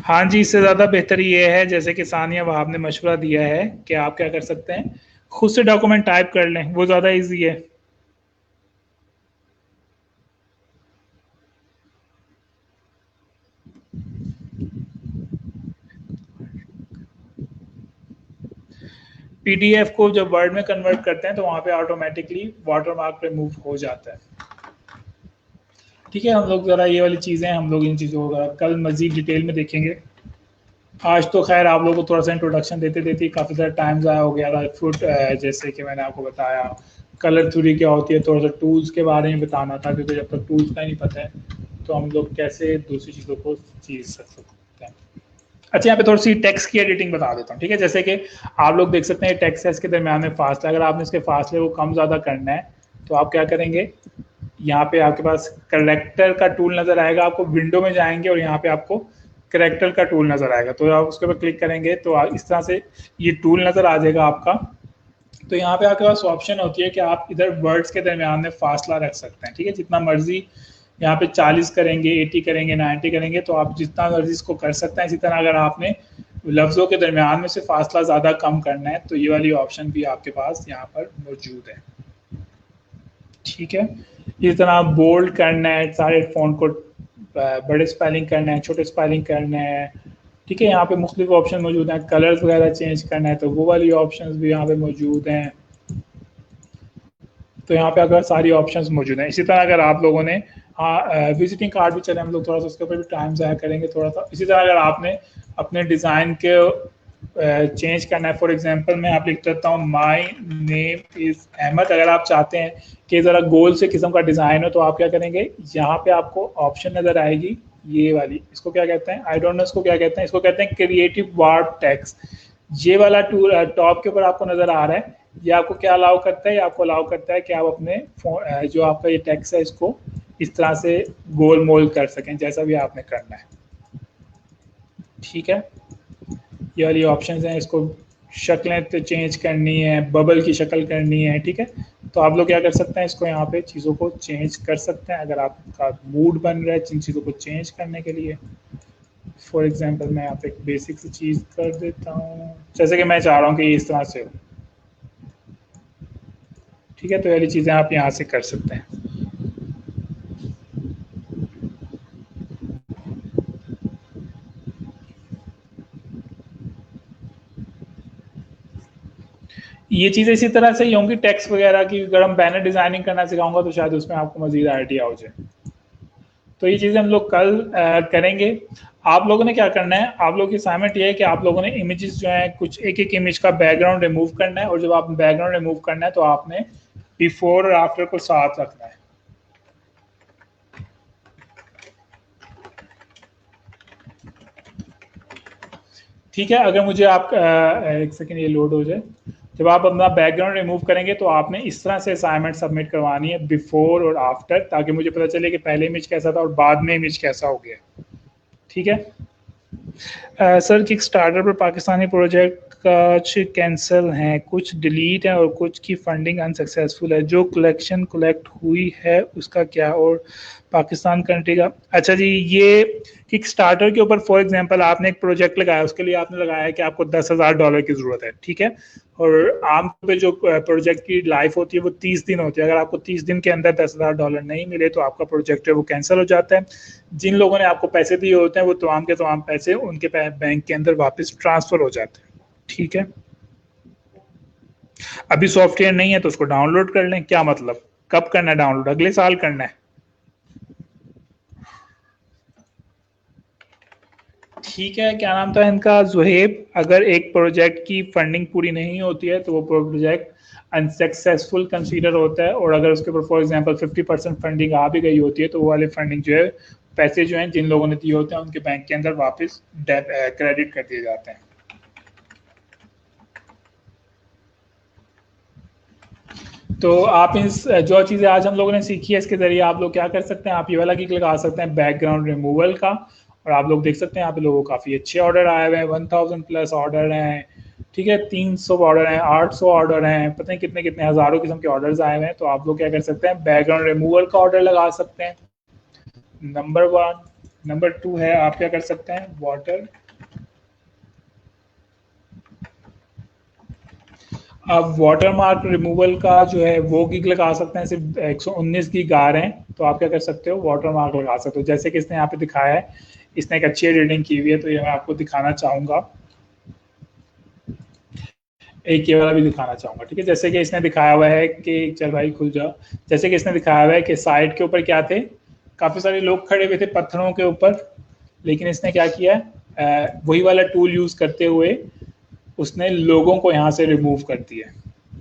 हाँ जी, इससे ज़्यादा बेहतर ये है, जैसे कि सानिया वहाब ने मशवरा दिया है कि आप क्या कर सकते हैं, खुद से डॉक्यूमेंट टाइप कर लें, वो ज़्यादा इजी है। पीडीएफ को जब वर्ड में कन्वर्ट करते हैं तो वहाँ पे ऑटोमेटिकली वाटरमार्क रिमूव हो जाता है, ठीक है। हम लोग ज़रा ये वाली चीज़ें, हम लोग इन चीज़ों को कल मज़ीद डिटेल में देखेंगे। आज तो खैर आप लोगों को थोड़ा सा इंट्रोडक्शन देते देते काफ़ी ज़्यादा टाइम ज़ाया हो गया था। फुट जैसे कि मैंने आपको बताया, कलर थ्योरी क्या होती है, थोड़ा सा टूल्स के बारे में बताना था, क्योंकि जब तक टूल्स का ही नहीं पता है तो हम लोग कैसे दूसरी चीज़ों को सीख सकते हैं। अच्छा, यहाँ पे थोड़ी सी टेक्स्ट की एडिटिंग बता देता हूँ, ठीक है। जैसे कि आप लोग देख सकते हैं टेक्स्ट है इसके दरमियान में फासला, अगर आपने इसके फासले को कम ज़्यादा करना है तो आप क्या करेंगे, यहाँ पे आपके पास करेक्टर का टूल नज़र आएगा, आपको विंडो में जाएंगे और यहाँ पे आपको करेक्टर का टूल नज़र आएगा, तो आप उसके ऊपर क्लिक करेंगे तो इस तरह से ये टूल नज़र आ जाएगा आपका। तो यहाँ पे आपके पास ऑप्शन होती है कि आप इधर वर्ड्स के दरमियान में फासला रख सकते हैं, ठीक है, जितना मर्जी। यहाँ पे 40 करेंगे, 80 करेंगे, 90 करेंगे, तो आप जितना मर्जी इसको कर सकते हैं। इसी तरह अगर आपने लफ्ज़ों के दरमियान में से फासला ज़्यादा कम करना है तो ये वाली ऑप्शन भी आपके पास यहाँ पर मौजूद है, ठीक है। इसी तरह बोल्ड करना है, सारे फ़ॉन्ट को बड़े स्पेलिंग करना है, छोटे स्पेलिंग करना है, ठीक है। यहाँ पे मुख्तलिफ ऑप्शन मौजूद हैं, कलर्स वगैरह चेंज करना है तो वो वाली ऑप्शंस भी यहाँ पे मौजूद हैं। तो यहाँ पे अगर सारी ऑप्शंस मौजूद हैं। इसी तरह अगर आप लोगों ने विजिटिंग कार्ड भी चले, हम लोग थोड़ा सा उसके ऊपर भी टाइम ज़ाया करेंगे थोड़ा सा। इसी तरह अगर आपने अपने डिज़ाइन के चेंज करना है, फॉर एग्जांपल मैं आप लिख देता हूँ माय नेम इज़ अहमद। अगर आप चाहते हैं कि ज़रा गोल से किस्म का डिज़ाइन हो तो आप क्या करेंगे, यहाँ पे आपको ऑप्शन नज़र आएगी ये वाली, इसको क्या कहते हैं, आई डोंट नो इसको क्या कहते हैं, इसको कहते हैं क्रिएटिव वार्प टेक्स्ट। ये वाला टूल टॉप के ऊपर आपको नज़र आ रहा है, ये आपको क्या अलाउ करता है, ये आपको अलाउ करता है कि आप अपने जो आपका ये टेक्स्ट है इसको इस तरह से गोल मोल कर सकें जैसा भी आपने करना है, ठीक है। ये वाली ऑप्शंस हैं, इसको शक्लें तो चेंज करनी है, बबल की शक्ल करनी है, ठीक है। तो आप लोग क्या कर सकते हैं, इसको यहाँ पे चीज़ों को चेंज कर सकते हैं अगर आपका मूड बन रहा है जिन चीज़ों को चेंज करने के लिए। फॉर एग्जांपल मैं यहाँ पे एक बेसिक सी चीज़ कर देता हूँ, जैसे कि मैं चाह रहा हूँ कि इस तरह से हो, ठीक है। तो ये वाली चीज़ें आप यहाँ से कर सकते हैं। ये चीज़ें इसी तरह से ही होंगी टेक्स्ट वगैरह की। अगर हम बैनर डिज़ाइनिंग करना सिखाऊंगा तो शायद उसमें आपको मज़ीद आइडिया हो जाए। तो ये चीज़ें हम लोग कल करेंगे। आप लोगों ने क्या करना है, आप लोगों की असाइनमेंट ये है कि आप लोगों ने इमेजेस जो हैं कुछ एक एक इमेज का बैकग्राउंड रिमूव करना है, और जब आप बैकग्राउंड रिमूव करना है तो आपने बिफोर और आफ्टर को साथ रखना है, ठीक है। अगर मुझे आप एक सेकेंड ये लोड हो जाए, जब आप अपना बैकग्राउंड रिमूव करेंगे तो आपने इस तरह से असाइनमेंट सबमिट करवानी है बिफोर और आफ्टर, ताकि मुझे पता चले कि पहले इमेज कैसा था और बाद में इमेज कैसा हो गया, ठीक है। सर किक स्टार्टर पर पाकिस्तानी प्रोजेक्ट कुछ कैंसिल हैं, कुछ डिलीट हैं और कुछ की फंडिंग अनसक्सेसफुल है, जो कलेक्ट हुई है उसका क्या, और पाकिस्तान कंट्री का। अच्छा जी, ये किक स्टार्टर के ऊपर फॉर एग्जांपल आपने एक प्रोजेक्ट लगाया, उसके लिए आपने लगाया है कि आपको $10,000 की ज़रूरत है, ठीक है। और आमतौर पे जो प्रोजेक्ट की लाइफ होती है वो 30 दिन होती है। अगर आपको 30 दिन के अंदर $10,000 नहीं मिले तो आपका प्रोजेक्ट है वो कैंसिल हो जाता है। जिन लोगों ने आपको पैसे दिए होते हैं वो तमाम के तमाम पैसे उनके बैंक के अंदर वापस ट्रांसफ़र हो जाते हैं, ठीक है। अभी सॉफ्टवेयर नहीं है तो उसको डाउनलोड कर लें, क्या मतलब, कब करना है डाउनलोड, अगले साल करना है, ठीक है। क्या नाम था इनका, जुहेब। अगर एक प्रोजेक्ट की फंडिंग पूरी नहीं होती है तो वो प्रोजेक्ट अनसक्सेसफुल कंसीडर होता है, और अगर उसके ऊपर फॉर एग्जांपल 50% फंडिंग आ भी गई होती है तो वो वाले फंडिंग जो है, पैसे जो हैं जिन लोगों ने दिए होते हैं उनके बैंक के अंदर वापस क्रेडिट कर दिए जाते हैं। तो आप इस जो चीज़ें आज हम लोगों ने सीखी है इसके ज़रिए आप लोग क्या कर सकते हैं, आप ये वाला क्लिक लगा सकते हैं बैकग्राउंड रिमूवल का, और आप लोग देख सकते हैं यहाँ पे लोगों को काफ़ी अच्छे ऑर्डर आए हुए हैं, 1000+ ऑर्डर हैं, ठीक है, 300 ऑर्डर हैं, 800 ऑर्डर हैं, पता नहीं कितने कितने हज़ारों किस्म के ऑर्डर्स आए हुए हैं। तो आप लोग क्या कर सकते हैं, बैकग्राउंड रिमूवल का ऑर्डर लगा सकते हैं, नंबर 1। नंबर 2 है आप क्या कर सकते हैं, वाटर। अब वाटर मार्क रिमूवल का जो है वो गिग लगा सकते हैं, सिर्फ 119 गिग आ रहे हैं, तो आप क्या कर सकते हो, वाटर मार्क लगा सकते हो। जैसे कि इसने यहाँ पे दिखाया है, इसने एक अच्छी रीडिंग की हुई है, तो ये मैं आपको दिखाना चाहूँगा, एक ये वाला भी दिखाना चाहूँगा, ठीक है। जैसे कि इसने दिखाया हुआ है कि, चल भाई खुल जाओ, जैसे कि इसने दिखाया हुआ है कि साइड के ऊपर क्या थे, काफ़ी सारे लोग खड़े हुए थे पत्थरों के ऊपर, लेकिन इसने क्या किया, वही वाला टूल यूज़ करते हुए उसने लोगों को यहाँ से रिमूव कर दिया,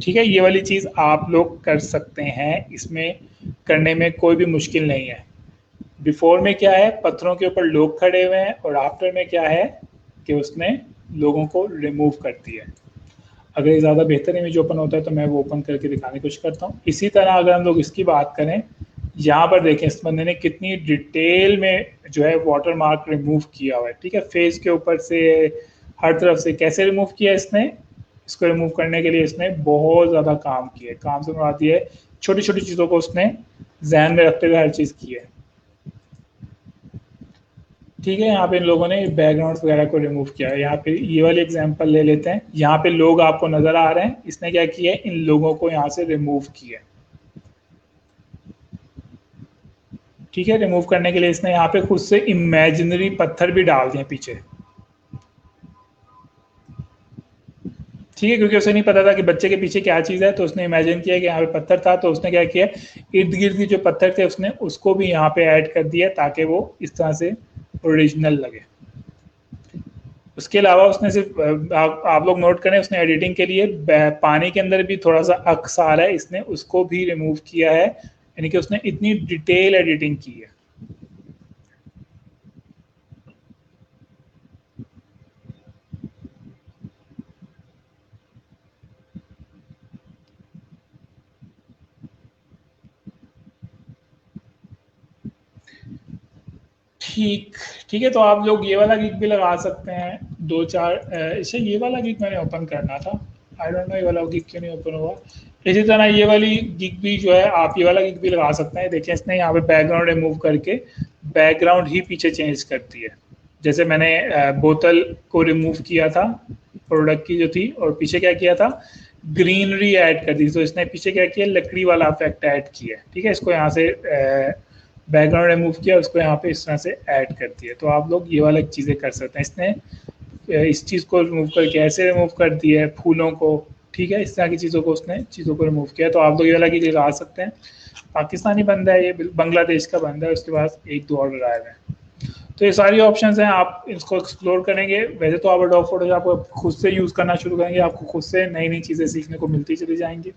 ठीक है, ये वाली चीज़ आप लोग कर सकते हैं, इसमें करने में कोई भी मुश्किल नहीं है। बिफोर में क्या है, पत्थरों के ऊपर लोग खड़े हुए हैं, और आफ्टर में क्या है कि उसने लोगों को रिमूव कर दिया है। अगर ये ज़्यादा बेहतर इमेज ओपन होता है तो मैं वो ओपन करके दिखाने की कोशिश करता हूँ। इसी तरह अगर हम लोग इसकी बात करें, यहाँ पर देखें इस बंदे ने कितनी डिटेल में जो है वाटर मार्क रिमूव किया हुआ है। ठीक है, फेस के ऊपर से हर तरफ से कैसे रिमूव किया इसने, इसको रिमूव करने के लिए इसने बहुत ज़्यादा काम किया है। काम से मुराद ये है छोटी छोटी चीज़ों को उसने जहन में रखते हुए हर चीज़ की है। ठीक है, यहाँ पे इन लोगों ने बैकग्राउंड वगैरह को रिमूव किया है। यहाँ पे ये वाली एग्जांपल ले लेते हैं, यहाँ पे लोग आपको नजर आ रहे हैं, इसने क्या किया है, इन लोगों को यहाँ से रिमूव किया है। ठीक है, रिमूव करने के लिए इसने यहाँ पे खुद से इमेजिनरी पत्थर भी डाल दिए पीछे। ठीक है, क्योंकि उसे नहीं पता था कि बच्चे के पीछे क्या चीज़ है, तो उसने इमेजिन किया कि यहाँ पे पत्थर था, तो उसने क्या किया, इर्द गिर्द के जो पत्थर थे उसने उसको भी यहाँ पे ऐड कर दिया ताकि वो इस तरह से ओरिजिनल लगे। उसके अलावा उसने सिर्फ आप लोग नोट करें, उसने एडिटिंग के लिए पानी के अंदर भी थोड़ा सा अक्स आ रहा है, इसने उसको भी रिमूव किया है, यानी कि उसने इतनी डिटेल एडिटिंग की है। ठीक ठीक है, तो आप लोग ये वाला गिग भी लगा सकते हैं, दो चार इसे ये वाला गिग मैंने ओपन करना था, आई डोंट नो ये वाला गिग क्यों नहीं ओपन हुआ। इसी तरह ये वाली गिग भी जो है, आप ये वाला गिग भी लगा सकते हैं। देखिए इसने यहाँ पे बैकग्राउंड रिमूव करके बैकग्राउंड ही पीछे चेंज करती है। जैसे मैंने बोतल को रिमूव किया था प्रोडक्ट की जो थी, और पीछे क्या किया था, ग्रीनरी ऐड कर दी, तो इसने पीछे क्या किया, लकड़ी वाला इफेक्ट ऐड किया। ठीक है, इसको यहाँ से बैकग्राउंड रिमूव किया, उसको यहाँ पे इस तरह से ऐड कर दिया। तो आप लोग ये वाला चीज़ें कर सकते हैं। इसने इस चीज़ को रिमूव करके ऐसे रिमूव कर दिया है फूलों को। ठीक है, इस तरह की चीज़ों को उसने चीज़ों को रिमूव किया। तो आप लोग ये वाला की लगा सकते हैं। पाकिस्तानी बंदा है ये, बांग्लादेश का बंदा है, उसके पास एक दो ऑर्डर आए हुए हैं। तो ये सारी ऑप्शंस हैं, आप इसको एक्सप्लोर करेंगे। वैसे तो आप अडोब फोटोशॉप आप खुद से यूज़ करना शुरू करेंगे, आपको खुद से नई नई चीज़ें सीखने को मिलती चली जाएंगी।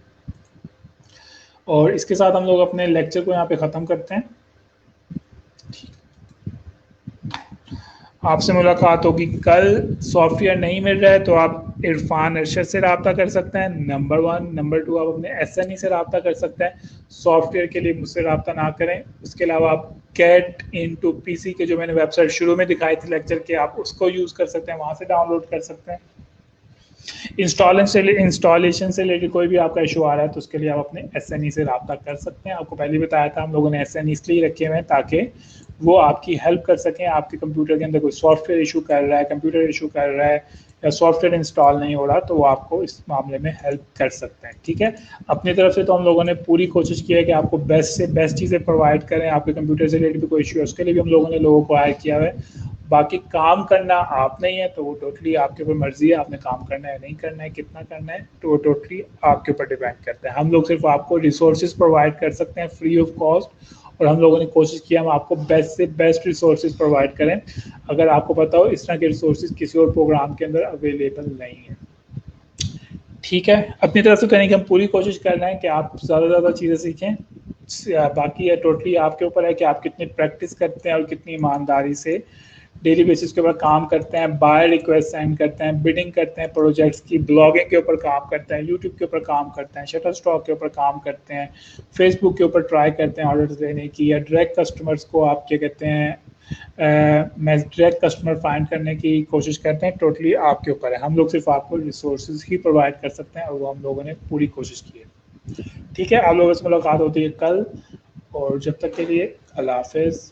और इसके साथ हम लोग अपने लेक्चर को यहाँ पे ख़त्म करते हैं। आपसे मुलाकात होगी कल। सॉफ्टवेयर नहीं मिल रहा है तो आप इरफान अरशद से रब्ता कर सकते हैं, नंबर 1। नंबर 2, आप अपने SNE से रब्ता कर सकते हैं। सॉफ्टवेयर के लिए मुझसे रब्ता ना करें। उसके अलावा आप गेट इनटू PC के जो मैंने वेबसाइट शुरू में दिखाई थी लेक्चर के, आप उसको यूज़ कर सकते हैं, वहाँ से डाउनलोड कर सकते हैं। इंस्टॉलेशन से रिलेटेड कोई भी आपका इशू आ रहा है तो उसके लिए आप अपने SNE से रब्ता कर सकते हैं। आपको पहले बताया था, हम लोगों ने SNE इसलिए रखे हुए हैं ताकि वो आपकी हेल्प कर सकें। आपके कंप्यूटर के अंदर कोई सॉफ्टवेयर इशू कर रहा है, कंप्यूटर इशू कर रहा है, या सॉफ्टवेयर इंस्टॉल नहीं हो रहा, तो वो आपको इस मामले में हेल्प कर सकते हैं। ठीक है, अपनी तरफ से तो हम लोगों ने पूरी कोशिश की है कि आपको बेस्ट से बेस्ट चीज़ें प्रोवाइड करें। आपके कंप्यूटर से रिलेटेड भी कोई इशू है उसके लिए भी हम लोगों ने लोगों को हायर किया है। बाकी काम करना आप नहीं है, तो वो टोटली आपके ऊपर मर्जी है, आपने काम करना है नहीं करना है, कितना करना है, तो वो टोटली आपके ऊपर डिपेंड करता है। हम लोग सिर्फ आपको रिसोर्सेज प्रोवाइड कर सकते हैं फ्री ऑफ कॉस्ट, और हम लोगों ने कोशिश किया हम आपको बेस्ट से बेस्ट रिसोर्सेज प्रोवाइड करें। अगर आपको पता हो इस तरह के रिसोर्सेज किसी और प्रोग्राम के अंदर अवेलेबल नहीं है। ठीक है, अपनी तरफ से कहने की हम पूरी कोशिश कर रहे हैं कि आप ज़्यादा से ज़्यादा चीज़ें सीखें। बाकी ये टोटली आपके ऊपर है कि आप कितनी प्रैक्टिस करते हैं और कितनी ईमानदारी से डेली बेसिस के ऊपर काम करते हैं, बाय रिक्वेस्ट सेंड करते हैं, बिडिंग करते हैं प्रोजेक्ट्स की, ब्लॉगिंग के ऊपर काम करते हैं, यूट्यूब के ऊपर काम करते हैं, शटर स्टॉक के ऊपर काम करते हैं, फेसबुक के ऊपर ट्राई करते हैं ऑर्डर देने की, या डायरेक्ट कस्टमर्स को आप क्या कहते हैं मैं डायरेक्ट कस्टमर फाइंड करने की कोशिश करते हैं। टोटली आपके ऊपर है, हम लोग सिर्फ आपको रिसोर्सेज ही प्रोवाइड कर सकते हैं, और वो हम लोगों ने पूरी कोशिश की है। ठीक है, आप लोगों से मुलाकात होती है कल, और जब तक के लिए अल्लाह हाफिज़।